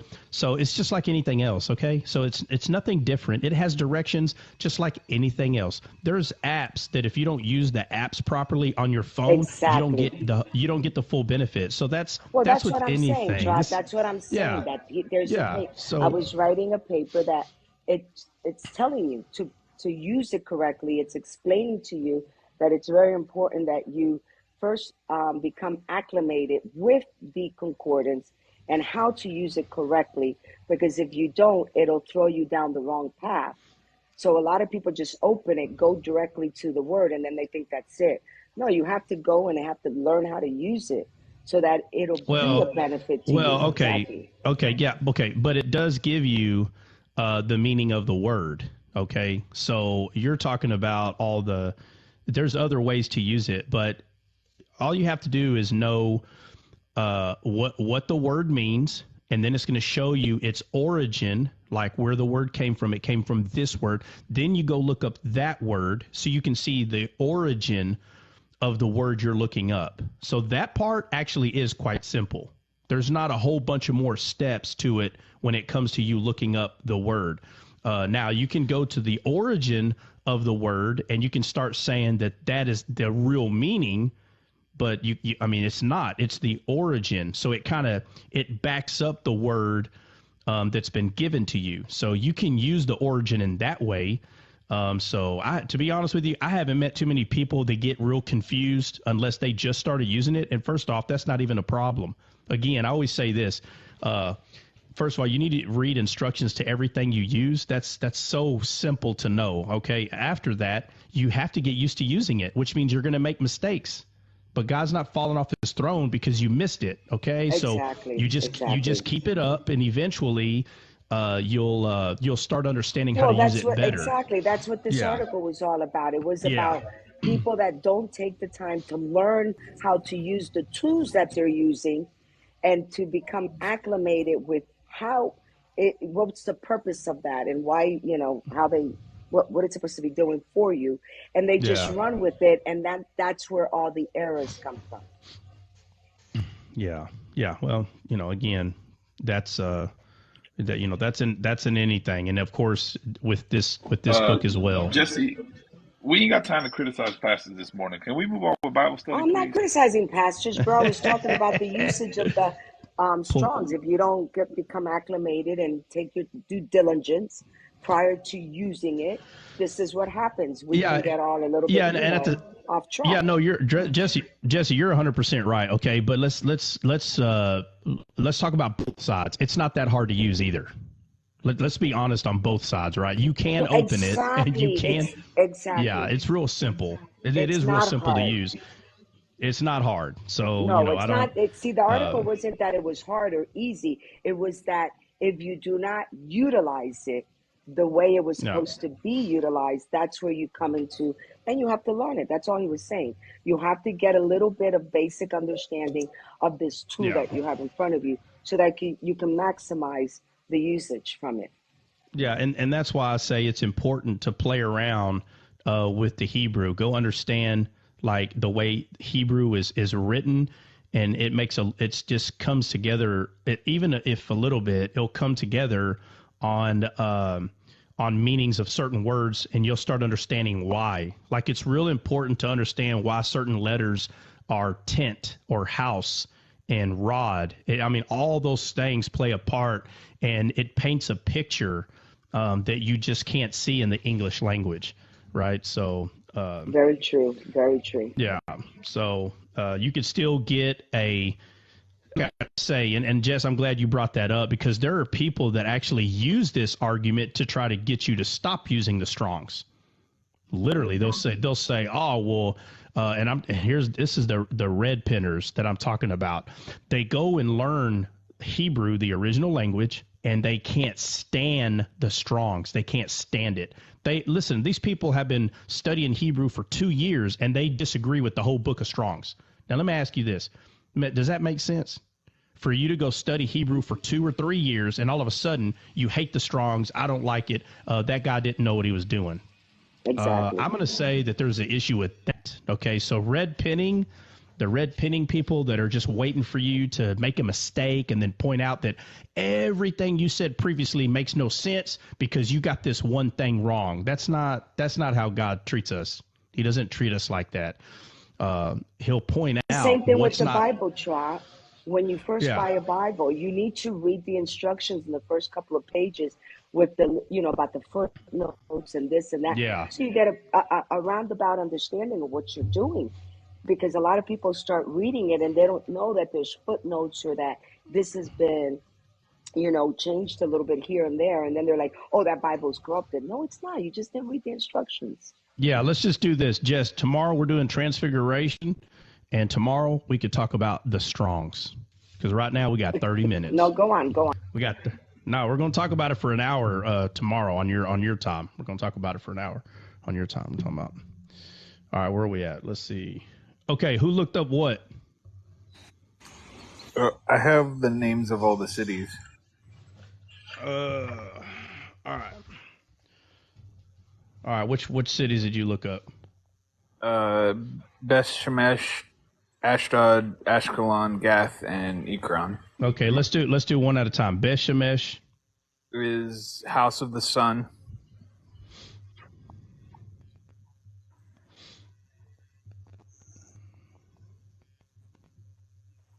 Speaker 5: it's just like anything else. Okay, so it's nothing different. It has directions just like anything else. There's apps that if you don't use the apps properly on your phone,
Speaker 9: Exactly.
Speaker 5: you don't get the full benefit. So that's
Speaker 9: That's
Speaker 5: with
Speaker 9: what I'm saying,
Speaker 5: anything.
Speaker 9: Trot. That's what I'm saying.
Speaker 5: Yeah,
Speaker 9: That there's a
Speaker 5: yeah.
Speaker 9: paper. I
Speaker 5: So
Speaker 9: was writing a paper that it's telling you to use it correctly. It's explaining to you that it's very important that you first become acclimated with the concordance and how to use it correctly. Because if you don't, it'll throw you down the wrong path. So a lot of people just open it, go directly to the word, and then they think that's it. No, you have to go and have to learn how to use it so that it'll be a benefit to you.
Speaker 5: okay,
Speaker 9: Exactly.
Speaker 5: okay, yeah, okay, but it does give you the meaning of the word. Okay, so you're talking about there's other ways to use it, but all you have to do is know what the word means, and then it's going to show you its origin, like where the word came from. It came from this word. Then you go look up that word so you can see the origin of the word you're looking up. So that part actually is quite simple. There's not a whole bunch of more steps to it when it comes to you looking up the word. Now, you can go to the origin of the word, and you can start saying that is the real meaning, but I mean, it's not. It's the origin. So it backs up the word that's been given to you. So you can use the origin in that way. To be honest with you, I haven't met too many people that get real confused unless they just started using it. And first off, that's not even a problem. Again, I always say this. First of all, you need to read instructions to everything you use. That's so simple to know. Okay. After that, you have to get used to using it, which means you're going to make mistakes. But God's not falling off his throne because you missed it. Okay.
Speaker 9: Exactly.
Speaker 5: So you just keep it up, and eventually you'll start understanding how to use it better.
Speaker 9: Exactly. That's what this article was all about. It was about people that don't take the time to learn how to use the tools that they're using and to become acclimated with what's the purpose of that, and why, what it's supposed to be doing for you. And they just run with it. And that's where all the errors come from.
Speaker 5: Yeah. Yeah. Well, again, that's in anything. And of course, with this book as well.
Speaker 2: Jesse, we ain't got time to criticize pastors this morning. Can we move on with Bible study?
Speaker 9: I'm not criticizing pastors, bro. I was talking about the usage of the Strongs. If you don't become acclimated and take your due diligence prior to using it, this is what happens. We can get all a little bit off track.
Speaker 5: Yeah, no, Jesse, you're 100% right. Okay, but let's talk about both sides. It's not that hard to use either. Let's be honest on both sides, right? You can open it, and you can.
Speaker 9: Exactly.
Speaker 5: Yeah, it's real simple. It is real simple to use. It's not hard. So
Speaker 9: no, it's not. See, the article wasn't that it was hard or easy. It was that if you do not utilize it the way it was supposed to be utilized, that's where you come into, and you have to learn it. That's all he was saying. You have to get a little bit of basic understanding of this tool that you have in front of you, so that you can maximize the usage from it.
Speaker 5: Yeah, and that's why I say it's important to play around with the Hebrew. Go understand like the way Hebrew is written, and it just comes together. Even if a little bit, it'll come together on meanings of certain words, and you'll start understanding why. Like, it's real important to understand why certain letters are tent or house and rod. I mean, all those things play a part, and it paints a picture that you just can't see in the English language, right? So
Speaker 9: very true. Very true.
Speaker 5: Yeah. So you could still get and Jess, I'm glad you brought that up, because there are people that actually use this argument to try to get you to stop using the Strongs. Literally, they'll say, oh, well, this is the red penners that I'm talking about. They go and learn Hebrew, the original language, and they can't stand the Strongs. They can't stand it. Listen, these people have been studying Hebrew for 2 years, and they disagree with the whole book of Strongs. Now, let me ask you this. Does that make sense? For you to go study Hebrew for 2 or 3 years, and all of a sudden you hate the Strongs, I don't like it, that guy didn't know what he was doing.
Speaker 9: Exactly.
Speaker 5: I'm going to say that there's an issue with that. Okay, so red pinning, the red pinning people that are just waiting for you to make a mistake and then point out that everything you said previously makes no sense because you got this one thing wrong. That's not how God treats us. He doesn't treat us like that. He'll point out
Speaker 9: same thing with
Speaker 5: what's
Speaker 9: the
Speaker 5: not.
Speaker 9: Bible, Trot. When you first
Speaker 5: Yeah.
Speaker 9: buy a Bible, you need to read the instructions in the first couple of pages with the, about the footnotes and this and that.
Speaker 5: Yeah.
Speaker 9: So you get a roundabout understanding of what you're doing. Because a lot of people start reading it and they don't know that there's footnotes or that this has been, changed a little bit here and there. And then they're like, oh, that Bible's corrupted. No, it's not. You just didn't read the instructions.
Speaker 5: Yeah, let's just do this. Jess, tomorrow we're doing Transfiguration, and tomorrow we could talk about the Strongs. Because right now we got 30 minutes.
Speaker 9: No, go on.
Speaker 5: We're going to talk about it for an hour tomorrow on your time. We're going to talk about it for an hour on your time. I'm talking about. All right, where are we at? Let's see. Okay, who looked up what?
Speaker 11: I have the names of all the cities.
Speaker 5: All right. Which cities did you look up?
Speaker 11: Beth Shemesh, Ashdod, Ashkelon, Gath, and Ekron.
Speaker 5: Okay, let's do one at a time. Beth Shemesh
Speaker 11: is House of the Sun.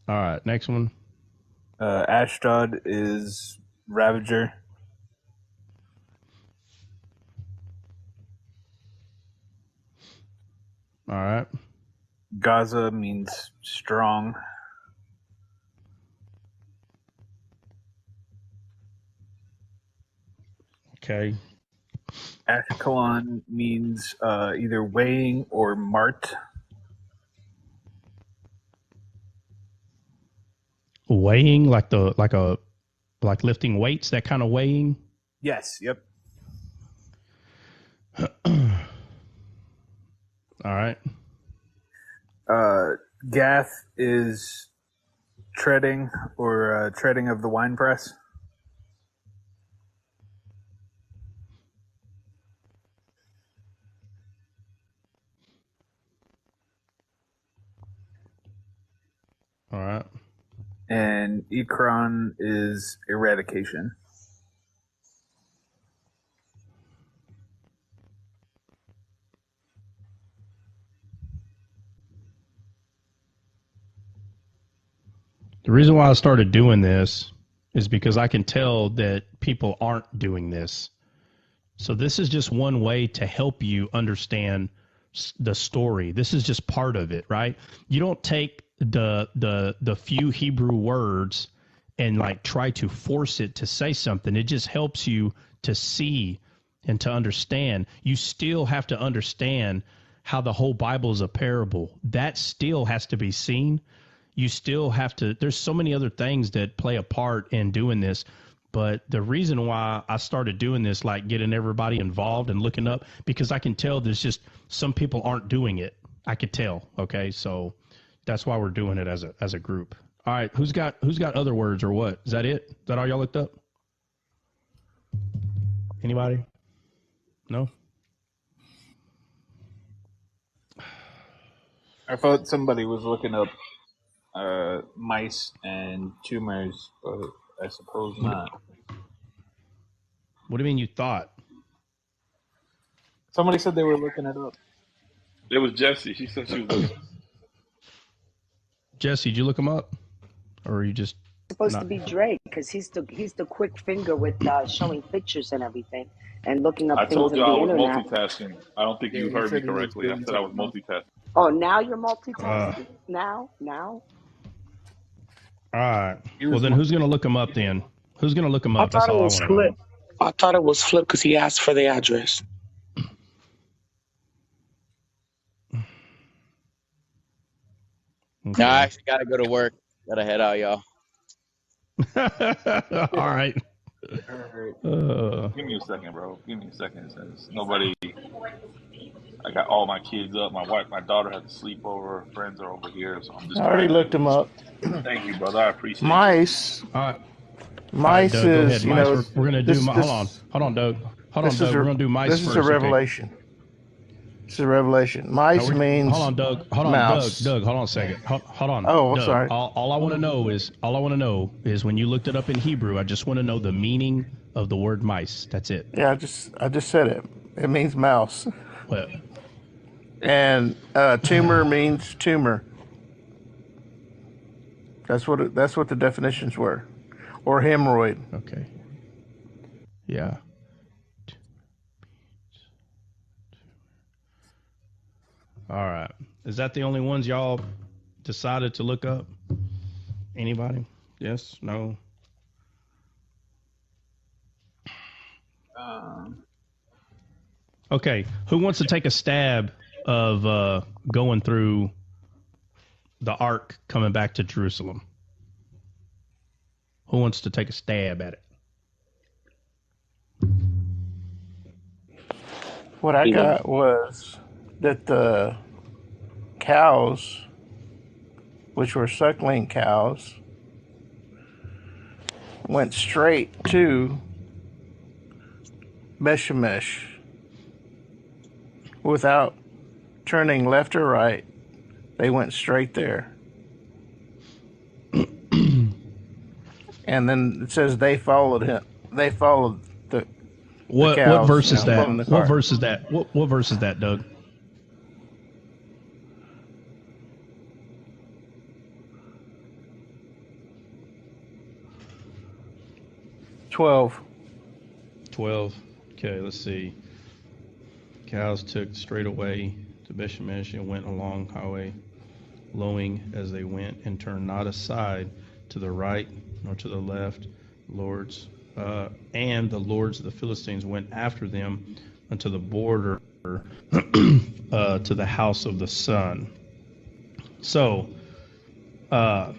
Speaker 5: All right, next one.
Speaker 11: Ashdod is Ravager.
Speaker 5: All right.
Speaker 11: Gaza means strong.
Speaker 5: Okay.
Speaker 11: Ashkelon means either weighing or mart.
Speaker 5: Weighing, like lifting weights, that kind of weighing.
Speaker 11: Yes. Yep.
Speaker 5: All right.
Speaker 11: Gath is treading or treading of the winepress.
Speaker 5: All right.
Speaker 11: And Ekron is eradication.
Speaker 5: The reason why I started doing this is because I can tell that people aren't doing this. So this is just one way to help you understand the story. This is just part of it, right? You don't take the few Hebrew words and like try to force it to say something. It just helps you to see and to understand. You still have to understand how the whole Bible is a parable. That still has to be seen. You still have to, there's so many other things that play a part in doing this. But the reason why I started doing this, like getting everybody involved and looking up, because I can tell there's just some people aren't doing it. I could tell. Okay. So that's why we're doing it as a group. All right. Who's got other words or what? Is that it? Is that all y'all looked up? Anybody? No?
Speaker 11: I thought somebody was looking up mice and tumors, but I suppose not.
Speaker 5: What do you mean you thought?
Speaker 11: Somebody said they were looking it up.
Speaker 2: It was Jessie. She said she was looking.
Speaker 5: Jesse, did you look him up? Or are you just
Speaker 9: Supposed to be Drake because he's the quick finger with showing pictures and everything and looking up
Speaker 2: I
Speaker 9: things
Speaker 2: told
Speaker 9: on
Speaker 2: you
Speaker 9: the
Speaker 2: I was
Speaker 9: internet.
Speaker 2: multitasking. I don't think you
Speaker 11: he
Speaker 2: heard me
Speaker 11: said he was
Speaker 2: correctly. I
Speaker 11: doing
Speaker 2: said I was
Speaker 11: something else.
Speaker 2: multitasking.
Speaker 9: Oh, now you're multitasking? Now?
Speaker 5: All right. Well, then who's going to look him up then? Who's going to look him
Speaker 1: I
Speaker 5: up? That's
Speaker 1: thought it
Speaker 5: all I
Speaker 1: was
Speaker 5: want to know.
Speaker 1: Flip. I thought it was Flip because he asked for the address.
Speaker 10: No, I actually gotta go to work. Gotta head out, y'all.
Speaker 5: All right.
Speaker 2: Give me a second, bro. Give me a second. Since nobody, I got all my kids up. My wife, my daughter had to sleep over. Friends are over here, so I'm
Speaker 12: I
Speaker 2: just
Speaker 12: already
Speaker 2: trying to.
Speaker 12: looked them up.
Speaker 2: Thank you, brother. I appreciate you.
Speaker 12: Mice,
Speaker 5: All right, all right,
Speaker 12: mice
Speaker 5: Doug, go
Speaker 12: is
Speaker 5: ahead. Mice, we're gonna do.
Speaker 12: this
Speaker 5: Hold on,
Speaker 12: this
Speaker 5: hold on, Doug. Hold on,
Speaker 12: this is
Speaker 5: Doug. We're
Speaker 12: a
Speaker 5: gonna do mice
Speaker 12: this is a
Speaker 5: first, okay?
Speaker 12: revelation. It's a revelation.
Speaker 5: Hold
Speaker 12: Mice
Speaker 5: on,
Speaker 12: means
Speaker 5: Doug. Hold on, Doug.
Speaker 12: mouse.
Speaker 5: Doug, hold on a second. Hold on,
Speaker 12: Oh,
Speaker 5: Doug.
Speaker 12: sorry.
Speaker 5: All I want to know is when you looked it up in Hebrew. I just want to know the meaning of the word mice. That's it.
Speaker 12: Yeah, I just said it. It means mouse,
Speaker 5: Well,
Speaker 12: and tumor means tumor. That's what the definitions were, or hemorrhoid.
Speaker 5: okay. Yeah. All right. Is that the only ones y'all decided to look up? Anybody? Yes? No? Okay. Who wants to take a stab of going through the ark coming back to Jerusalem? Who wants to take a stab at it?
Speaker 12: What I got was that the cows, which were suckling cows, went straight to Beshemesh without turning left or right. They went straight there. And then it says they followed him. They followed the
Speaker 5: What
Speaker 12: cows,
Speaker 5: verse is that?
Speaker 12: pulling the
Speaker 5: What
Speaker 12: cart.
Speaker 5: verse is that? What verse is that, Doug?
Speaker 12: 12.
Speaker 5: 12. Okay, let's see. Cows took straight away to Bethshemesh and went along highway, lowing as they went, and turned not aside to the right nor to the left. And the lords of the Philistines went after them unto the border to the house of the sun. So, it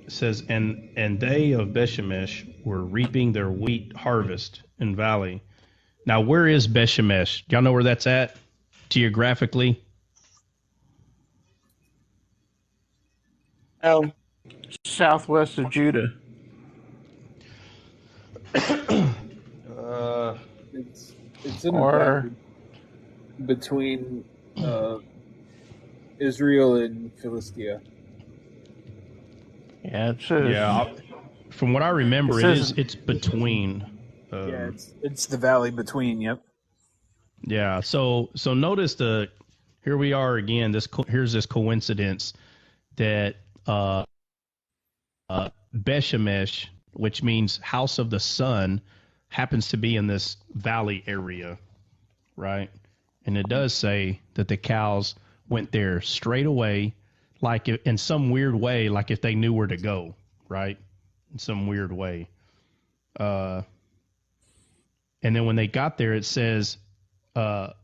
Speaker 5: says, and they of Bethshemesh were reaping their wheat harvest in valley. Now, where is Bethshemesh? Y'all know where that's at geographically?
Speaker 1: Oh,
Speaker 12: Southwest of Judah.
Speaker 11: It's in the
Speaker 12: Or
Speaker 11: back between Israel and Philistia.
Speaker 12: yeah, it says.
Speaker 5: Yeah, from what I remember,
Speaker 12: It says-
Speaker 5: it's between.
Speaker 11: Yeah, it's the valley between. Yep.
Speaker 5: Yeah. So notice here we are again. Here's this coincidence that Bethshemesh, which means house of the sun, happens to be in this valley area, right? And it does say that the cows went there straight away, like in some weird way, like if they knew where to go, right? In some weird way. And then when they got there, it says that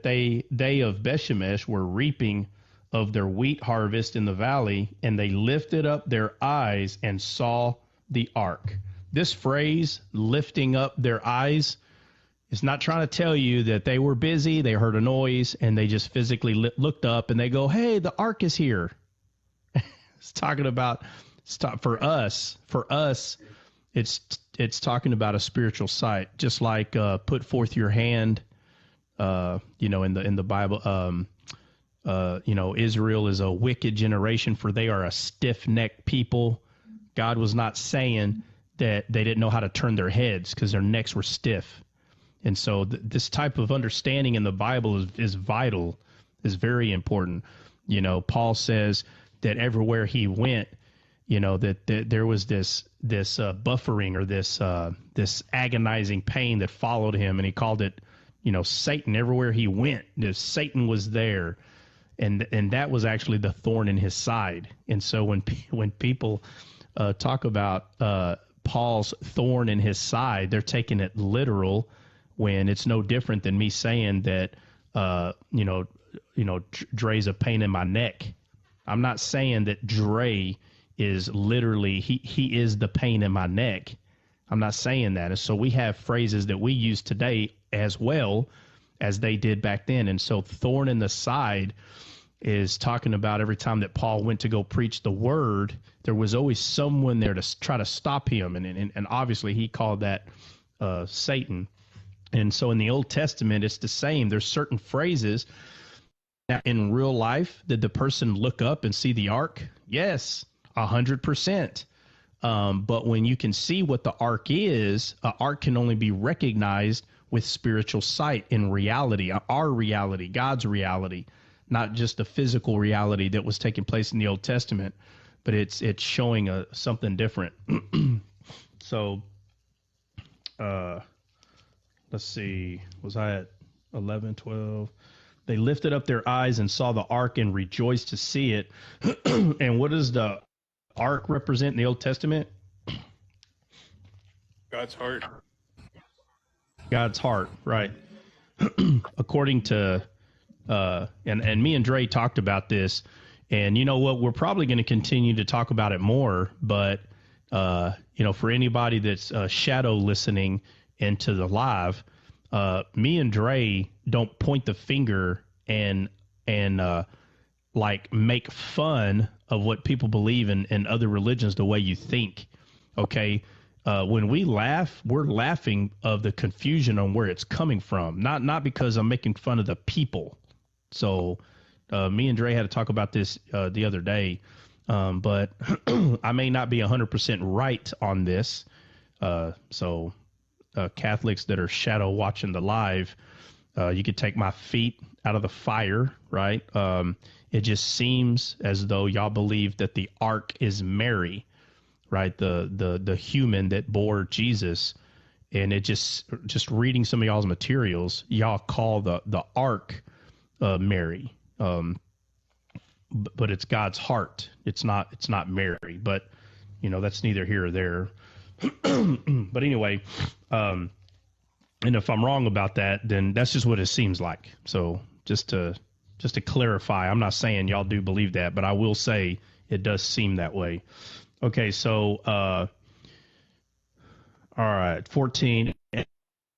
Speaker 5: they of Bethshemesh were reaping of their wheat harvest in the valley, and they lifted up their eyes and saw the ark. This phrase, lifting up their eyes, is not trying to tell you that they were busy, they heard a noise, and they just physically looked up and they go, hey, the ark is here. It's talking about, for us, it's talking about a spiritual sight, just like put forth your hand, in the Bible, Israel is a wicked generation, for they are a stiff-necked people. God was not saying that they didn't know how to turn their heads because their necks were stiff. And so this type of understanding in the Bible is vital, is very important. Paul says that everywhere he went, that there was this buffering or this agonizing pain that followed him, and he called it, Satan. Everywhere he went, Satan was there. And that was actually the thorn in his side. And so when people talk about Paul's thorn in his side, they're taking it literal, when it's no different than me saying that Dre's a pain in my neck. I'm not saying that Dre is literally he is the pain in my neck. I'm not saying that. And so we have phrases that we use today as well as they did back then. And so thorn in the side is talking about every time that Paul went to go preach the word, there was always someone there to try to stop him. And obviously he called that Satan. And so in the Old Testament, it's the same. There's certain phrases. Now, in real life, did the person look up and see the ark? Yes, 100%. But when you can see what the ark is, an ark can only be recognized with spiritual sight in reality, our reality, God's reality, not just the physical reality that was taking place in the Old Testament, but it's showing something different. So, let's see, was I at 11, 12? They lifted up their eyes and saw the ark and rejoiced to see it. And what does the ark represent in the Old Testament?
Speaker 11: God's heart.
Speaker 5: God's heart, right. According to, and me and Dre talked about this, and you know what, we're probably going to continue to talk about it more, but, for anybody that's shadow listening into the live, me and Dre don't point the finger and like make fun of what people believe in other religions the way you think. Okay. When we laugh, we're laughing of the confusion on where it's coming from, not because I'm making fun of the people. So me and Dre had to talk about this the other day, but I may not be 100% right on this. So Catholics that are shadow watching the live, you could take my feet out of the fire, right? It just seems as though y'all believe that the ark is Mary, right? The human that bore Jesus. And it just reading some of y'all's materials, y'all call the ark Mary. But it's God's heart. It's not Mary, but that's neither here or there. But anyway, and if I'm wrong about that, then that's just what it seems like. So just to clarify, I'm not saying y'all do believe that, but I will say it does seem that way. Okay, so all right, 14. And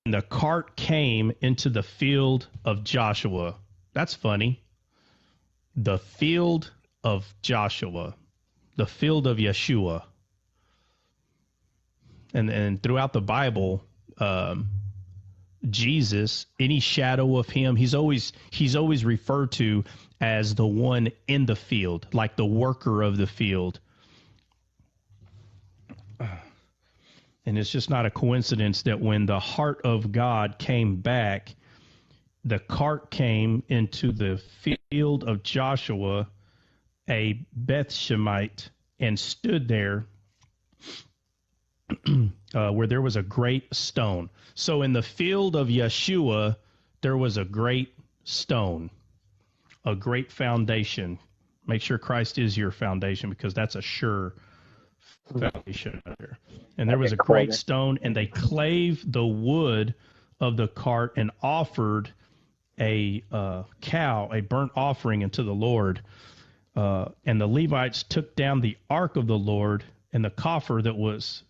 Speaker 5: the cart came into the field of Joshua. That's funny. The field of Joshua, the field of Yeshua. And throughout the Bible, Jesus, any shadow of him, he's always referred to as the one in the field, like the worker of the field. And it's just not a coincidence that when the heart of God came back, the cart came into the field of Joshua, a Bethshemite, and stood there where there was a great stone. So in the field of Yeshua, there was a great stone, a great foundation. Make sure Christ is your foundation, because that's a sure foundation there. And there was a great stone, and they clave the wood of the cart and offered a cow, a burnt offering unto the Lord. And the Levites took down the ark of the Lord and the coffer that was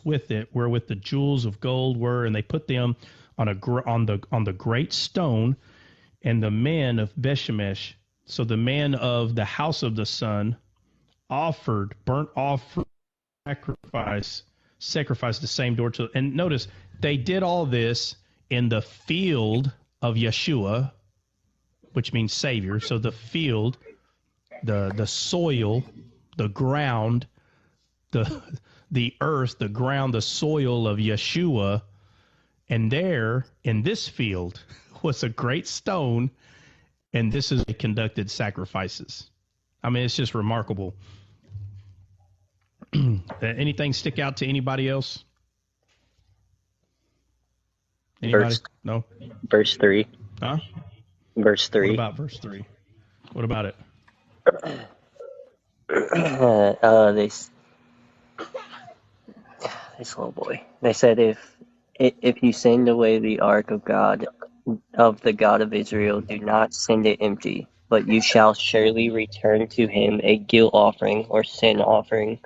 Speaker 5: with it, wherewith the jewels of gold were, and they put them on the great stone. And the men of Bethshemesh, so the men of the house of the sun, offered burnt offering, sacrifice the same door to. And notice they did all this in the field of Yeshua, which means Savior. So the field, the soil, the ground, the earth, the ground, the soil of Yeshua. And there in this field was a great stone, and this is they conducted sacrifices. I mean, it's just remarkable. Anything stick out to anybody else? Anybody? No?
Speaker 4: Verse 3.
Speaker 5: Huh?
Speaker 4: Verse 3.
Speaker 5: What about verse 3? What about it?
Speaker 4: This little boy. They said, if you send away the ark of God, of the God of Israel, do not send it empty, but you shall surely return to him a guilt offering or sin offering.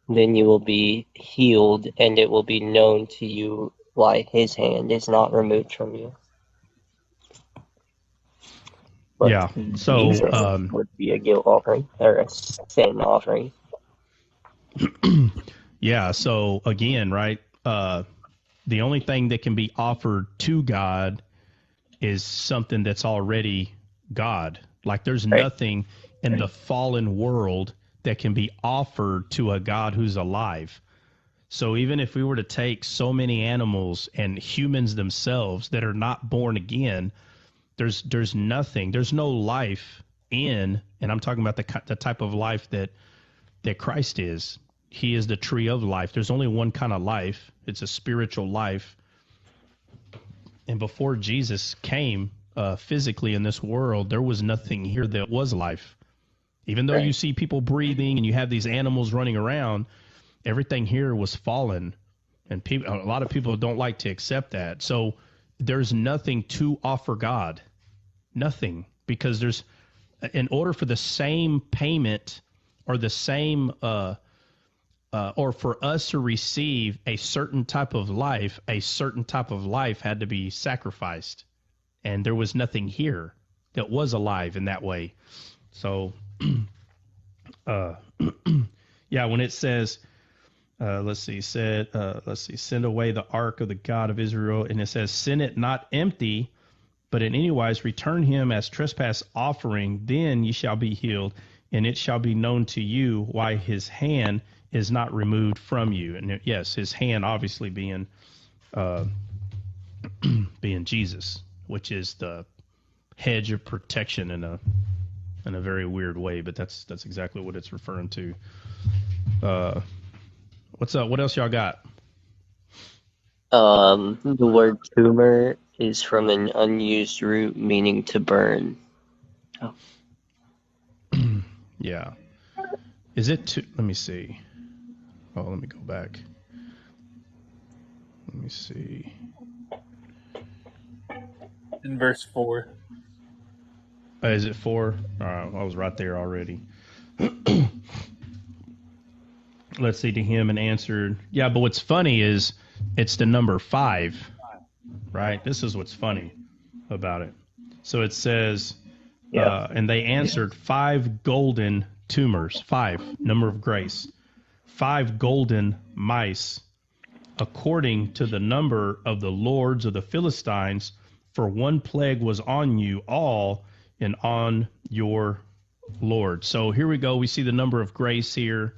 Speaker 4: Then you will be healed, and it will be known to you why his hand is not removed from you. But
Speaker 5: Yeah. So,
Speaker 4: Jesus would be a guilt offering or a sin offering.
Speaker 5: yeah. So again, right? The only thing that can be offered to God is something that's already God. Like there's
Speaker 4: Right.
Speaker 5: nothing in the fallen world that can be offered to a God who's alive. So even if we were to take so many animals and humans themselves that are not born again, there's nothing, there's no life in, and I'm talking about the type of life that Christ is. He is the tree of life. There's only one kind of life. It's a spiritual life. And before Jesus came physically in this world, there was nothing here that was life. Even though you see people breathing and you have these animals running around, everything here was fallen. And a lot of people don't like to accept that. So there's nothing to offer God. Nothing. Because there's, in order for the same payment or the same or for us to receive a certain type of life had to be sacrificed. And there was nothing here that was alive in that way. So, yeah, when it says, send away the ark of the God of Israel, and it says, send it not empty, but in any wise return him as trespass offering, then ye shall be healed, and it shall be known to you why his hand is not removed from you. And yes, his hand obviously being being Jesus, which is the hedge of protection in a very weird way, but that's exactly what it's referring to. What's up? What else y'all got?
Speaker 4: The word tumor is from an unused root meaning to burn. Oh.
Speaker 5: Yeah. Is it let me see. Oh, let me go back. Let me see.
Speaker 11: In verse 4.
Speaker 5: Is it 4? I was right there already. Let's see, to him and answered. Yeah, but what's funny is it's the number 5, right? This is what's funny about it. So it says, and they answered 5 golden tumors, 5, number of grace, 5 golden mice, according to the number of the lords of the Philistines, for one plague was on you all and on your Lord. So here we go. We see the number of grace here.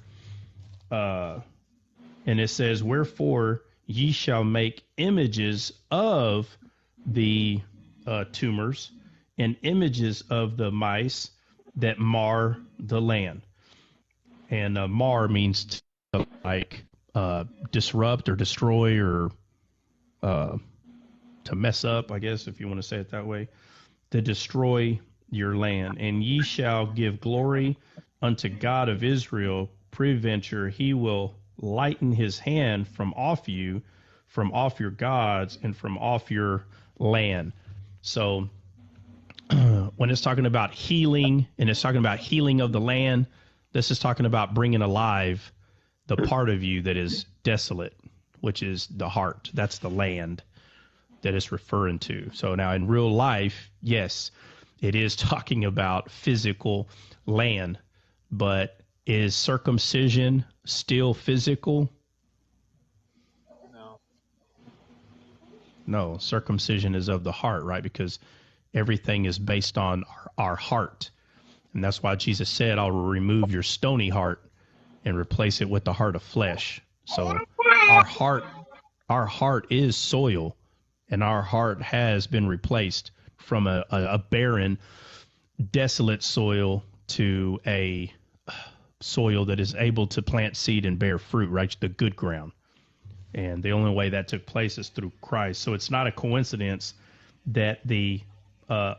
Speaker 5: And it says, wherefore ye shall make images of the tumors and images of the mice that mar the land. And mar means to disrupt or destroy or to mess up, I guess, if you want to say it that way, to destroy your land. And ye shall give glory unto God of Israel. Preventure, he will lighten his hand from off you, from off your gods, and from off your land. So when it's talking about healing, and it's talking about healing of the land, this is talking about bringing alive the part of you that is desolate, which is the heart. That's the land that it's referring to. So now in real life, yes, it is talking about physical land, but is circumcision still physical? No, circumcision is of the heart, right? Because everything is based on our heart. And that's why Jesus said, I'll remove your stony heart and replace it with the heart of flesh. So our heart is soil, and our heart has been replaced from a barren, desolate soil to a soil that is able to plant seed and bear fruit, right? The good ground. And the only way that took place is through Christ. So it's not a coincidence that the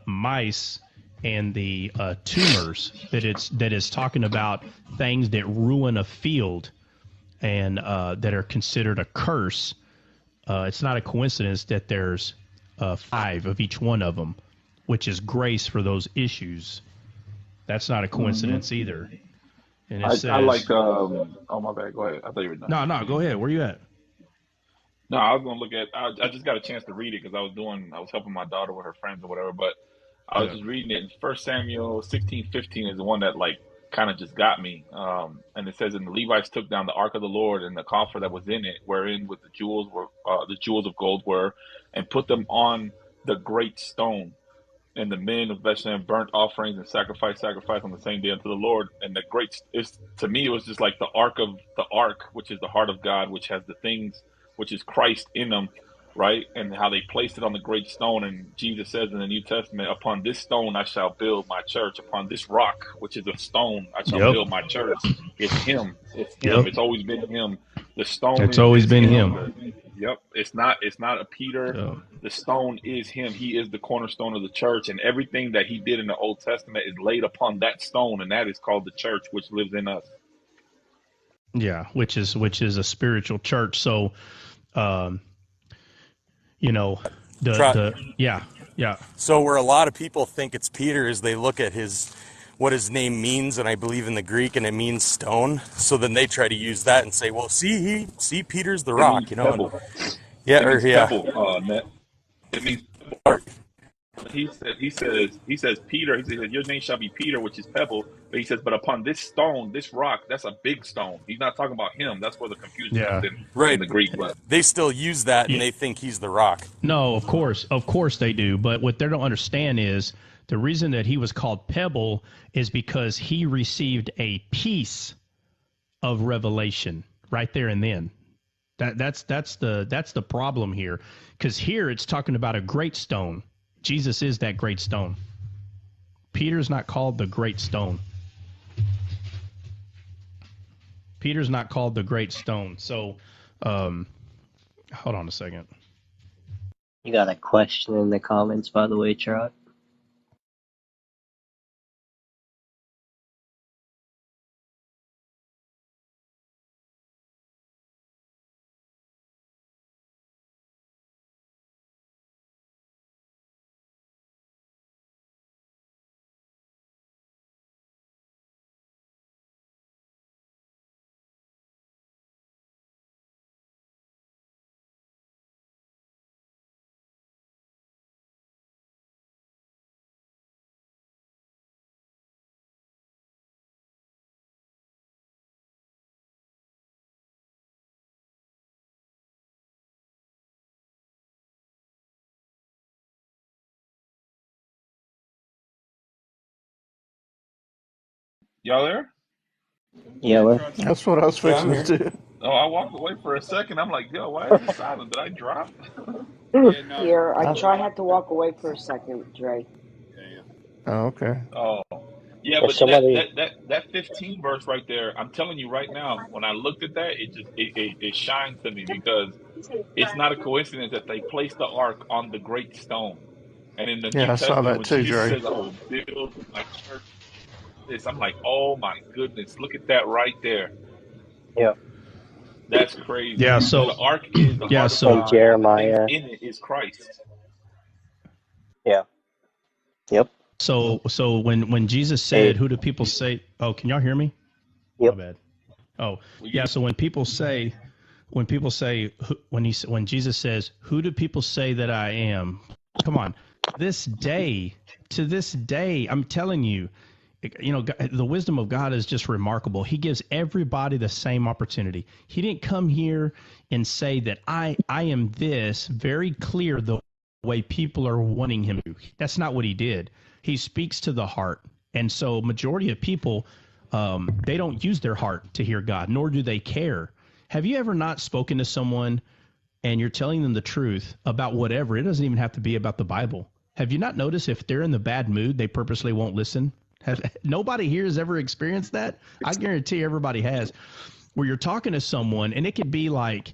Speaker 5: mice and the tumors, that is talking about things that ruin a field and that are considered a curse. It's not a coincidence that there's 5 of each one of them, which is grace for those issues. That's not a coincidence either. And it
Speaker 2: I like
Speaker 5: says,
Speaker 2: oh my bad, go ahead. I thought you were done.
Speaker 5: no, go ahead. Where you at?
Speaker 2: No, I was gonna look at. I just got a chance to read it because I was helping my daughter with her friends or whatever. But I was
Speaker 5: Yeah.
Speaker 2: just reading it. And 1 Samuel 16:15 is the one that like kind of just got me. And it says, "And the Levites took down the ark of the Lord and the coffer that was in it, wherein with the jewels of gold were, and put them on the great stone." And the men of Bethlehem burnt offerings and sacrifice on the same day unto the Lord. And the great, it's, to me, it was just like the ark, which is the heart of God, which has the things, which is Christ in them, right? And how they placed it on the great stone. And Jesus says in the New Testament, "Upon this stone I shall build my church. Upon this rock, which is a stone, I shall
Speaker 5: Yep.
Speaker 2: build my church." It's Him. It's Him.
Speaker 5: Yep.
Speaker 2: It's always been Him. The stone
Speaker 5: It's always
Speaker 2: is
Speaker 5: been
Speaker 2: Him.
Speaker 5: him.
Speaker 2: Yep. It's not a Peter.
Speaker 5: Yep.
Speaker 2: The stone is Him. He is the cornerstone of the church, and everything that He did in the Old Testament is laid upon that stone, and that is called the church, which lives in us.
Speaker 5: Yeah, which is a spiritual church. So, you know, yeah.
Speaker 3: So where a lot of people think it's Peter is they look at what his name means, and I believe in the Greek, and it means stone. So then they try to use that and say, well, see Peter's the
Speaker 2: It means
Speaker 3: rock, you know.
Speaker 2: pebble.
Speaker 3: Yeah,
Speaker 2: It
Speaker 3: or
Speaker 2: means
Speaker 3: yeah.
Speaker 2: pebble. Net. It means pebble.
Speaker 3: Or,
Speaker 2: He says Peter. He says your name shall be Peter, which is pebble. But he says, but upon this stone, this rock, that's a big stone. He's not talking about him. That's where the confusion comes
Speaker 5: Yeah.
Speaker 2: in
Speaker 3: right.
Speaker 2: the Greek. But
Speaker 3: They still use that, and
Speaker 5: Yeah.
Speaker 3: they think he's the rock.
Speaker 5: No, of course they do. But what they don't understand is the reason that he was called Pebble is because he received a piece of revelation right there and then. That's the problem here, because here it's talking about a great stone. Jesus is that great stone. Peter's not called the great stone. Peter's not called the great stone. So, hold on a second.
Speaker 4: You got a question in the comments, by the way, Trot.
Speaker 2: y'all there?
Speaker 4: Yeah, well,
Speaker 12: That's what I was fixing to do.
Speaker 2: Oh, I walked away for a second. I'm like, yo, why is it silent? Did I drop?
Speaker 11: Yeah, no.
Speaker 9: Here, I
Speaker 12: I,
Speaker 9: try had to walk away for a second, Dre.
Speaker 12: oh, okay.
Speaker 2: Oh, yeah,
Speaker 4: if
Speaker 2: but that
Speaker 4: somebody,
Speaker 2: that that that 15 verse right there, I'm telling you right now, when I looked at that, it shined to me because it's not a coincidence that they placed the ark on the great stone. And in the New
Speaker 12: Yeah, I saw
Speaker 2: Testament,
Speaker 12: that
Speaker 2: when
Speaker 12: too,
Speaker 2: Jesus
Speaker 12: Dre.
Speaker 2: says, "I will build my church," I'm like, "Oh my goodness, look at that right there!
Speaker 4: yeah,
Speaker 2: That's crazy."
Speaker 5: Yeah.
Speaker 2: So
Speaker 5: So
Speaker 2: the ark is the
Speaker 5: yeah.
Speaker 2: heart of
Speaker 5: So
Speaker 4: and
Speaker 2: God, and the things
Speaker 4: Jeremiah,
Speaker 2: in it is Christ.
Speaker 4: yeah, yep,
Speaker 5: so when Jesus said,
Speaker 4: hey,
Speaker 5: "Who do people say?" Oh, can y'all hear me? My
Speaker 4: yep,
Speaker 5: bad. Oh,
Speaker 2: We
Speaker 5: yeah.
Speaker 2: get
Speaker 5: So when when Jesus says, "Who do people say that I am?" Come on, to this day, I'm telling you, the wisdom of God is just remarkable. He gives everybody the same opportunity. He didn't come here and say that I am this very clear the way people are wanting him to. That's not what he did. He speaks to the heart, and so majority of people, they don't use their heart to hear God, nor do they care. Have you ever not spoken to someone and you're telling them the truth about whatever? It doesn't even have to be about the Bible. Have you not noticed if they're in the bad mood, they purposely won't listen? Nobody here has ever experienced that? I guarantee everybody has. Where you're talking to someone, and it could be like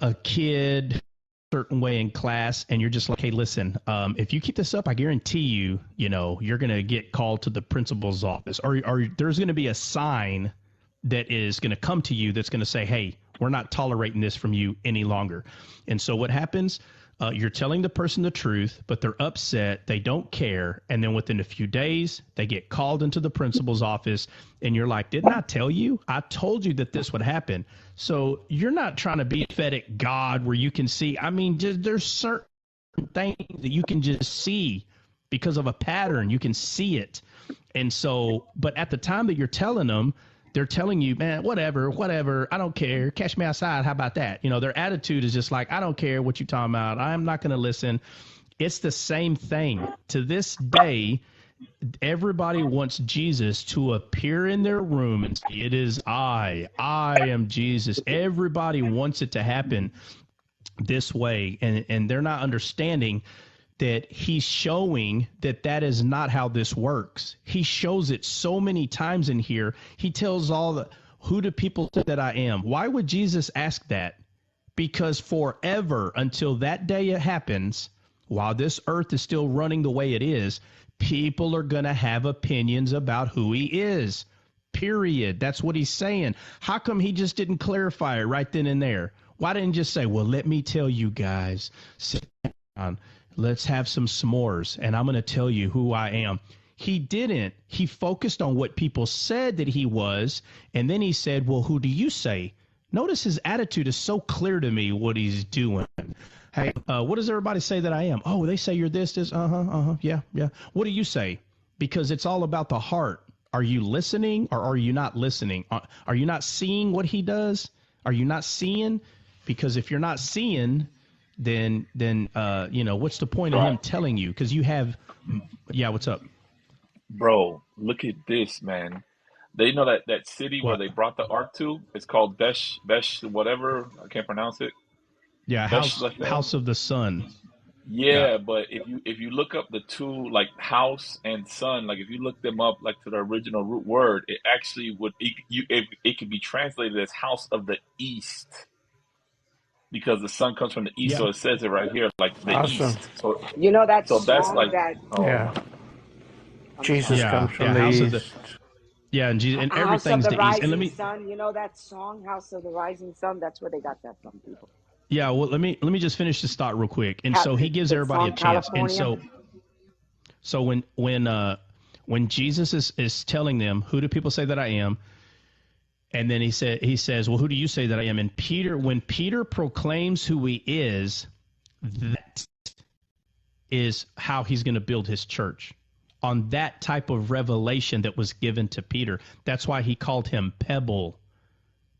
Speaker 5: a kid certain way in class, and you're just like, hey, listen, if you keep this up, I guarantee you, you're going to get called to the principal's office, or there's going to be a sign that is going to come to you that's going to say, hey, We're not tolerating this from you any longer. And so what happens? You're telling the person the truth, but they're upset. They don't care. And then within a few days, they get called into the principal's office. And you're like, didn't I tell you? I told you that this would happen. So you're not trying to be a prophetic God where you can see. I mean, there's certain things that you can just see because of a pattern. You can see it. And so, but at the time that you're telling them, they're telling you, man, whatever, I don't care. Catch me outside. How about that? You know, their attitude is just like, I don't care what you're talking about. I'm not going to listen. It's the same thing. To this day, everybody wants Jesus to appear in their room and say, it is I am Jesus. Everybody wants it to happen this way. And they're not understanding that he's showing that is not how this works. He shows it so many times in here. He tells who do people say that I am? Why would Jesus ask that? Because forever until that day it happens, while this earth is still running the way it is, people are going to have opinions about who he is. Period. That's what he's saying. How come he just didn't clarify it right then and there? Why didn't he just say, well, let me tell you guys, sit down. Let's have some s'mores, and I'm going to tell you who I am. He didn't. He focused on what people said that he was, and then he said, well, who do you say? Notice his attitude is so clear to me what he's doing. Hey, what does everybody say that I am? Oh, they say you're this, yeah. What do you say? Because it's all about the heart. Are you listening or are you not listening? Are you not seeing what he does? Are you not seeing? Because if you're not seeing, then what's the point of him telling you? Because you have, what's up?
Speaker 2: Bro, look at this, man. They know that city where
Speaker 5: What?
Speaker 2: they brought the ark to. It's called Besh, whatever. I can't pronounce it.
Speaker 5: Yeah, house of the sun.
Speaker 2: Yeah, but if you look up the two, like house and sun, like if you look them up like to the original root word, it actually it could be translated as house of the east, because the sun comes from the east.
Speaker 5: Yeah.
Speaker 2: So it says it right here, like the
Speaker 12: Awesome.
Speaker 2: east. So
Speaker 9: You know that
Speaker 2: that's
Speaker 9: song
Speaker 2: like,
Speaker 9: that
Speaker 2: oh,
Speaker 12: Jesus
Speaker 5: Yeah,
Speaker 12: comes from the
Speaker 5: house of
Speaker 12: east.
Speaker 5: and Jesus, and
Speaker 9: House of
Speaker 5: everything's
Speaker 9: the
Speaker 5: the east. And
Speaker 9: Rising Sun. You know that song, House of the Rising Sun? That's where they got that from, people.
Speaker 5: Yeah, well, let me just finish this thought real quick. And so he gives everybody a chance.
Speaker 9: California.
Speaker 5: And so when Jesus is telling them, who do people say that I am? And then he says, well, who do you say that I am? And when Peter proclaims who he is, that is how he's going to build his church, on that type of revelation that was given to Peter. That's why he called him Pebble,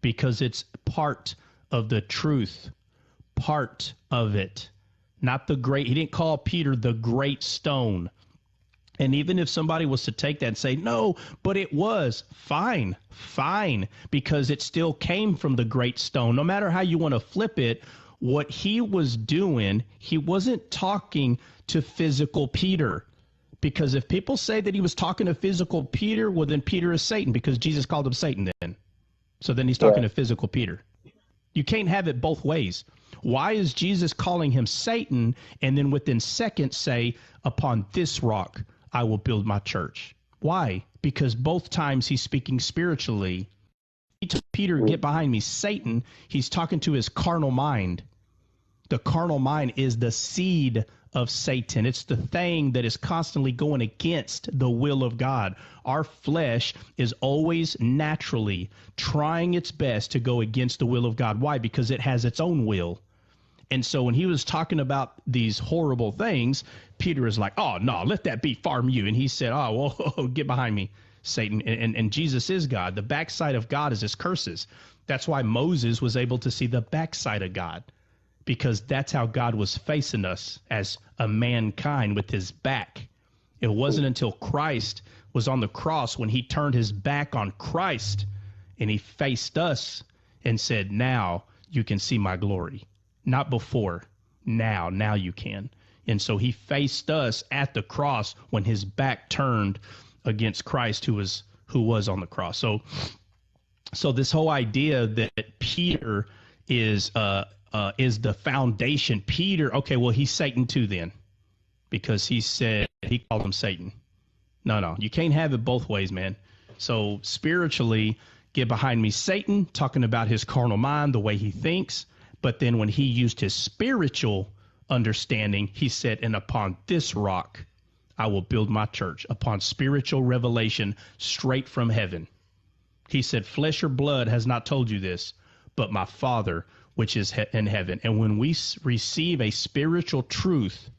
Speaker 5: because it's part of the truth, part of it, not the great. He didn't call Peter the great stone. And even if somebody was to take that and say, no, but it was fine, because it still came from the great stone. No matter how you want to flip it, what he was doing, he wasn't talking to physical Peter. Because if people say that he was talking to physical Peter, well, then Peter is Satan, because Jesus called him Satan then. So then he's talking to physical Peter. You can't have it both ways. Why is Jesus calling him Satan and then within seconds say, upon this rock I will build my church? Why? Because both times he's speaking spiritually. He told Peter, get behind me, Satan. He's talking to his carnal mind. The carnal mind is the seed of Satan. It's the thing that is constantly going against the will of God. Our flesh is always naturally trying its best to go against the will of God. Why? Because it has its own will. And so when he was talking about these horrible things, Peter is like, oh, no, let that be far from you. And he said, oh, well, get behind me, Satan. And Jesus is God. The backside of God is his curses. That's why Moses was able to see the backside of God, because that's how God was facing us as a mankind, with his back. It wasn't until Christ was on the cross, when he turned his back on Christ and he faced us and said, now you can see my glory. Not before. Now you can. And so he faced us at the cross when his back turned against Christ, who was on the cross. So this whole idea that Peter is the foundation. Peter, okay, well, he's Satan too then, because he called him Satan. No, you can't have it both ways, man. So spiritually, Get behind me, Satan, talking about his carnal mind, the way he thinks. But then when he used his spiritual understanding, he said, and upon this rock, I will build my church, upon spiritual revelation straight from heaven. He said, flesh or blood has not told you this, but my Father, which is in heaven. And when we receive a spiritual truth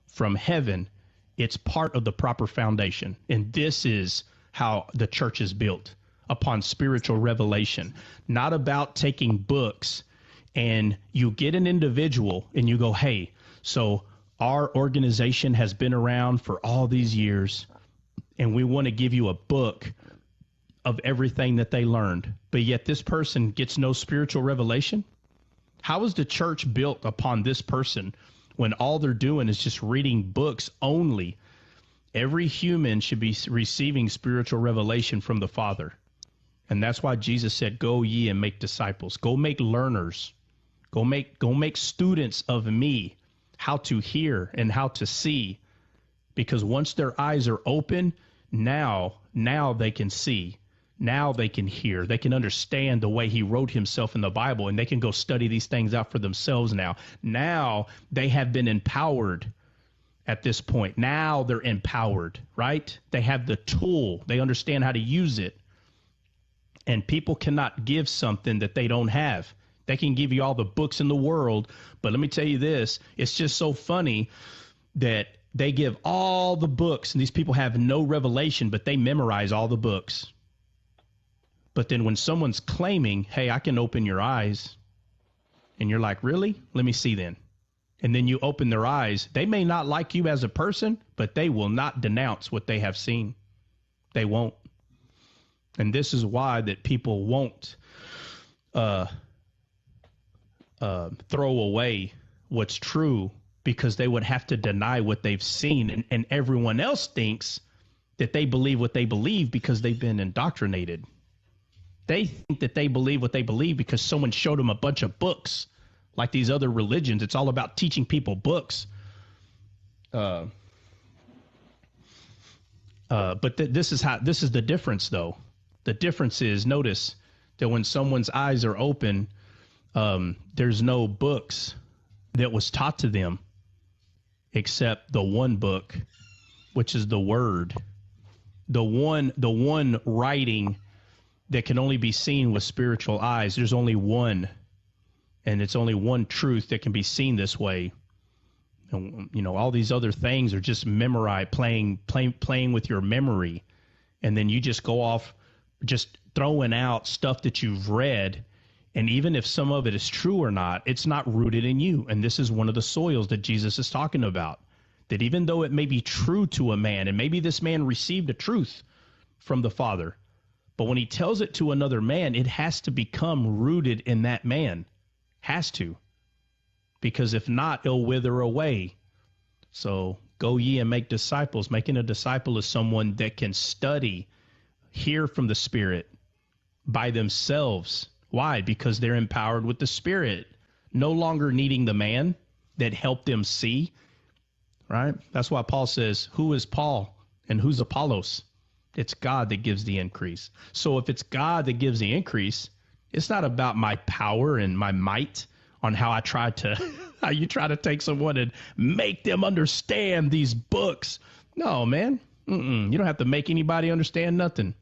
Speaker 5: from heaven, it's part of the proper foundation. And this is how the church is built, upon spiritual revelation, not about taking books and you get an individual and you go, hey, so our organization has been around for all these years and we want to give you a book of everything that they learned, but yet this person gets no spiritual revelation. How is the church built upon this person when all they're doing is just reading books only? Every human should be receiving spiritual revelation from the Father. And that's why Jesus said, go ye and make disciples. Go make learners. Go make students of me, how to hear and how to see. Because once their eyes are open, now they can see. Now they can hear. They can understand the way he wrote himself in the Bible, and they can go study these things out for themselves now. Now they have been empowered at this point. Now they're empowered, right? They have the tool. They understand how to use it. And people cannot give something that they don't have. They can give you all the books in the world, but let me tell you this, it's just so funny that they give all the books, and these people have no revelation, but they memorize all the books. But then when someone's claiming, hey, I can open your eyes, and you're like, really? Let me see then. And then you open their eyes. They may not like you as a person, but they will not denounce what they have seen. They won't. And this is why that people won't throw away what's true, because they would have to deny what they've seen. And everyone else thinks that they believe what they believe because they've been indoctrinated. They think that they believe what they believe because someone showed them a bunch of books. Like these other religions, it's all about teaching people books. But this is the difference, though. The difference is, notice that when someone's eyes are open, there's no books that was taught to them except the one book, which is the Word. The one writing that can only be seen with spiritual eyes. There's only one, and it's only one truth that can be seen this way. And, all these other things are just playing with your memory, and then you just go off just throwing out stuff that you've read. And even if some of it is true or not, it's not rooted in you. And this is one of the soils that Jesus is talking about, that even though it may be true to a man, and maybe this man received a truth from the Father, but when he tells it to another man, it has to become rooted in that man. Has to. Because if not, it'll wither away. So go ye and make disciples. Making a disciple is someone that can study, hear from the Spirit by themselves. Why? Because they're empowered with the Spirit, no longer needing the man that helped them see, right? That's why Paul says, who is Paul and who's Apollos? It's God that gives the increase. So if it's God that gives the increase, it's not about my power and my might on how how you try to take someone and make them understand these books. No, man. You don't have to make anybody understand nothing.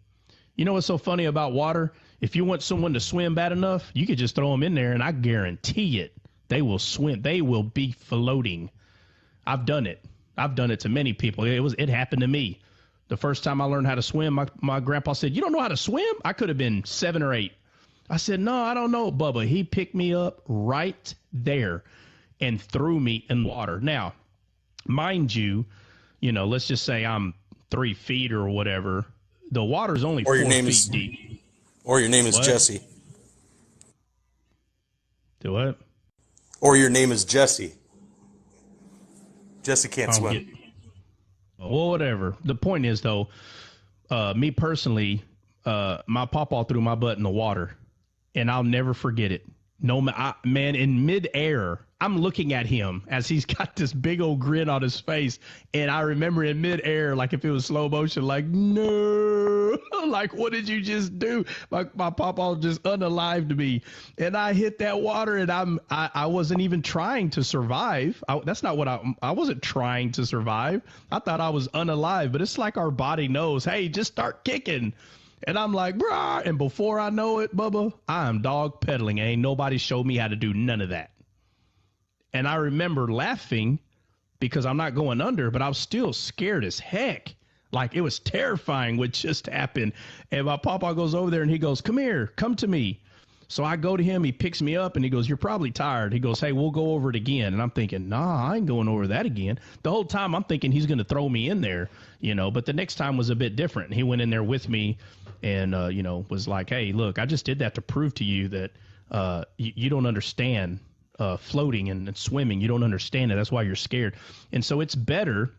Speaker 5: You know what's so funny about water? If you want someone to swim bad enough, you could just throw them in there, and I guarantee it, they will swim. They will be floating. I've done it. I've done it to many people. It happened to me. The first time I learned how to swim, my grandpa said, you don't know how to swim? I could have been 7 or 8. I said, no, I don't know, Bubba. He picked me up right there and threw me in water. Now, mind you, let's just say I'm 3 feet or whatever. The water's only 4 feet deep.
Speaker 3: Or your name is
Speaker 5: What?
Speaker 3: Jesse.
Speaker 5: Do what?
Speaker 3: Or your name is Jesse. Jesse can't swim.
Speaker 5: Well, whatever. The point is, though, me personally, my pawpaw threw my butt in the water, and I'll never forget it. No, man, in midair, I'm looking at him as he's got this big old grin on his face. And I remember in midair, like if it was slow motion, like, no, like, what did you just do? My papa just unalived me. And I hit that water and I wasn't even trying to survive. That's not what I wasn't trying to survive. I thought I was unalive, but it's like our body knows, hey, just start kicking. And I'm like, brah. And before I know it, Bubba, I'm dog pedaling. Ain't nobody showed me how to do none of that. And I remember laughing because I'm not going under, but I was still scared as heck. Like it was terrifying what just happened. And my papa goes over there and he goes, come here, come to me. So I go to him, he picks me up and he goes, you're probably tired. He goes, hey, we'll go over it again. And I'm thinking, nah, I ain't going over that again. The whole time I'm thinking he's going to throw me in there, but the next time was a bit different. He went in there with me and, was like, hey, look, I just did that to prove to you that you don't understand floating and swimming. You don't understand it. That's why you're scared. And so it's better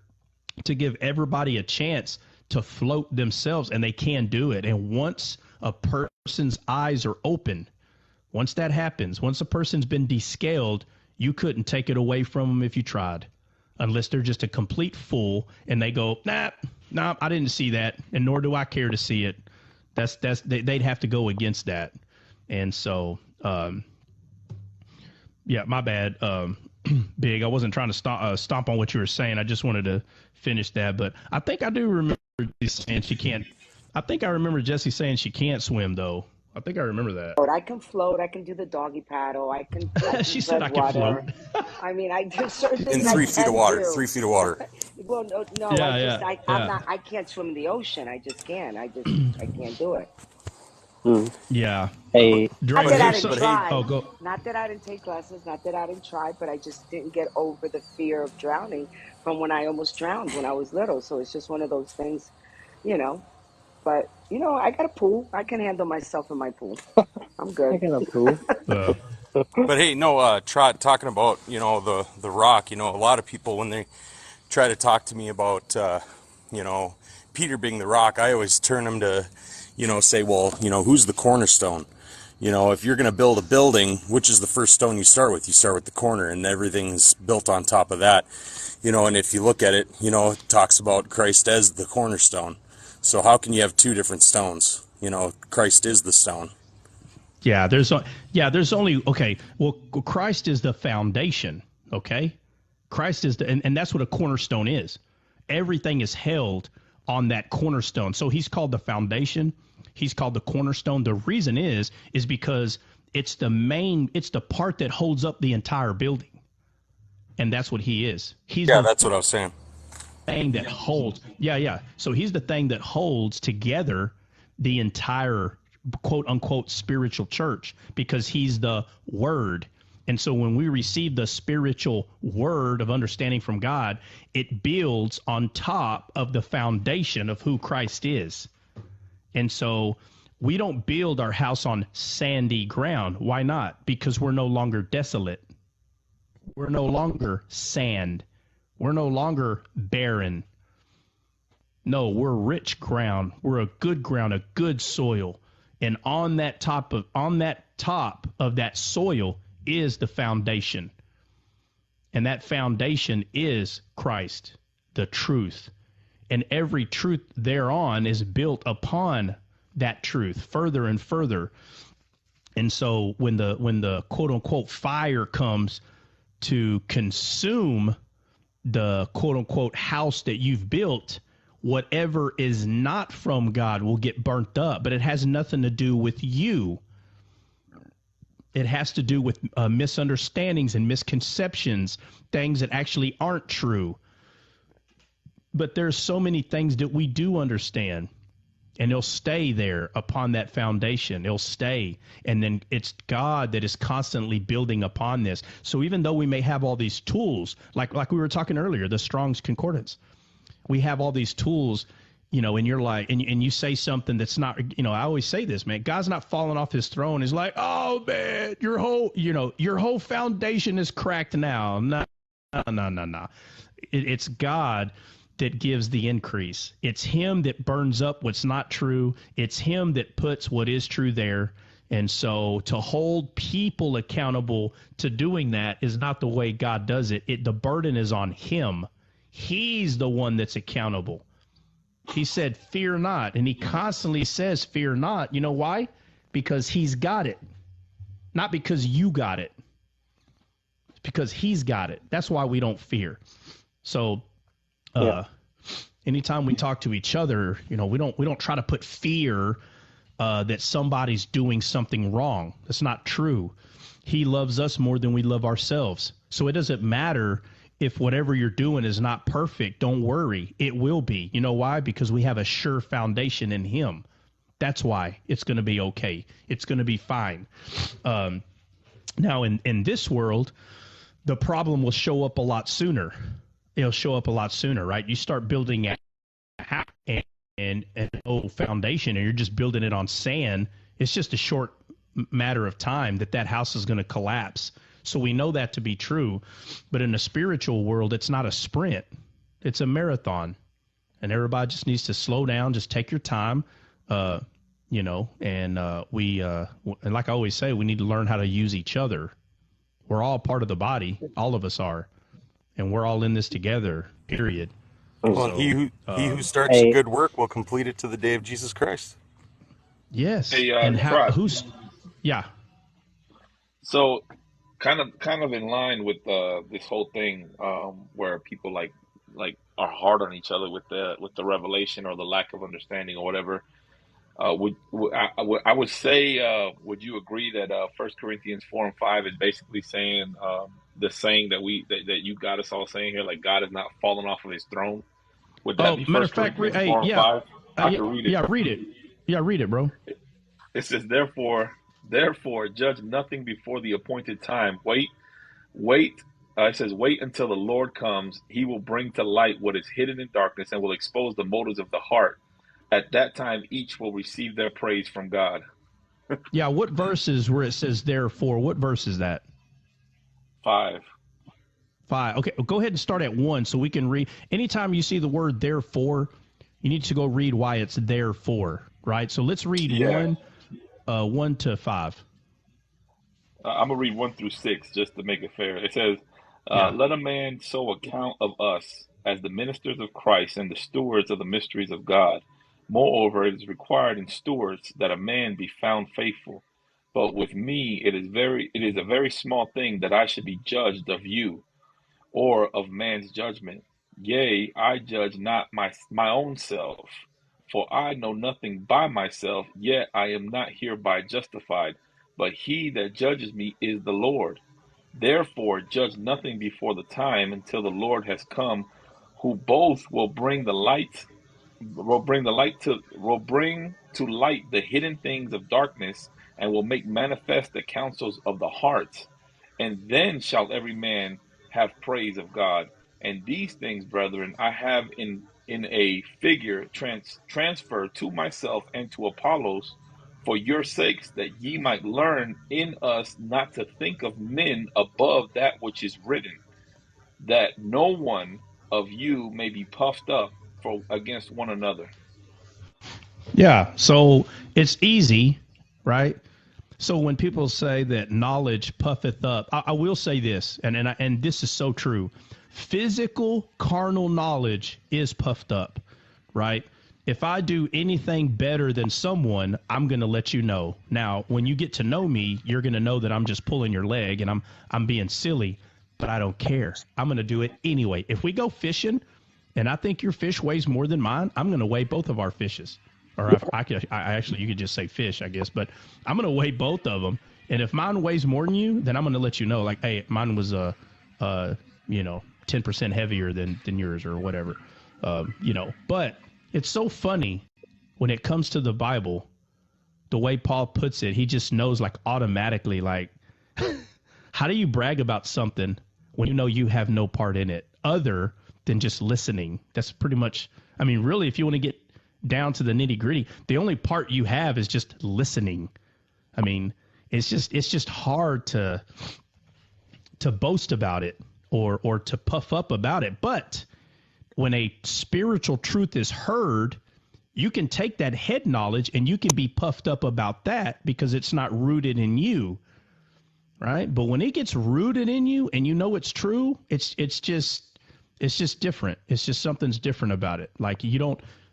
Speaker 5: to give everybody a chance to float themselves, and they can do it. And once a person's eyes are open, once that happens, once a person's been descaled, you couldn't take it away from them if you tried, unless they're just a complete fool and they go, nah, I didn't see that, and nor do I care to see it. They'd have to go against that. And so, yeah, my bad, Big. I wasn't trying to stomp on what you were saying. I just wanted to finish that. But I think I do remember saying she can't. I think I remember Jesse saying she can't swim, though. I think I remember that.
Speaker 9: I can float. I can do the doggy paddle. I can
Speaker 5: She said I can
Speaker 9: water.
Speaker 5: float.
Speaker 9: I mean, I do certain
Speaker 3: In
Speaker 9: things.
Speaker 3: 3
Speaker 9: I
Speaker 3: feet of
Speaker 9: can
Speaker 3: water.
Speaker 9: do.
Speaker 3: 3 feet of water.
Speaker 9: Well, no,
Speaker 5: Yeah,
Speaker 9: I'm not. I can't swim in the ocean. I just can't. I can't do it.
Speaker 5: Yeah.
Speaker 4: Hey,
Speaker 9: Not that I didn't try.
Speaker 5: Oh, go.
Speaker 9: Not that I didn't take lessons. Not that I didn't try. But I just didn't get over the fear of drowning from when I almost drowned when I was little. So it's just one of those things, But I got a pool. I can handle myself in my pool. I'm good.
Speaker 4: I got a pool.
Speaker 3: But hey, no, talking about, the rock, a lot of people, when they try to talk to me about, Peter being the rock, I always turn them to, say, well, who's the cornerstone? If you're going to build a building, which is the first stone you start with? You start with the corner, and everything's built on top of that. And if you look at it, it talks about Christ as the cornerstone. So how can you have two different stones? Christ is the stone.
Speaker 5: Yeah, there's only, okay, well, Christ is the foundation, okay? Christ is and that's what a cornerstone is. Everything is held on that cornerstone. So he's called the foundation. He's called the cornerstone. The reason is because it's the part that holds up the entire building. And that's what he is.
Speaker 3: That's what I was saying.
Speaker 5: Thing that holds. Yeah. So he's the thing that holds together the entire quote unquote spiritual church, because he's the word. And so when we receive the spiritual word of understanding from God, it builds on top of the foundation of who Christ is. And so we don't build our house on sandy ground. Why not? Because we're no longer desolate. We're no longer sand. We're no longer barren. No, we're rich ground. We're a good ground, a good soil. And on that top of that soil is the foundation. And that foundation is Christ, the truth. And every truth thereon is built upon that truth further and further. And so when the quote unquote fire comes to consume the quote unquote house that you've built, whatever is not from God will get burnt up, but it has nothing to do with you. It has to do with misunderstandings and misconceptions, things that actually aren't true. But there's so many things that we do understand, and they'll stay there upon that foundation. They'll stay. And then it's God that is constantly building upon this. So even though we may have all these tools, like we were talking earlier, the Strong's Concordance, we have all these tools, and you're like, and you say something that's not, I always say this, man, God's not falling off his throne. He's like, oh man, your whole foundation is cracked now. No. It's God that gives the increase. It's him that burns up what's not true. It's him that puts what is true there. And so to hold people accountable to doing that is not the way God does it. The burden is on him. He's the one that's accountable. He said, fear not. And he constantly says, fear not. You know why? Because he's got it. Not because you got it. It's because he's got it. That's why we don't fear. So anytime we talk to each other, we don't try to put fear that somebody's doing something wrong. That's not true. He loves us more than we love ourselves. So it doesn't matter if whatever you're doing is not perfect. Don't worry. It will be. You know why? Because we have a sure foundation in him. That's why it's going to be okay. It's going to be fine. Now, in this world, the problem will show up a lot sooner. It'll show up a lot sooner, right? You start building a house and an old foundation, and you're just building it on sand. It's just a short matter of time that house is going to collapse. So we know that to be true. But in the spiritual world, it's not a sprint. It's a marathon. And everybody just needs to slow down, just take your time, and like I always say, we need to learn how to use each other. We're all part of the body. All of us are. And we're all in this together, period.
Speaker 3: Well,
Speaker 5: So,
Speaker 3: he who starts a good work will complete it to the day of Jesus Christ.
Speaker 5: Yes.
Speaker 2: Hey,
Speaker 5: And yeah.
Speaker 2: So kind of in line with this whole thing, where people like are hard on each other with the revelation or the lack of understanding or whatever. I would say, would you agree that 1 Corinthians 4:5 is basically saying the saying that you got us all saying here, like God has not fallen off of his throne? Would that be 1 Corinthians 4:5? I can read it.
Speaker 5: Yeah, read it. Yeah, read it, bro.
Speaker 2: It says, therefore, judge nothing before the appointed time. Wait. It says, wait until the Lord comes. He will bring to light what is hidden in darkness and will expose the motives of the heart. At that time, each will receive their praise from God.
Speaker 5: Yeah, what verse is where it says therefore? What verse is that?
Speaker 2: 5.
Speaker 5: Okay, go ahead and start at 1 so we can read. Anytime you see the word therefore, you need to go read why it's therefore, right? So let's read 1 to 5.
Speaker 2: I'm going to read 1 through 6 just to make it fair. It says, let a man so account of us as the ministers of Christ and the stewards of the mysteries of God. Moreover, it is required in stewards that a man be found faithful. But with me, it is a very small thing that I should be judged of you, or of man's judgment. Yea, I judge not my own self, for I know nothing by myself, yet I am not hereby justified. But he that judges me is the Lord. Therefore, judge nothing before the time until the Lord has come, who both will bring to light the hidden things of darkness, and will make manifest the counsels of the heart. And then shall every man have praise of God. And these things, brethren, I have in a figure transferred to myself and to Apollos, for your sakes, that ye might learn in us not to think of men above that which is written, that no one of you may be puffed up against one another.
Speaker 5: Yeah, so it's easy, right? So when people say that knowledge puffeth up, I will say this, and this is so true. Physical, carnal knowledge is puffed up, right? If I do anything better than someone, I'm going to let you know. Now, when you get to know me, you're going to know that I'm just pulling your leg and I'm being silly, but I don't care. I'm going to do it anyway. If we go fishing and I think your fish weighs more than mine, I'm going to weigh both of our fishes. Or you could just say fish, I guess, but I'm going to weigh both of them. And if mine weighs more than you, then I'm going to let you know, like, hey, mine was 10% heavier than yours or whatever, But it's so funny when it comes to the Bible, the way Paul puts it. He just knows, like, automatically, like, how do you brag about something when you know you have no part in it other than just listening? That's pretty much, I mean, really, if you want to get down to the nitty gritty, the only part you have is just listening. I mean, it's just hard to boast about it or to puff up about it. But when a spiritual truth is heard, you can take that head knowledge and you can be puffed up about that because it's not rooted in you, right? But when it gets rooted in you and you know it's true, it's just different. It's just something's different about it. Like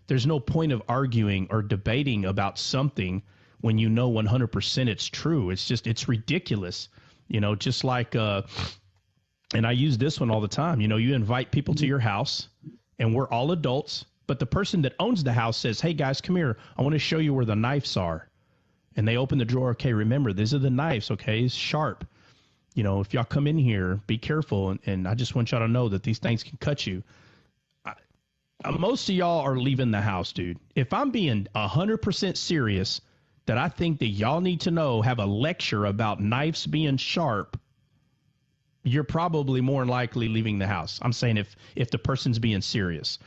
Speaker 5: there's no point of arguing or debating about something when you know 100% it's true. It's ridiculous, just like, and I use this one all the time. You invite people to your house and we're all adults, but the person that owns the house says, hey guys, come here. I want to show you where the knives are. And they open the drawer. Okay, remember, these are the knives. Okay, it's sharp. If y'all come in here, be careful. And I just want y'all to know that these things can cut you. Most of y'all are leaving the house, dude. If I'm being 100% serious, that I think that y'all need to know, have a lecture about knives being sharp, you're probably more likely leaving the house. I'm saying if the person's being serious.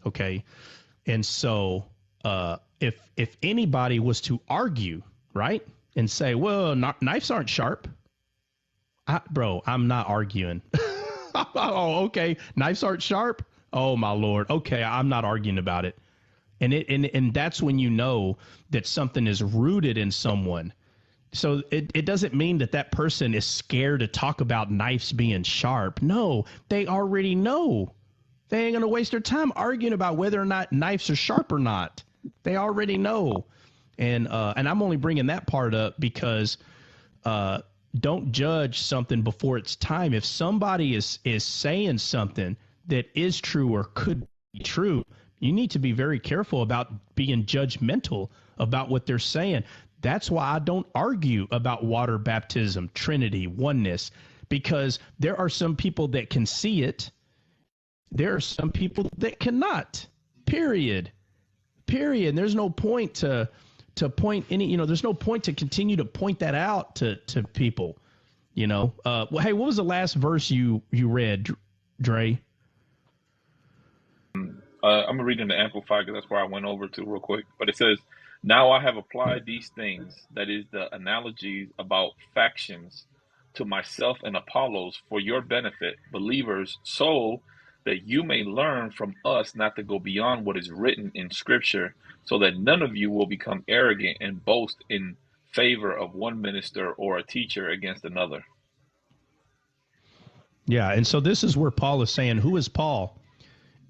Speaker 5: Okay. And so if anybody was to argue, right, and say, well, knives aren't sharp, bro, I'm not arguing. Oh, okay. Knives aren't sharp. Oh, my Lord. Okay. I'm not arguing about it. And that's when you know that something is rooted in someone. So it doesn't mean that person is scared to talk about knives being sharp. No, they already know. They ain't going to waste their time arguing about whether or not knives are sharp or not. They already know. And I'm only bringing that part up because don't judge something before it's time. If somebody is saying something that is true or could be true, you need to be very careful about being judgmental about what they're saying. That's why I don't argue about water baptism, Trinity, oneness, because there are some people that can see it. There are some people that cannot, period. There's no point to point any, there's no point to continue to point that out to people, well, hey, what was the last verse you read, Dre?
Speaker 2: I'm going to read in the Amplified because that's where I went over to real quick. But it says, now I have applied these things, that is the analogies about factions, to myself and Apollos for your benefit, believers, so that you may learn from us not to go beyond what is written in Scripture, so that none of you will become arrogant and boast in favor of one minister or a teacher against another.
Speaker 5: Yeah, and so this is where Paul is saying, who is Paul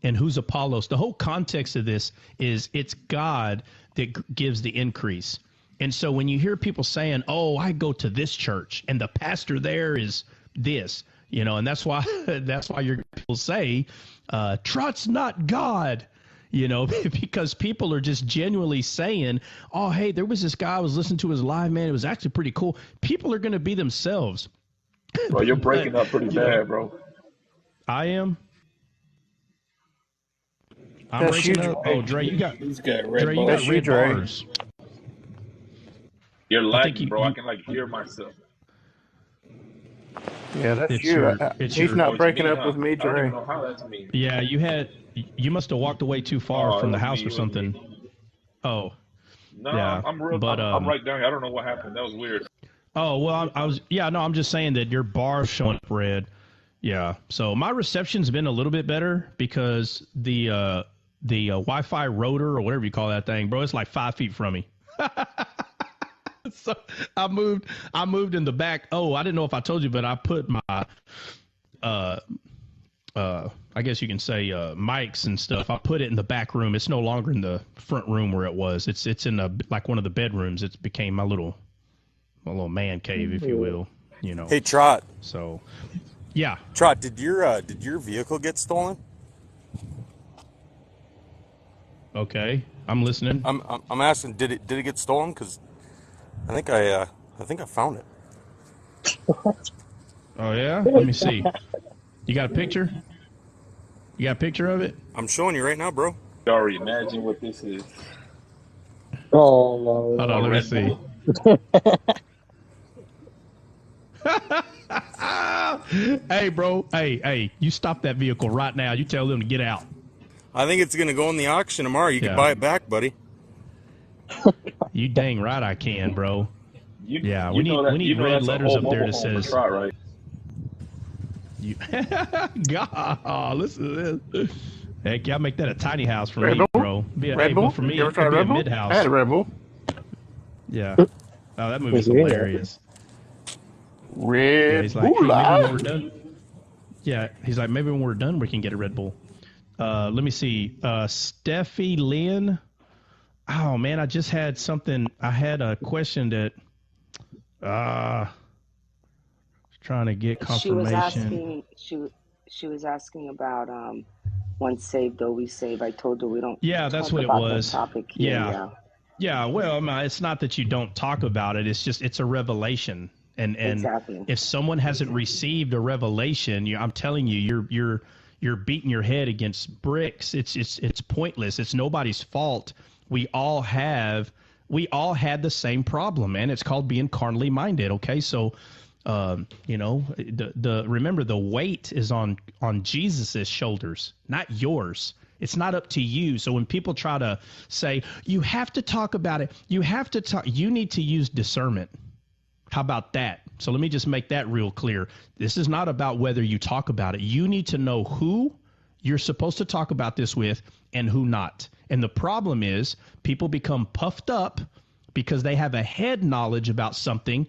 Speaker 5: and who's Apollos? The whole context of this is it's God that gives the increase. And so when you hear people saying, oh, I go to this church and the pastor there is this, and that's why your people say, trust not God, because people are just genuinely saying, oh, hey, there was this guy I was listening to his live, man. It was actually pretty cool. People are going to be themselves.
Speaker 2: Bro, you're breaking up pretty bad, bro.
Speaker 5: I am. I'm breaking up. Oh, Dre, you got red bars.
Speaker 2: You're lagging, bro. I can hear myself.
Speaker 12: Yeah, that's you. He's not breaking up with me, Dre.
Speaker 2: I don't even know how that's me.
Speaker 5: Yeah, you must have walked away too far from the house or something. Oh.
Speaker 2: No,
Speaker 5: yeah,
Speaker 2: I'm right down here. I don't know what happened. That was weird.
Speaker 5: Oh, well, I'm just saying that your bar's showing up red. Yeah. So my reception's been a little bit better because the Wi-Fi router or whatever you call that thing, bro, it's like 5 feet from me. So I moved in the back. Oh, I didn't know if I told you, but I put my, I guess you can say, mics and stuff. I put it in the back room. It's no longer in the front room where it was. It's in one of the bedrooms. It became my little man cave, if you will,
Speaker 3: Hey, Trot.
Speaker 5: So, yeah.
Speaker 3: Trot, did your vehicle get stolen?
Speaker 5: Okay, I'm listening.
Speaker 3: I'm asking, did it get stolen? Because I think I found it.
Speaker 5: Oh yeah, let me see. You got a picture? You got a picture of it?
Speaker 3: I'm showing you right now, bro.
Speaker 2: You already imagine what this is.
Speaker 4: Oh, no.
Speaker 5: Hold on, let me see. Hey, bro. Hey, you stop that vehicle right now. You tell them to get out.
Speaker 3: I think it's going to go in the auction tomorrow. You can buy it back, buddy.
Speaker 5: You dang right I can, bro. We need red letters up there that says.
Speaker 2: Right?
Speaker 5: God, listen to this. Heck, y'all make that a tiny house for me, bro.
Speaker 12: Red
Speaker 5: but
Speaker 12: Bull?
Speaker 5: for me,
Speaker 12: You ever tried
Speaker 5: it'd be a
Speaker 12: Red Bull? I had
Speaker 5: Midhouse.
Speaker 12: a Red Bull.
Speaker 5: Yeah. Oh, that movie's
Speaker 4: Was hearing that.
Speaker 5: hilarious. Yeah, he's
Speaker 12: Red
Speaker 5: like, hey, maybe when we're
Speaker 12: Bull.
Speaker 5: done. Yeah, he's like, maybe when we're done, we can get a Red Bull. Let me see. Steffi Lynn. Oh man, I just had something. I had a question that trying to get
Speaker 9: She was
Speaker 5: confirmation.
Speaker 9: asking. She was asking about once saved, always saved. I told her we don't
Speaker 5: Yeah, that's
Speaker 9: talk
Speaker 5: what it
Speaker 9: about that
Speaker 5: was.
Speaker 9: topic here.
Speaker 5: Yeah.
Speaker 9: Yeah,
Speaker 5: Yeah, well, I mean, it's not that you don't talk about it. It's just it's a revelation, and
Speaker 9: exactly.
Speaker 5: if someone hasn't received a revelation, I'm telling you, you're beating your head against bricks. It's pointless. It's nobody's fault. We all had the same problem, man. It's called being carnally minded. Okay, so remember the weight is on Jesus's shoulders, not yours. It's not up to you. So when people try to say, you have to talk about it, you need to use discernment. How about that? So let me just make that real clear. This is not about whether you talk about it. You need to know who you're supposed to talk about this with and who not. And the problem is people become puffed up because they have a head knowledge about something.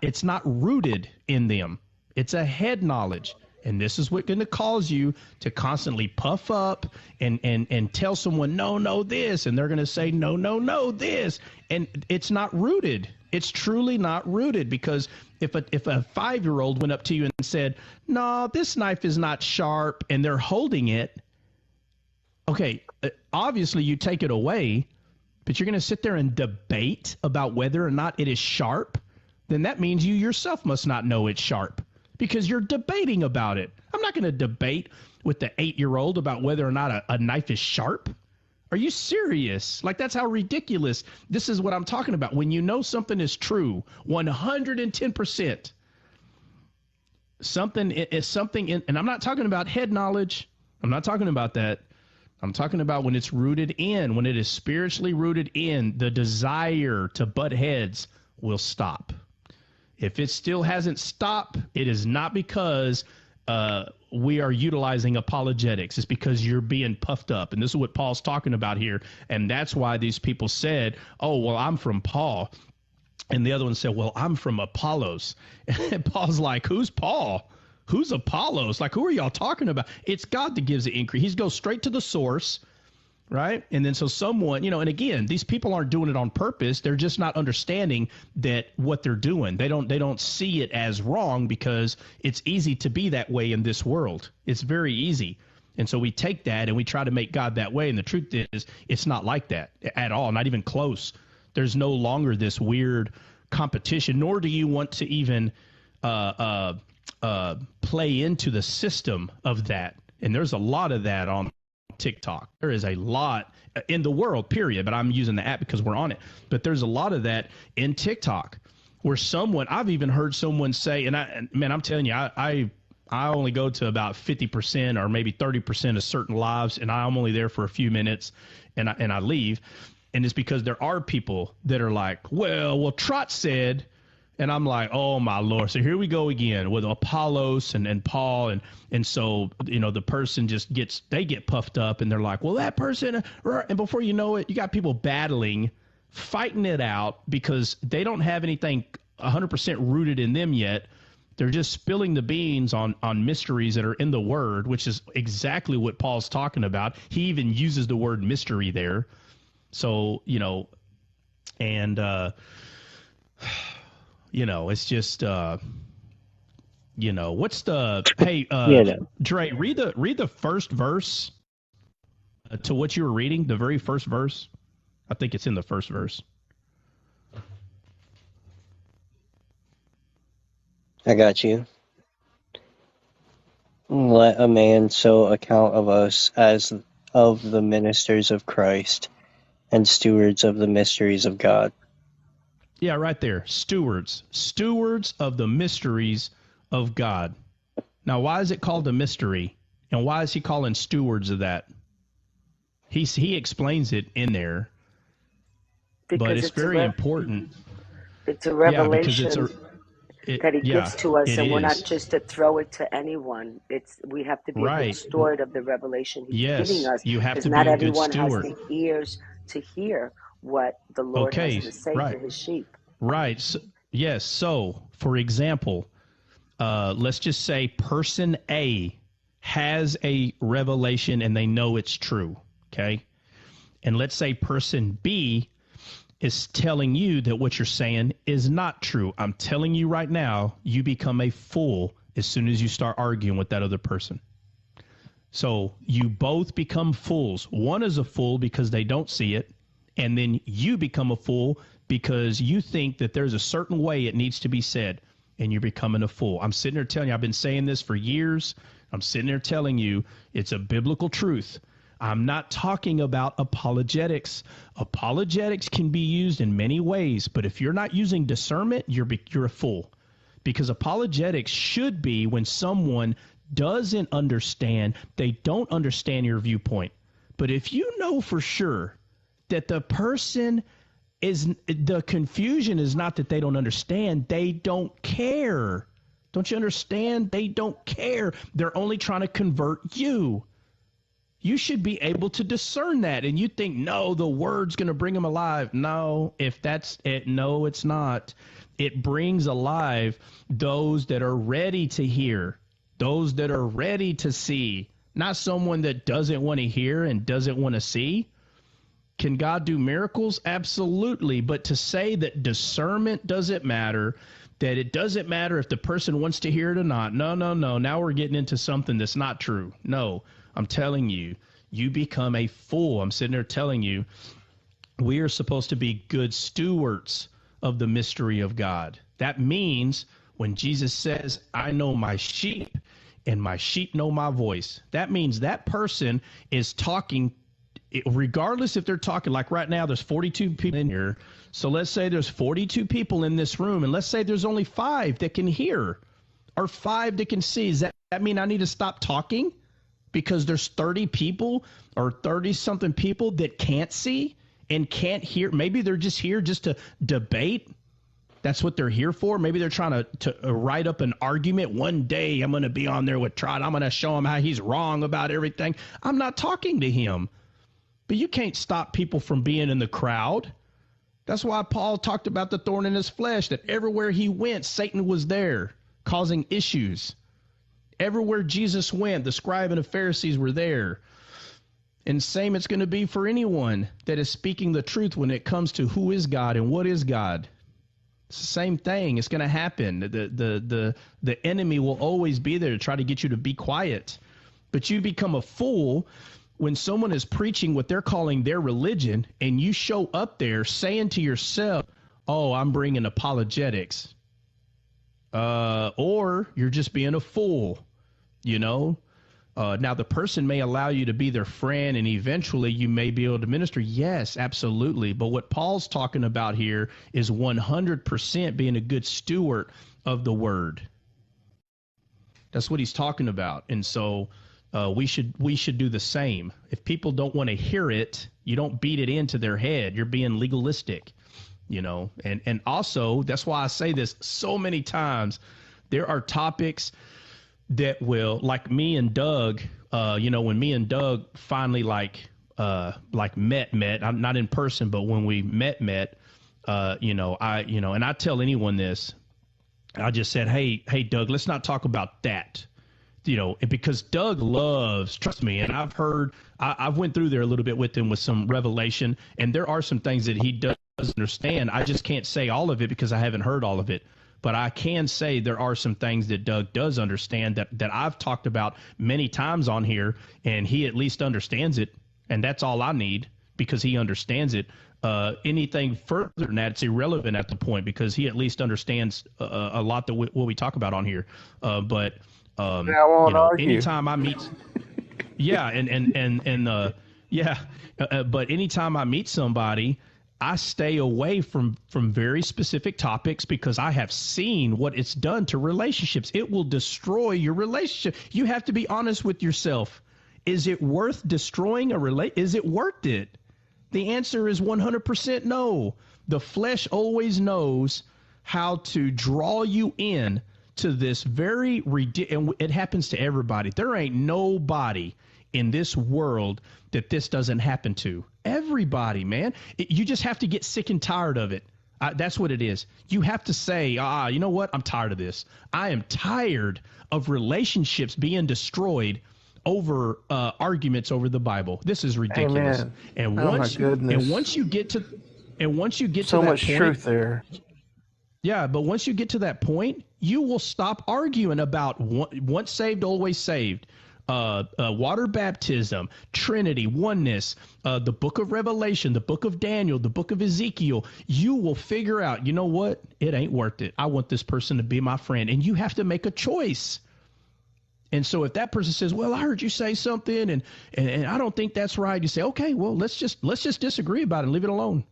Speaker 5: It's not rooted in them. It's a head knowledge. And this is what's going to cause you to constantly puff up and tell someone, no, this. And they're going to say, no, this. And it's not rooted. It's truly not rooted, because if a 5-year-old went up to you and said, no, this knife is not sharp, and they're holding it, okay, obviously you take it away, but you're going to sit there and debate about whether or not it is sharp, then that means you yourself must not know it's sharp, because you're debating about it. I'm not going to debate with the 8-year-old about whether or not a knife is sharp. Are you serious? Like, that's how ridiculous. This is what I'm talking about. When you know something is true, 110%, something is something in, and I'm not talking about head knowledge. I'm not talking about that. I'm talking about when it's rooted in, when it is spiritually rooted in, the desire to butt heads will stop. If it still hasn't stopped, it is not because we are utilizing apologetics. It's because you're being puffed up. And this is what Paul's talking about here. And that's why these people said, oh, well, I'm from Paul. And the other one said, well, I'm from Apollos. And Paul's like, who's Paul? Who's Apollos? Like, who are y'all talking about? It's God that gives the increase. He goes straight to the source. Right. And then so someone, and again, these people aren't doing it on purpose. They're just not understanding that what they're doing. They don't see it as wrong, because it's easy to be that way in this world. It's very easy. And so we take that and we try to make God that way. And the truth is, it's not like that at all, not even close. There's no longer this weird competition, nor do you want to even play into the system of that. And there's a lot of that on TikTok. There is a lot in the world, period, but I'm using the app because we're on it. But there's a lot of that in TikTok where I've even heard someone say, and I'm telling you, I only go to about 50% or maybe 30% of certain lives, and I'm only there for a few minutes and I leave. And it's because there are people that are like, well, Trot said. And I'm like, oh, my Lord. So here we go again with Apollos and Paul. And so, the person they get puffed up and they're like, well, that person. And before you know it, you got people battling, fighting it out because they don't have anything 100% rooted in them yet. They're just spilling the beans on mysteries that are in the word, which is exactly what Paul's talking about. He even uses the word mystery there. So, and, it's just, what's the, hey, Dre, read the first verse to what you were reading, the very first verse. I think it's in the first verse.
Speaker 4: I got you. Let a man so account of us as of the ministers of Christ and stewards of the mysteries of God.
Speaker 5: Yeah, right there. Stewards of the mysteries of God. Now, why is it called a mystery? And why is he calling stewards of that? He explains it in there,
Speaker 9: Because
Speaker 5: but it's very important.
Speaker 9: It's a
Speaker 5: Yeah,
Speaker 9: revelation.
Speaker 5: because
Speaker 9: that he gives
Speaker 5: Yeah,
Speaker 9: to us,
Speaker 5: it
Speaker 9: and we're not
Speaker 5: is.
Speaker 9: just to throw it to anyone. We have to be a good
Speaker 5: Right.
Speaker 9: steward of the revelation he's giving
Speaker 5: Yes,
Speaker 9: us,
Speaker 5: you have
Speaker 9: because
Speaker 5: to
Speaker 9: not
Speaker 5: be a good
Speaker 9: everyone has
Speaker 5: steward.
Speaker 9: the ears to hear what the Lord has
Speaker 5: Okay,
Speaker 9: to say
Speaker 5: right.
Speaker 9: to his sheep.
Speaker 5: Right. So, yes. So, for example, let's just say person A has a revelation and they know it's true. Okay. And let's say person B is telling you that what you're saying is not true. I'm telling you right now, you become a fool as soon as you start arguing with that other person. So you both become fools. One is a fool because they don't see it, and then you become a fool because you think that there's a certain way it needs to be said, and you're becoming a fool. I'm sitting there telling you, I've been saying this for years. I'm sitting there telling you it's a biblical truth. I'm not talking about apologetics. Apologetics can be used in many ways, but if you're not using discernment, you're a fool. Because apologetics should be when someone doesn't understand, they don't understand your viewpoint. But if you know for sure that the person is, the confusion is not that they don't understand, they don't care. Don't you understand? They don't care. They're only trying to convert you. You should be able to discern that. And you think, no, the word's going to bring them alive. No, if that's it, no, it's not. It brings alive those that are ready to hear, those that are ready to see, not someone that doesn't want to hear and doesn't want to see. Can God do miracles? Absolutely. But to say that discernment doesn't matter, that it doesn't matter if the person wants to hear it or not. No. Now we're getting into something that's not true. No, I'm telling you, you become a fool. I'm sitting there telling you, we are supposed to be good stewards of the mystery of God. That means when Jesus says, I know my sheep and my sheep know my voice, that means that person is talking, regardless if they're talking, like right now, there's 42 people in here. So let's say there's 42 people in this room, and let's say there's only 5 that can hear or 5 that can see. Does that mean I need to stop talking because there's 30 people or 30 something people that can't see and can't hear? Maybe they're just here just to debate. That's what they're here for. Maybe they're trying to write up an argument. One day I'm going to be on there with Trot. I'm going to show him how he's wrong about everything. I'm not talking to him. But you can't stop people from being in the crowd. That's why Paul talked about the thorn in his flesh, that everywhere he went, Satan was there causing issues. Everywhere Jesus went, the scribe and the Pharisees were there. And same it's going to be for anyone that is speaking the truth when it comes to who is God and what is God. It's the same thing. It's going to happen. The enemy will always be there to try to get you to be quiet. But you become a fool when someone is preaching what they're calling their religion and you show up there saying to yourself, oh, I'm bringing apologetics. Or you're just being a fool, you know. Now, the person may allow you to be their friend and eventually you may be able to minister. Yes, absolutely. But what Paul's talking about here is 100% being a good steward of the word. That's what he's talking about. And so we should do the same. If people don't want to hear it, you don't beat it into their head. You're being legalistic, you know. And also, that's why I say this so many times. There are topics that will, like me and Doug, you know, when me and Doug finally met, I'm not in person, but when we met, and I tell anyone this, I just said, hey, Doug, let's not talk about that, you know, because Doug loves, trust me, and I've went through there a little bit with him with some revelation, and there are some things that he does understand. I just can't say all of it because I haven't heard all of it. But I can say there are some things that Doug does understand that I've talked about many times on here, and he at least understands it, and that's all I need because he understands it. Anything further than that, it's irrelevant at the point because he at least understands a lot what we talk about on here. But
Speaker 12: I won't argue.
Speaker 5: anytime I meet, but anytime I meet somebody, I stay away from very specific topics because I have seen what it's done to relationships. It will destroy your relationship. You have to be honest with yourself. Is it worth destroying a relationship? Is it worth it? The answer is 100% no. The flesh always knows how to draw you in to this very and it happens to everybody. There ain't nobody in this world that this doesn't happen to. Everybody, man. You just have to get sick and tired of it. That's what it is. You have to say, you know what? I'm tired of this. I am tired of relationships being destroyed over arguments over the Bible. This is ridiculous.
Speaker 12: Amen.
Speaker 5: And
Speaker 12: Oh
Speaker 5: once
Speaker 12: my goodness.
Speaker 5: and once you get to
Speaker 12: So
Speaker 5: that
Speaker 12: much
Speaker 5: point,
Speaker 12: truth there.
Speaker 5: yeah, but once you get to that point, you will stop arguing about once saved, always saved, water baptism, Trinity, oneness, the book of Revelation, the book of Daniel, the book of Ezekiel. You will figure out, you know what? It ain't worth it. I want this person to be my friend. And you have to make a choice. And so if that person says, well, I heard you say something and I don't think that's right, you say, okay, well, let's just disagree about it and leave it alone.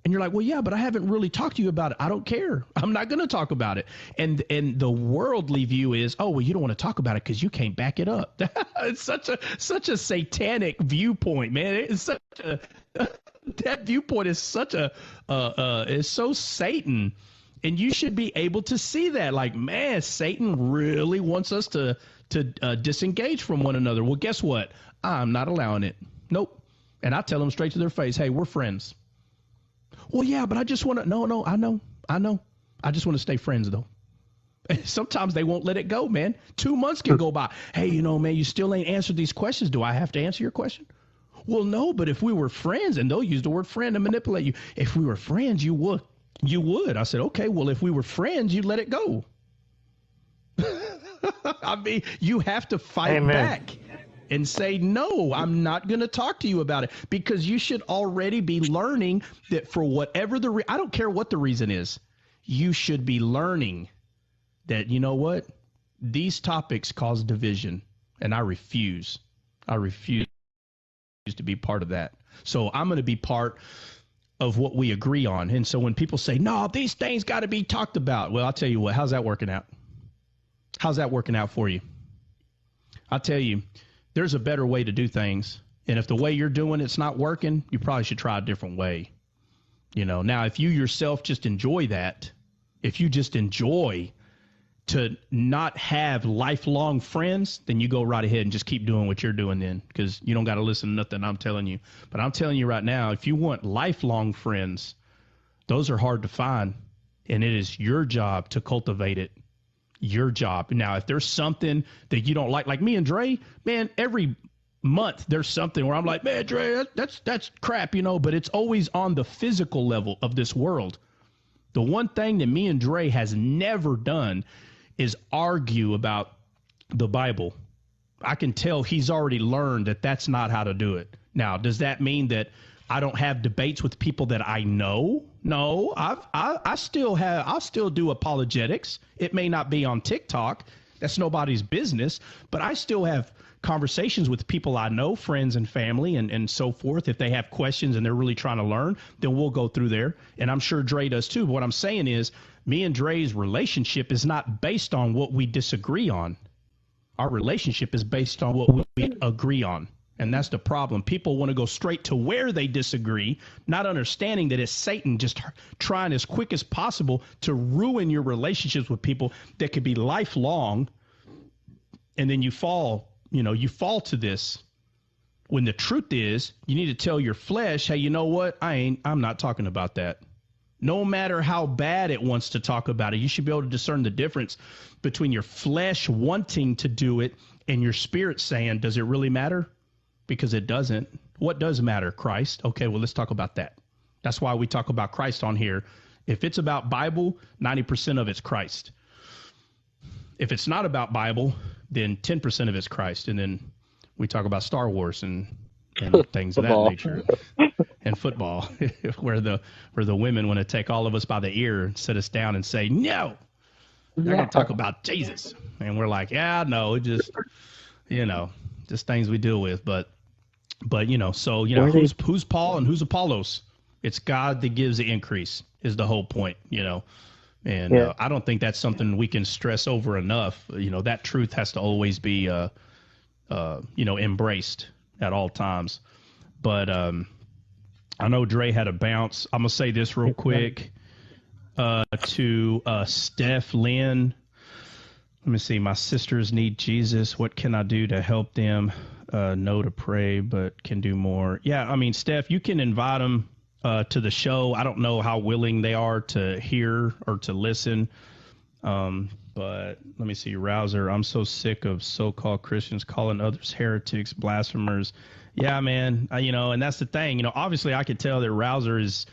Speaker 5: And you're like, well, yeah, but I haven't really talked to you about it. I don't care. I'm not going to talk about it. And the worldly view is, oh, well, you don't want to talk about it because you can't back it up. It's such a satanic viewpoint, man. It's such a that viewpoint is such a is so Satan. And you should be able to see that, like, man, Satan really wants us to disengage from one another. Well, guess what? I'm not allowing it. Nope. And I tell them straight to their face, hey, we're friends. Well, yeah, but I just want to, no, I know. I just want to stay friends, though. Sometimes they won't let it go, man. 2 months can go by. Hey, you know, man, you still ain't answered these questions. Do I have to answer your question? Well, no, but if we were friends, and they'll use the word friend to manipulate you. If we were friends, you would. You would. I said, okay, well, if we were friends, you'd let it go. I mean, you have to fight back and say, no, I'm not going to talk to you about it, because you should already be learning that for whatever I don't care what the reason is, you should be learning that, you know what, these topics cause division, and I refuse to be part of that. So I'm going to be part of what we agree on. And so when people say, no, these things got to be talked about, well, I'll tell you what, how's that working out? How's that working out for you? I'll tell you, there's a better way to do things. And if the way you're doing it's not working, you probably should try a different way. You know, now, if you yourself just enjoy that, if you just enjoy to not have lifelong friends, then you go right ahead and just keep doing what you're doing then, because you don't got to listen to nothing I'm telling you. But I'm telling you right now, if you want lifelong friends, those are hard to find, and it is your job to cultivate it. Your job. Now, if there's something that you don't like me and Dre, man, every month there's something where I'm like, man, Dre, that's crap, you know, but it's always on the physical level of this world. The one thing that me and Dre has never done is argue about the Bible. I can tell he's already learned that that's not how to do it. Now, does that mean that I don't have debates with people that I know? No, I still do apologetics. It may not be on TikTok. That's nobody's business, but I still have conversations with people I know, friends and family and so forth. If they have questions and they're really trying to learn, then we'll go through there. And I'm sure Dre does too. But what I'm saying is, me and Dre's relationship is not based on what we disagree on. Our relationship is based on what we agree on. And that's the problem. People want to go straight to where they disagree, not understanding that it's Satan just trying as quick as possible to ruin your relationships with people that could be lifelong. And then you fall to this, when the truth is, you need to tell your flesh, hey, you know what? I'm not talking about that. No matter how bad it wants to talk about it, you should be able to discern the difference between your flesh wanting to do it and your spirit saying, does it really matter? Because it doesn't. What does matter? Christ. Okay, well, let's talk about that. That's why we talk about Christ on here. If it's about Bible, 90% of it's Christ. If it's not about Bible, then 10% of it's Christ. And then we talk about Star Wars and things of that nature. And football, where the women want to take all of us by the ear and sit us down and say, no, they're going to talk about Jesus. And we're like, yeah, no, it just, just things we deal with. But so, who's Paul and who's Apollos? It's God that gives the increase is the whole point, And I don't think that's something we can stress over enough. That truth has to always be, embraced at all times. But I know Dre had a bounce. I'm going to say this real quick. to Steph Lynn. Let me see. My sisters need Jesus. What can I do to help them? No to pray, but can do more. Yeah, I mean, Steph, you can invite them to the show. I don't know how willing they are to hear or to listen. But let me see. Rouser, I'm so sick of so-called Christians calling others heretics, blasphemers. Yeah, man. And that's the thing. Obviously I could tell that Rouser is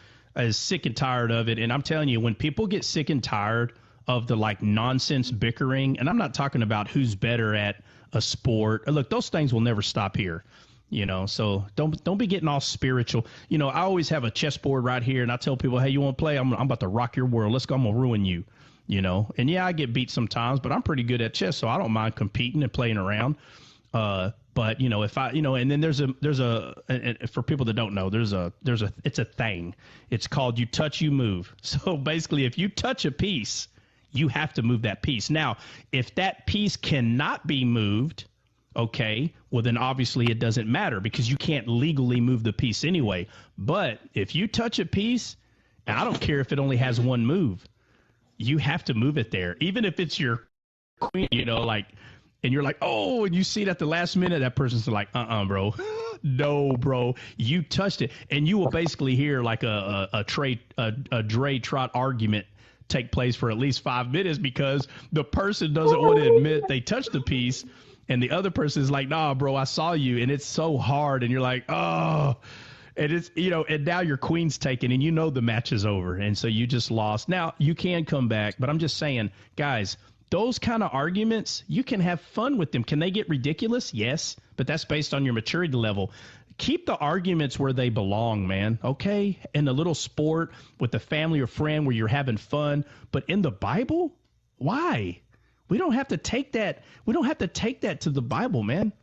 Speaker 5: sick and tired of it. And I'm telling you, when people get sick and tired of the nonsense bickering, and I'm not talking about who's better at a sport. Look, those things will never stop here. So don't be getting all spiritual. I always have a chessboard right here, and I tell people, hey, you want to play? I'm about to rock your world. Let's go. I'm gonna ruin you. And yeah, I get beat sometimes, but I'm pretty good at chess, so I don't mind competing and playing around. But if I, and then there's a, and for people that don't know, it's a thing. It's called you touch, you move. So basically, if you touch a piece, you have to move that piece. Now, if that piece cannot be moved, okay, well then obviously it doesn't matter because you can't legally move the piece anyway. But if you touch a piece, and I don't care if it only has one move, you have to move it there, even if it's your queen, and you're like, oh, and you see it at the last minute, that person's like, bro, no, bro, you touched it. And you will basically hear like a Dre Trot argument take place for at least 5 minutes because the person doesn't want to admit they touched the piece. And the other person is like, nah, bro, I saw you. And it's so hard. And you're like, oh, and it's, and now your queen's taken and the match is over. And so you just lost. Now you can come back, but I'm just saying, guys, those kind of arguments, you can have fun with them. Can they get ridiculous? Yes, but that's based on your maturity level. Keep the arguments where they belong, man. Okay. In a little sport with a family or friend where you're having fun, but in the Bible, why? We don't have to take that. We don't have to take that to the Bible, man.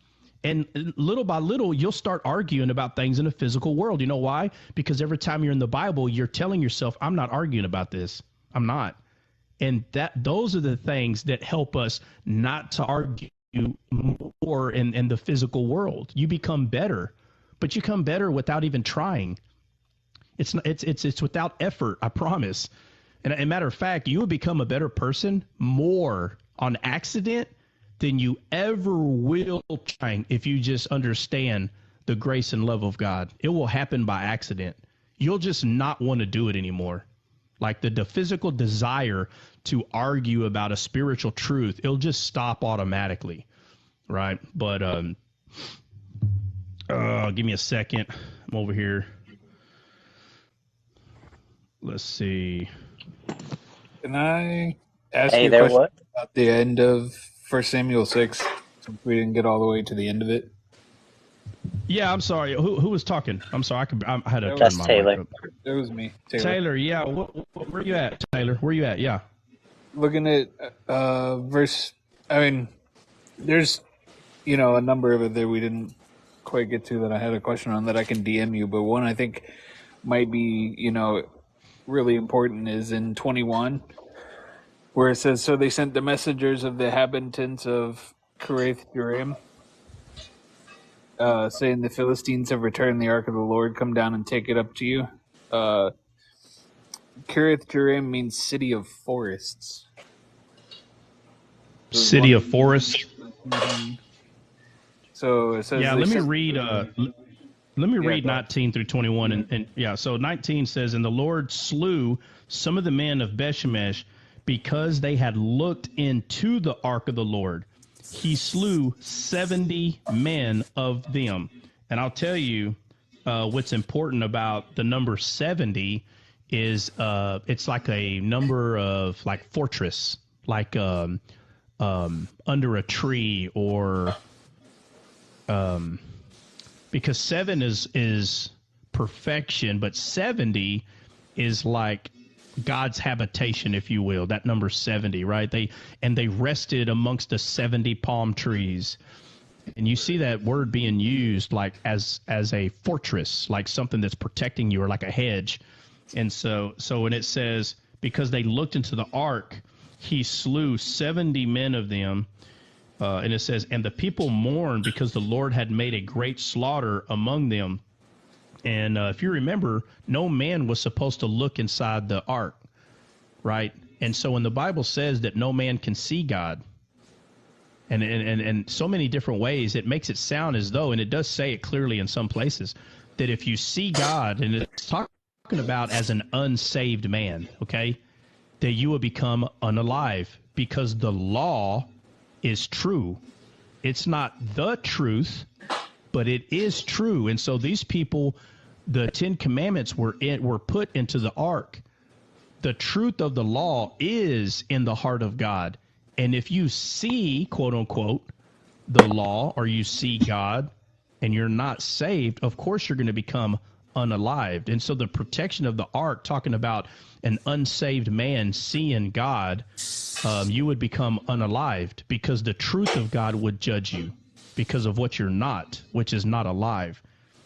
Speaker 5: And little by little, you'll start arguing about things in the physical world. You know why? Because every time you're in the Bible, you're telling yourself, I'm not arguing about this. I'm not. And those are the things that help us not to argue more in the physical world. You become better, but you come better without even trying. It's without effort, I promise. And a matter of fact, you will become a better person more on accident than you ever will trying if you just understand the grace and love of God. It will happen by accident. You'll just not want to do it anymore. Like the physical desire to argue about a spiritual truth, it'll just stop automatically, right? But give me a second. I'm over here. Let's see.
Speaker 11: Can I ask
Speaker 4: Hey
Speaker 11: you a
Speaker 4: there,
Speaker 11: question
Speaker 4: what?
Speaker 11: about the end of 1 Samuel 6, since we didn't get all the way to the end of it?
Speaker 5: Yeah, I'm sorry. Who was talking? I'm sorry. I had to turn
Speaker 4: That's
Speaker 5: my
Speaker 4: Taylor.
Speaker 5: mic up.
Speaker 11: It was me, Taylor.
Speaker 5: Taylor, yeah. Where you at, Taylor? Where you at? Yeah.
Speaker 11: Looking at verse, I mean, there's, a number of it that we didn't quite get to that I had a question on that I can DM you, but one I think might be, really important is in 21, where it says, so they sent the messengers of the inhabitants of Kiriath Jearim, saying the Philistines have returned the ark of the Lord. Come down and take it up to you. Kiriath Jearim means city of forests.
Speaker 5: City of forests.
Speaker 11: Mm-hmm. So it says.
Speaker 5: Yeah, let me read. Let me read
Speaker 11: go
Speaker 5: 19 through 21. And yeah, so 19 says, and the Lord slew some of the men of Bethshemesh because they had looked into the ark of the Lord. He slew 70 men of them. And I'll tell you what's important about the number 70 is it's like a number of like fortress, like under a tree or because 7 is perfection, but 70 is like God's habitation, if you will. That number 70, right? They rested amongst the 70 palm trees. And you see that word being used like as a fortress, like something that's protecting you or like a hedge. And so when it says, because they looked into the ark, he slew 70 men of them. And it says, and the people mourned because the Lord had made a great slaughter among them. And if you remember, no man was supposed to look inside the ark. right? And so when the Bible says that no man can see God, and so many different ways, it makes it sound as though, and it does say it clearly in some places, that if you see God, and it's talking about as an unsaved man, okay, that you will become unalive, because the law is true. It's not the truth, but it is true. And so these people, the 10 Commandments were put into the ark. The truth of the law is in the heart of God. And if you see, quote unquote, the law, or you see God, and you're not saved, of course you're going to become unalived. And so the protection of the ark, talking about an unsaved man seeing God, you would become unalived, because the truth of God would judge you because of what you're not, which is not alive.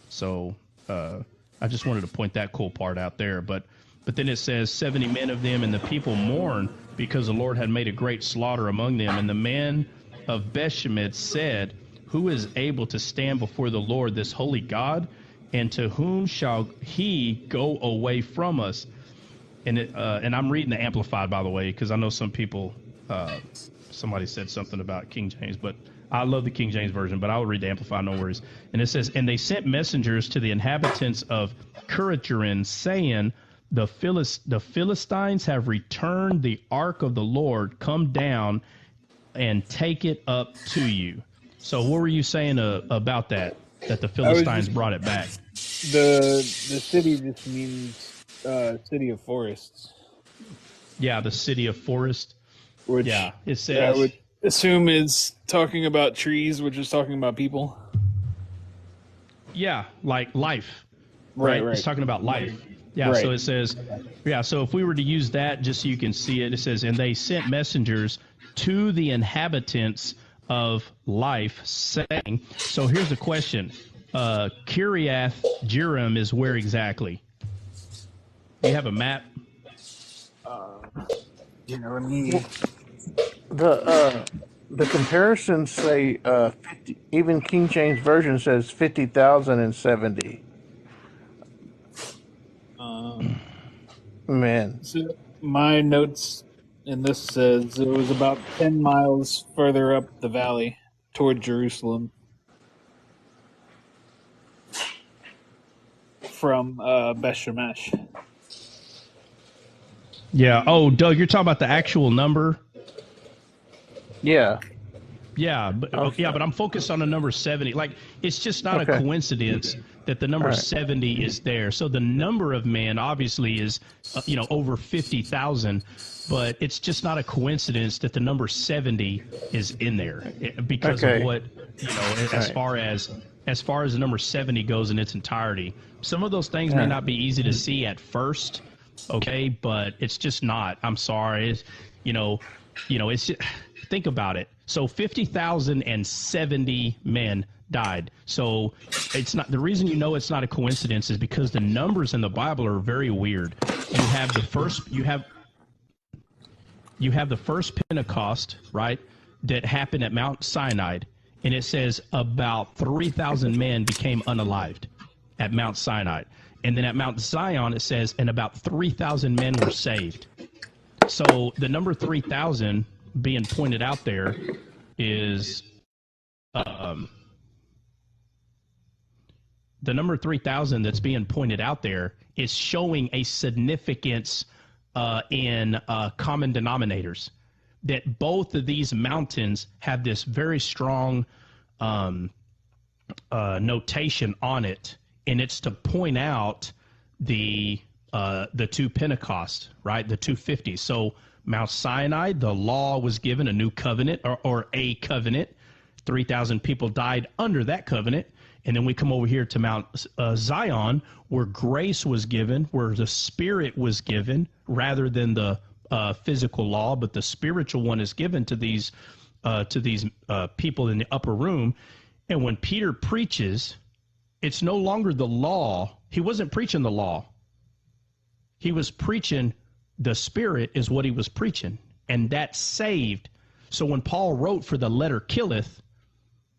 Speaker 5: So I just wanted to point that cool part out there. But then it says 70 men of them, and the people mourned because the Lord had made a great slaughter among them. And the man of Bethshemesh said, who is able to stand before the Lord, this holy God? And to whom shall he go away from us? And I'm reading the Amplified, by the way, because I know some people, somebody said something about King James, but I love the King James version, but I'll read the Amplified, no worries. And it says, and they sent messengers to the inhabitants of Curitirin, saying, the Philistines have returned the ark of the Lord. Come down and take it up to you. So what were you saying about that the Philistines brought it back?
Speaker 11: The city just means city of forests.
Speaker 5: Yeah, the city of forest.
Speaker 11: Which,
Speaker 5: yeah, it says.
Speaker 11: I would assume is talking about trees, which is talking about people.
Speaker 5: Yeah, like life.
Speaker 11: Right.
Speaker 5: It's talking about life. Yeah,
Speaker 11: right.
Speaker 5: So it says, yeah, so if we were to use that just so you can see it, it says, and they sent messengers to the inhabitants of life, saying, so here's the question. Kiriath Jearim is where exactly? Do you have a map?
Speaker 11: Let me...
Speaker 12: The comparisons say 50, even King James Version says 50,070. Man.
Speaker 11: So my notes in this says it was about 10 miles further up the valley toward Jerusalem from Bethshemesh.
Speaker 5: Yeah. Oh, Doug, you're talking about the actual number?
Speaker 12: Yeah.
Speaker 5: Yeah, but I'm focused on the number 70. Like, it's just not a coincidence that the number 70 is there. So the number of men obviously is, over 50,000, but it's just not a coincidence that the number 70 is in there because of what, as far as the number 70 goes in its entirety. Some of those things may not be easy to see at first, okay, but it's just not. I'm sorry. It's, it's just, think about it. So 50,070 men died. So it's not, the reason it's not a coincidence is because the numbers in the Bible are very weird. You have the first Pentecost, right, that happened at Mount Sinai, and it says about 3,000 men became unalived at Mount Sinai. And then at Mount Zion it says and about 3,000 men were saved. So the number 3,000 being pointed out there is the number 3,000 that's being pointed out there is showing a significance in common denominators, that both of these mountains have this very strong notation on it, and it's to point out the two Pentecost, right, the 250. So Mount Sinai, the law was given, a new covenant or a covenant. 3,000 people died under that covenant. And then we come over here to Mount Zion, where grace was given, where the Spirit was given, rather than the physical law, but the spiritual one is given to these people in the upper room. And when Peter preaches, it's no longer the law. He wasn't preaching the law. He was preaching the Spirit is what he was preaching, and that's saved. So when Paul wrote, for the letter killeth,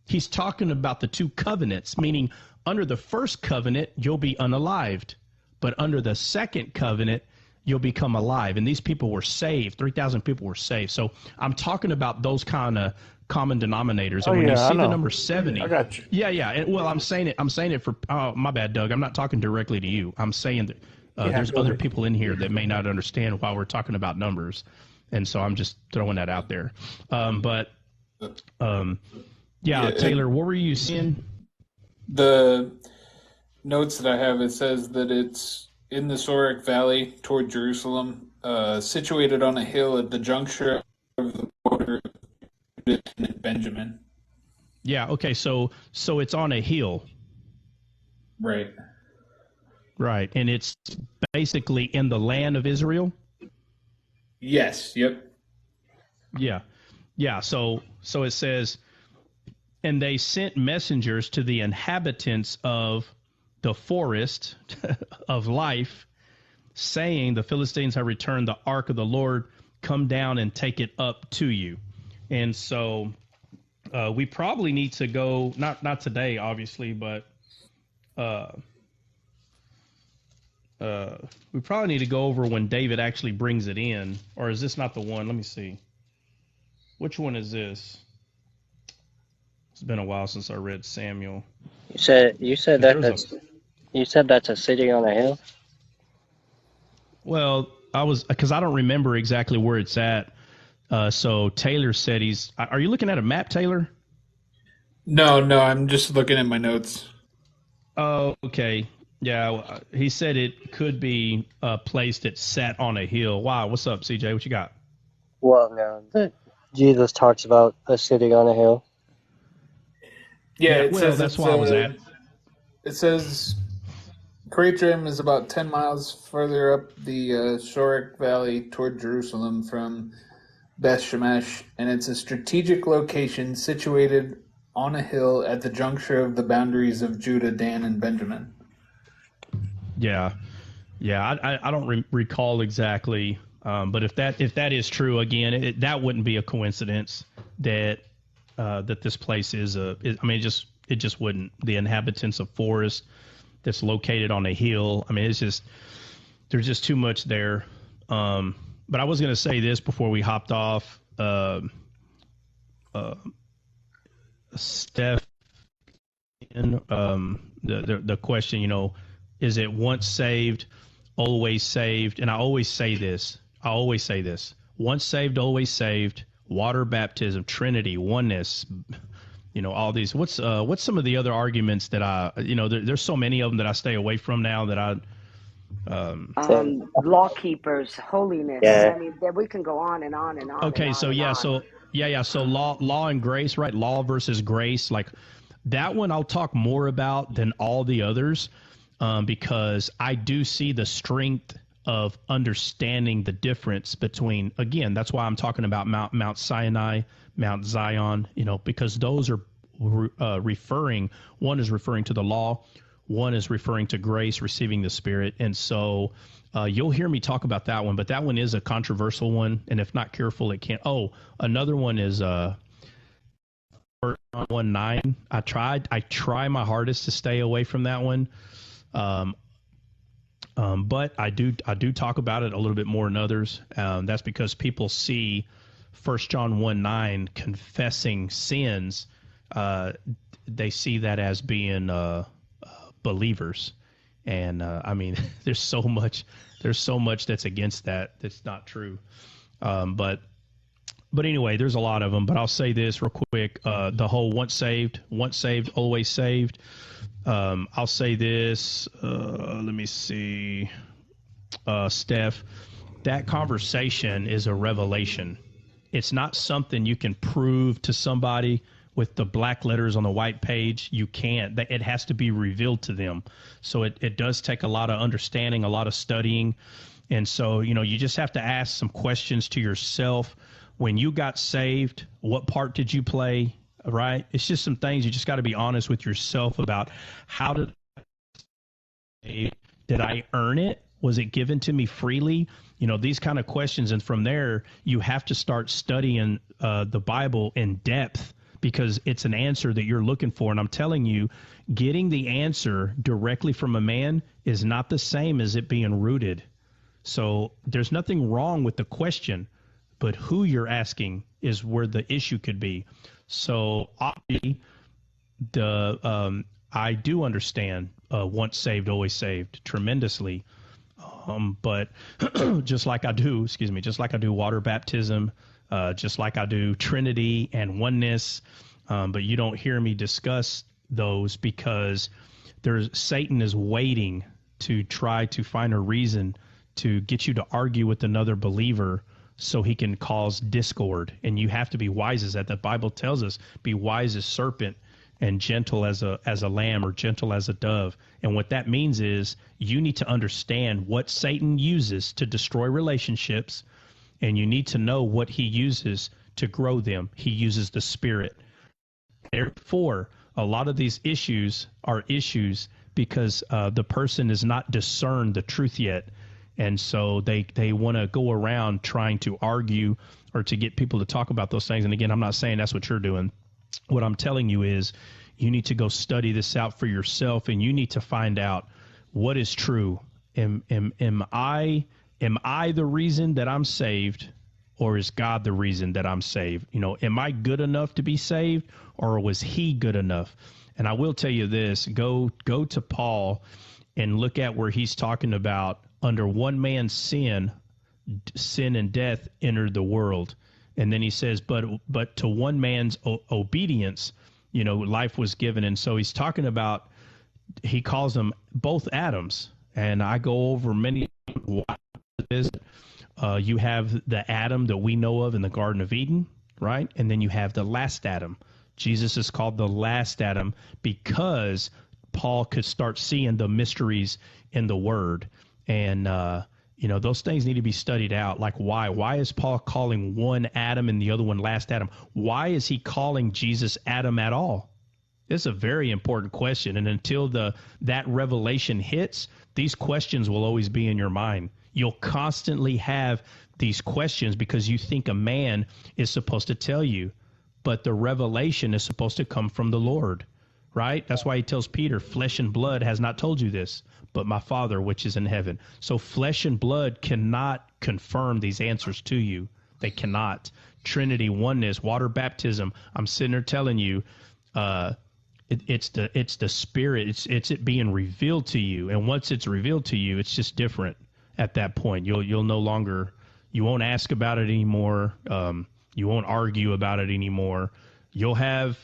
Speaker 5: he's talking about the two covenants, meaning under the first covenant, you'll be unalived, but under the second covenant, you'll become alive. And these people were saved. 3,000 people were saved. So I'm talking about those kind of common denominators.
Speaker 12: Oh
Speaker 5: And when you
Speaker 12: yeah, I
Speaker 5: see the
Speaker 12: know.
Speaker 5: number 70,
Speaker 12: I got you.
Speaker 5: yeah, yeah. Well, I'm saying it for, oh, my bad, Doug. I'm not talking directly to you. I'm saying that
Speaker 11: Yeah,
Speaker 5: there's
Speaker 11: go
Speaker 5: other
Speaker 11: ahead.
Speaker 5: people in here that may not understand why we're talking about numbers. And so I'm just throwing that out there. Yeah, Taylor, what were you seeing?
Speaker 11: The notes that I have, it says that it's in the Sorek Valley toward Jerusalem, situated on a hill at the juncture of the border of Judah and Benjamin.
Speaker 5: Yeah, okay, so it's on a hill.
Speaker 11: Right.
Speaker 5: Right, and it's basically in the land of Israel?
Speaker 11: Yes, yep.
Speaker 5: Yeah. Yeah, so it says, and they sent messengers to the inhabitants of the forest of life, saying, the Philistines have returned the ark of the Lord, come down and take it up to you. And so we probably need to go, not today, obviously, but we probably need to go over when David actually brings it in. Or is this not the one? Let me see. Which one is this? It's been a while since I read Samuel.
Speaker 4: You said that's a city on a hill.
Speaker 5: Well, because I don't remember exactly where it's at. So Taylor said are you looking at a map, Taylor?
Speaker 11: No, I'm just looking at my notes.
Speaker 5: Oh, okay. Yeah, he said it could be a place that sat on a hill. Wow, what's up, CJ? What you got?
Speaker 4: Well, no, Jesus talks about a city on a hill.
Speaker 11: Yeah,
Speaker 5: Well,
Speaker 11: it says
Speaker 5: that's why I was at.
Speaker 11: It says Kiriath is about 10 miles further up the Sorek Valley toward Jerusalem from Beth Shemesh, and it's a strategic location situated on a hill at the juncture of the boundaries of Judah, Dan, and Benjamin.
Speaker 5: Yeah. I don't recall exactly, but if that is true, again, that wouldn't be a coincidence that this place is it just wouldn't. The inhabitants of forest that's located on a hill. I mean, there's just too much there. But I was going to say this before we hopped off. Steph, the question, is it once saved, always saved? And I always say this. Once saved, always saved. Water baptism, Trinity, oneness. All these. What's some of the other arguments that there's so many of them that I stay away from now that I.
Speaker 9: Law keepers, holiness.
Speaker 4: Yeah.
Speaker 9: I mean, we can go on and on and on.
Speaker 5: Okay,
Speaker 9: and on
Speaker 5: so so law and grace, right? Law versus grace, like that one I'll talk more about than all the others, because I do see the strength of understanding the difference between. Again, that's why I'm talking about Mount Sinai, Mount Zion, because those are referring. One is referring to the law. One is referring to grace, receiving the Spirit. And so you'll hear me talk about that one, but that one is a controversial one. And if not careful, it can't. Oh, another one is 1:9. I try my hardest to stay away from that one. But I do talk about it a little bit more than others. That's because people see 1 John 1:9 confessing sins. They see that as being believers, and I mean, there's so much that's against that. That's not true. But anyway, there's a lot of them. But I'll say this real quick: the whole once saved, always saved. I'll say this. Let me see, Steph. That conversation is a revelation. It's not something you can prove to somebody with the black letters on the white page. You can't. It has to be revealed to them. So it does take a lot of understanding, a lot of studying. And so, you just have to ask some questions to yourself. When you got saved, what part did you play? Right? It's just some things you just got to be honest with yourself about. How did I earn it? Was it given to me freely? These kind of questions. And from there, you have to start studying the Bible in depth, because it's an answer that you're looking for. And I'm telling you, getting the answer directly from a man is not the same as it being rooted. So there's nothing wrong with the question, but who you're asking is where the issue could be. So obviously, I do understand once saved, always saved tremendously. But just like I do water baptism, just like I do Trinity and oneness, but you don't hear me discuss those because Satan is waiting to try to find a reason to get you to argue with another believer so he can cause discord. And you have to be wise as that. The Bible tells us, be wise as serpent and gentle as a lamb, or gentle as a dove. And what that means is you need to understand what Satan uses to destroy relationships, and you need to know what he uses to grow them. He uses the Spirit. Therefore, a lot of these issues are issues because the person has not discerned the truth yet. And so they want to go around trying to argue or to get people to talk about those things. And again, I'm not saying that's what you're doing. What I'm telling you is you need to go study this out for yourself, and you need to find out what is true. Am I the reason that I'm saved, or is God the reason that I'm saved? You know, am I good enough to be saved, or was he good enough? And I will tell you this, go to Paul and look at where he's talking about under one man's sin and death entered the world. And then he says, but to one man's obedience, you know, life was given. And so he's talking about, he calls them both Adams. And I go over many why it is. You have the Adam that we know of in the Garden of Eden, right? And then you have the last Adam. Jesus is called the last Adam because Paul could start seeing the mysteries in the Word. And, you know, those things need to be studied out. Like why? Why is Paul calling one Adam and the other one last Adam? Why is he calling Jesus Adam at all? It's a very important question. And until that revelation hits, these questions will always be in your mind. You'll constantly have these questions because you think a man is supposed to tell you, but the revelation is supposed to come from the Lord, right? That's why he tells Peter, flesh and blood has not told you this, but my Father which is in heaven. So flesh and blood cannot confirm these answers to you. They cannot. Trinity, oneness, water baptism. I'm sitting there telling you, it's the Spirit. It's it being revealed to you. And once it's revealed to you, it's just different at that point. You'll no longer, you won't ask about it anymore. You won't argue about it anymore. You'll have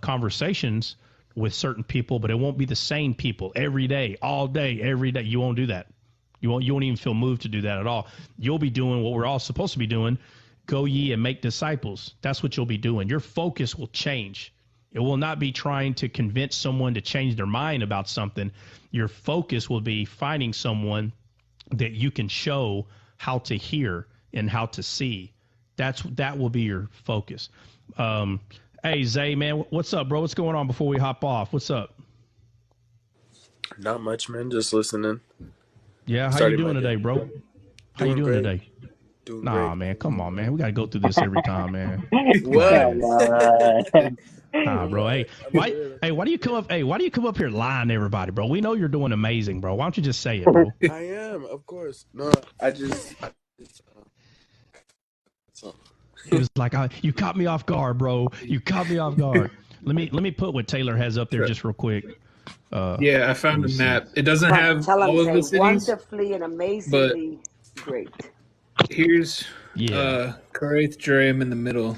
Speaker 5: conversations with certain people, but it won't be the same people every day, all day, every day. You won't do that. You won't even feel moved to do that at all. You'll be doing what we're all supposed to be doing. Go ye and make disciples. That's what you'll be doing. Your focus will change. It will not be trying to convince someone to change their mind about something. Your focus will be finding someone that you can show how to hear and how to see. That will be your focus. Hey, Zay, man, what's up, bro? What's going on before we hop off? What's up?
Speaker 13: Not much, man. Just listening.
Speaker 5: Yeah, how you doing today, bro? How you doing today?
Speaker 13: Doing
Speaker 5: Nah,
Speaker 13: great.
Speaker 5: man, come on, man. We got to go through this every time, man.
Speaker 13: What?
Speaker 5: Nah, bro. Hey, why do you come up? Hey, why do you come up here lying to everybody, bro? We know you're doing amazing, bro. Why don't you just say it, bro?
Speaker 13: I am, of course. No, I just
Speaker 5: It was like, you caught me off guard, bro. You caught me off guard. Let me put what Taylor has up there just real quick.
Speaker 11: Yeah, I found a map. It doesn't have
Speaker 9: Tell
Speaker 11: all of
Speaker 9: him,
Speaker 11: the
Speaker 9: say,
Speaker 11: cities,
Speaker 9: wonderfully and amazingly great.
Speaker 11: here's
Speaker 5: Yeah.
Speaker 11: Karaith Jerim in the middle.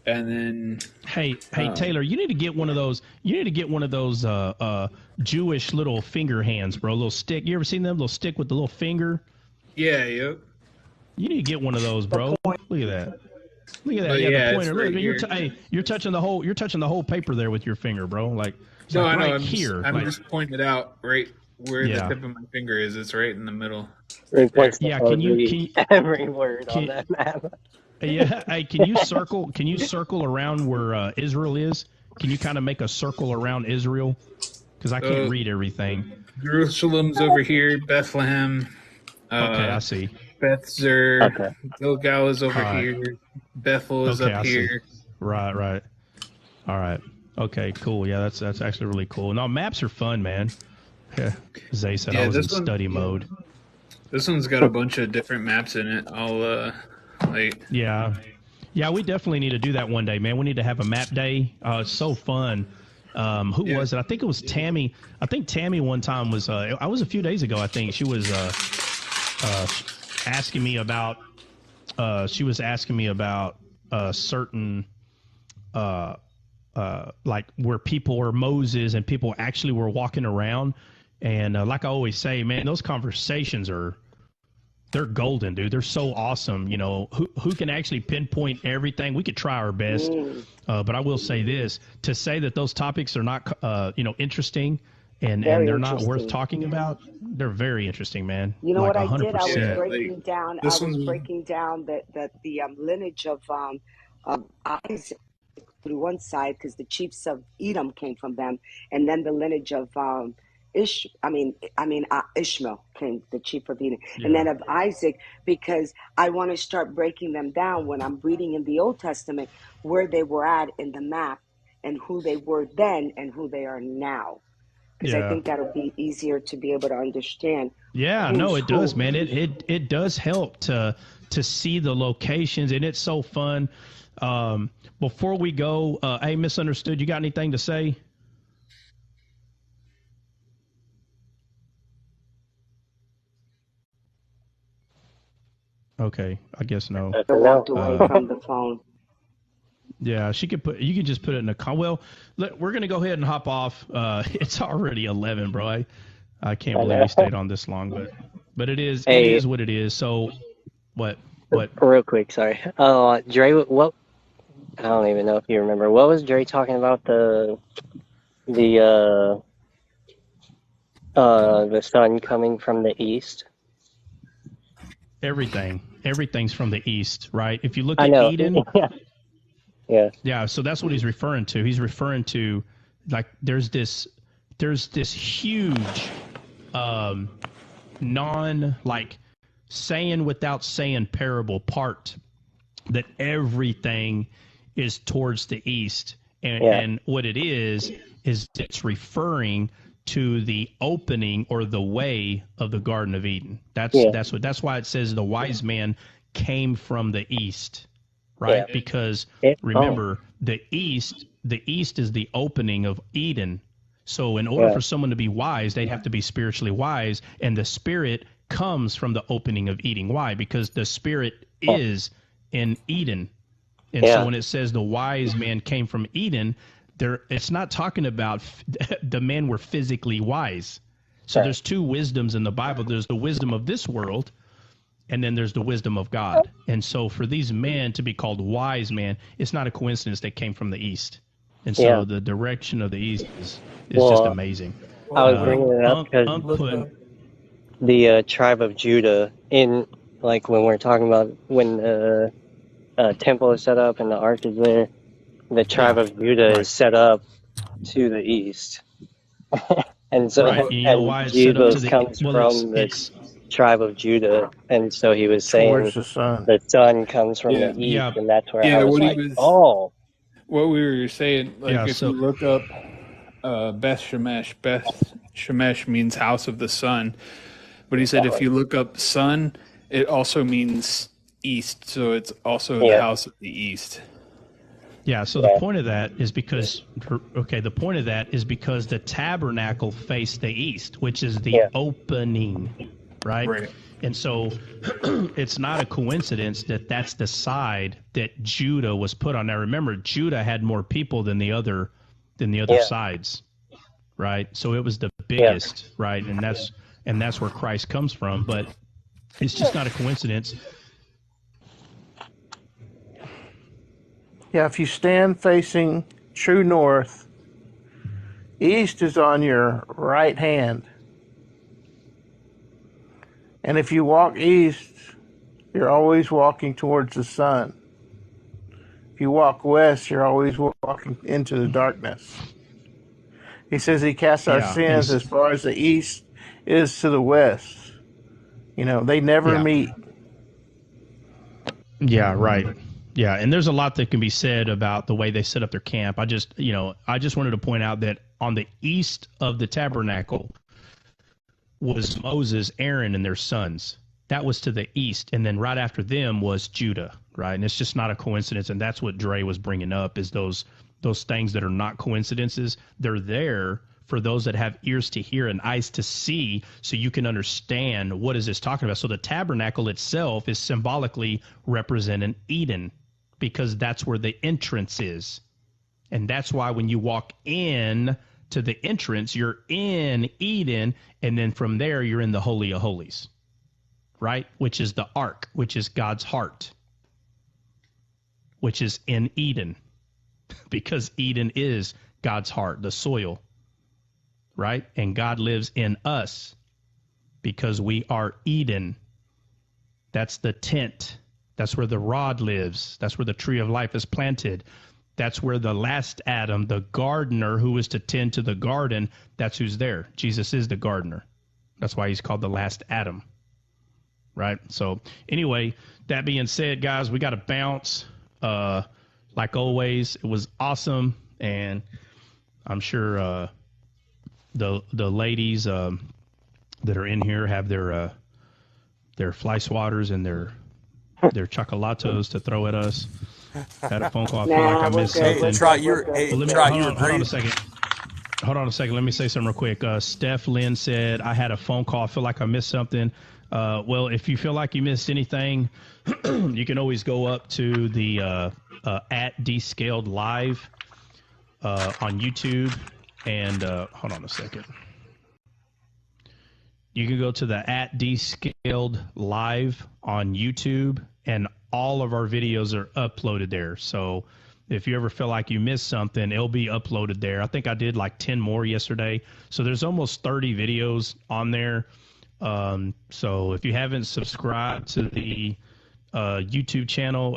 Speaker 11: And then
Speaker 5: Hey, Taylor, you need to get one of those. You need to get one of those Jewish little finger hands, bro. Little stick. You ever seen them? Little stick with the little finger.
Speaker 11: yeah, yep.
Speaker 5: You need to get one of those, bro. Look at that. Look at that.
Speaker 11: But
Speaker 5: Yeah,
Speaker 11: yeah,
Speaker 5: the
Speaker 11: it's
Speaker 5: pointer.
Speaker 11: right
Speaker 5: Look, you're touching the whole. You're touching the whole paper there with your finger, bro. Like, it's
Speaker 11: No,
Speaker 5: like
Speaker 11: I know.
Speaker 5: right here.
Speaker 11: I'm
Speaker 5: like,
Speaker 11: just pointing it out right where
Speaker 5: Yeah.
Speaker 11: the tip of my finger is. It's right in the middle.
Speaker 5: Yeah, can you
Speaker 4: every word on that map?
Speaker 5: yeah, hey, can you circle around where Israel is? Can you kind of make a circle around Israel? Because I can't read everything.
Speaker 11: Jerusalem's over here. Bethlehem.
Speaker 5: Okay, I see.
Speaker 11: Beth Zur.
Speaker 4: Okay.
Speaker 11: Gilgal is over
Speaker 5: All right.
Speaker 11: here. Bethel is
Speaker 5: Okay,
Speaker 11: up
Speaker 5: I see.
Speaker 11: here.
Speaker 5: Right. All right. Okay, cool. Yeah, that's actually really cool. No, maps are fun, man. Yeah. Zay said
Speaker 11: Yeah,
Speaker 5: I was in
Speaker 11: this one-
Speaker 5: study mode.
Speaker 11: This one's got a bunch of different maps in it. I'll like.
Speaker 5: Yeah. Yeah, we definitely need to do that one day, man. We need to have a map day. It's so fun. Who
Speaker 11: Yeah.
Speaker 5: was it? I think it was Tammy. I think Tammy one time was, I was a few days ago, I think. She was asking me about, certain, like where people were Moses and people actually were walking around. And like I always say, man, those conversations they're golden, dude. They're so awesome. You know, who can actually pinpoint everything? We could try our best. But I will say this, to say that those topics are not, interesting and they're not worth talking about, they're very interesting, man.
Speaker 9: You know
Speaker 5: like
Speaker 9: what I
Speaker 5: 100%.
Speaker 9: did? I was
Speaker 11: Yeah,
Speaker 9: breaking down. I
Speaker 11: this
Speaker 9: was
Speaker 11: one's
Speaker 9: breaking down that the lineage of Isaac through one side, because the chiefs of Edom came from them, and then the lineage of Ishmael came, the chief of Edom, and then of Isaac, because I want to start breaking them down when I'm reading in the Old Testament where they were at in the map and who they were then and who they are now. Because I think that'll be easier to be able to understand.
Speaker 5: Yeah, no, it does, man. It does help to see the locations, and it's so fun. Before we go, hey, Misunderstood, you got anything to say? Okay, I guess no.
Speaker 9: I walked away from the phone.
Speaker 5: Yeah, you can just put it in a well, we're going to go ahead and hop off. It's already 11, bro. I can't believe we stayed on this long, but it is what it is. So what?
Speaker 4: Real quick, sorry. Dre, what? I don't even know if you remember. What was Dre talking about? The sun coming from the east.
Speaker 5: Everything's from the east, right? If you look at Eden. Yeah, so that's what he's referring to. He's referring to, like, there's this huge saying without saying parable part that everything is towards the east. And what it is it's referring to the opening or the way of the Garden of Eden. That's why it says the wise man came from the east. Right, because remember, the east is the opening of Eden. So in order for someone to be wise, they'd have to be spiritually wise, and the spirit comes from the opening of Eden. Why? Because the spirit is in Eden. And so when it says the wise man came from Eden, it's not talking about the men were physically wise. So there's two wisdoms in the Bible. There's the wisdom of this world, and then there's the wisdom of God. And so for these men to be called wise men, it's not a coincidence they came from the east. And so the direction of the east is just amazing.
Speaker 4: I was bringing it up because the tribe of Judah, in like when we're talking about when the temple is set up and the ark is there, the tribe of Judah is set up to the east. And so and Jesus comes from the tribe of Judah, and so he was saying the sun comes from the east, and that's where I was like,
Speaker 11: what we were saying, like if you look up Beth Shemesh means house of the sun, but he said if you look up sun, it also means east, so it's also the house of the east.
Speaker 5: Yeah, so the point of that is because the tabernacle faced the east, which is the opening. Right? And so it's not a coincidence that that's the side that Judah was put on. Now remember, Judah had more people than the other sides, right? So it was the biggest, right? And that's where Christ comes from. But it's just not a coincidence.
Speaker 12: Yeah, if you stand facing true north, east is on your right hand. And if you walk east, you're always walking towards the sun. If you walk west, you're always walking into the darkness. He says he casts our sins as far as the east is to the west. You know, they never meet.
Speaker 5: Yeah, right. Yeah, and there's a lot that can be said about the way they set up their camp. I just wanted to point out that on the east of the tabernacle, was Moses, Aaron, and their sons. That was to the east. And then right after them was Judah, right? And it's just not a coincidence. And that's what Dre was bringing up, is those things that are not coincidences. They're there for those that have ears to hear and eyes to see, so you can understand what is this talking about. So the tabernacle itself is symbolically representing Eden, because that's where the entrance is. And that's why when you walk in to the entrance, you're in Eden, and then from there you're in the Holy of Holies, right? Which is the ark, which is God's heart, which is in Eden, because Eden is God's heart, the soil, right? And God lives in us because we are Eden. That's the tent. That's where the rod lives. That's where the tree of life is planted. That's where the last Adam, the gardener who was to tend to the garden, that's who's there. Jesus is the gardener. That's why he's called the last Adam, right? So anyway, that being said, guys, we got to bounce. Like always, it was awesome, and I'm sure the ladies that are in here have their fly swatters and their chocolatos to throw at us. Had a phone call. I feel like I missed something. Hold on a second. Hold on a second. Let me say something real quick. Steph Lynn said, I had a phone call. I feel like I missed something. Well, if you feel like you missed anything, you can always go up to the at Descaled Live on YouTube. And hold on a second. You can go to the at Descaled Live on YouTube, and all of our videos are uploaded there. So if you ever feel like you missed something, it'll be uploaded there. I think I did like 10 more yesterday. So there's almost 30 videos on there. So if you haven't subscribed to the YouTube channel,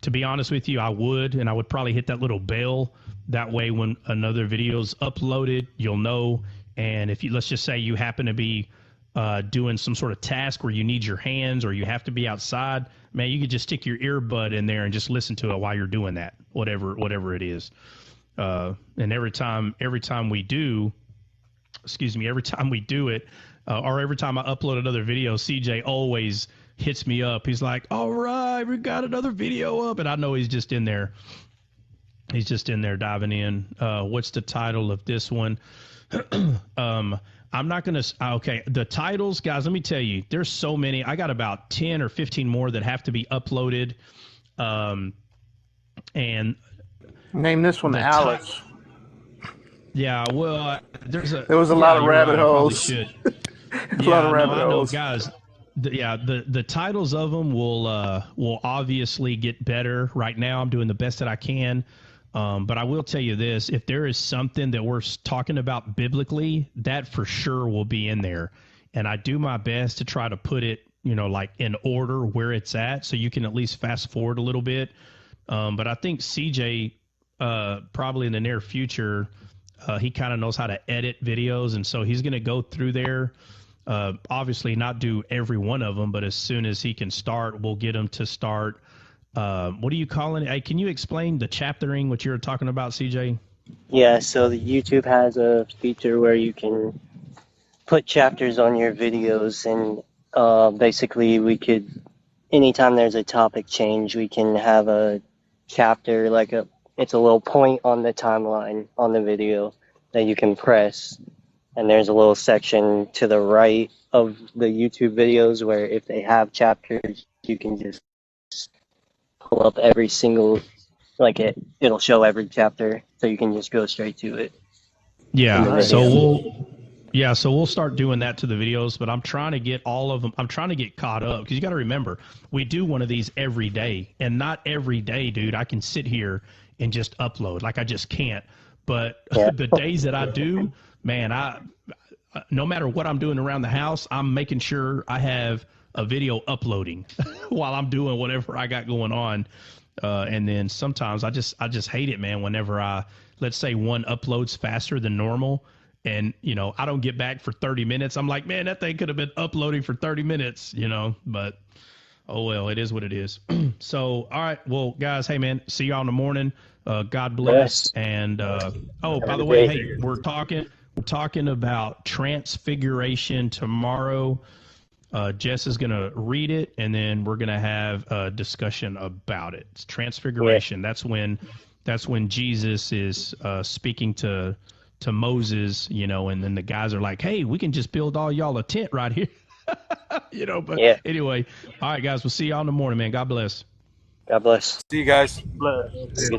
Speaker 5: to be honest with you, I would, and I would probably hit that little bell. That way, when another video's uploaded, you'll know. And if you, let's just say you happen to be doing some sort of task where you need your hands or you have to be outside, man, you could just stick your earbud in there and just listen to it while you're doing that, whatever it is. And every time we do it, or every time I upload another video, CJ always hits me up. He's like, all right, we got another video up. And I know he's just in there. He's just in there diving in. What's the title of this one? I'm not going to, okay, the titles, guys, let me tell you, there's so many. I got about 10 or 15 more that have to be uploaded. And
Speaker 12: name this one Alice.
Speaker 5: Yeah, well, there
Speaker 12: was a lot of rabbit holes.
Speaker 5: A lot of rabbit holes, guys. The titles of them will obviously get better. Right now, I'm doing the best that I can. But I will tell you this: if there is something that we're talking about biblically, that for sure will be in there. And I do my best to try to put it, like in order where it's at, so you can at least fast forward a little bit. But I think CJ, probably in the near future, he kind of knows how to edit videos, and so he's going to go through there. Obviously not do every one of them, but as soon as he can start, we'll get him to start. What are you calling it? Hey, can you explain the chaptering, what you were talking about, CJ?
Speaker 4: Yeah, so the YouTube has a feature where you can put chapters on your videos, and basically we could, anytime there's a topic change, we can have a chapter, it's a little point on the timeline on the video that you can press. And there's a little section to the right of the YouTube videos where if they have chapters, you can just pull up every single, it'll show every chapter, so you can just go straight to it.
Speaker 5: Yeah, so we'll start doing that to the videos, but I'm trying to get all of them. I'm trying to get caught up, because you got to remember, we do one of these every day, and not every day, dude, I can sit here and just upload. I just can't. But the days that I do, man, no matter what I'm doing around the house, I'm making sure I have a video uploading while I'm doing whatever I got going on. And then sometimes I just hate it, man, whenever let's say one uploads faster than normal, and, I don't get back for 30 minutes. I'm like, man, that thing could have been uploading for 30 minutes, but oh, well, it is what it is. So, all right. Well, guys, hey, man, see y'all in the morning. God bless. Yes. And, by the way, hey, we're talking talking about transfiguration tomorrow. Jess is going to read it, and then we're going to have a discussion about it. It's transfiguration. Yeah. That's when Jesus is speaking to Moses, you know, and then the guys are like, "Hey, we can just build all y'all a tent right here," you know. But anyway, all right, guys, we'll see y'all in the morning, man. God bless.
Speaker 4: God bless.
Speaker 3: See you guys.
Speaker 12: Bless.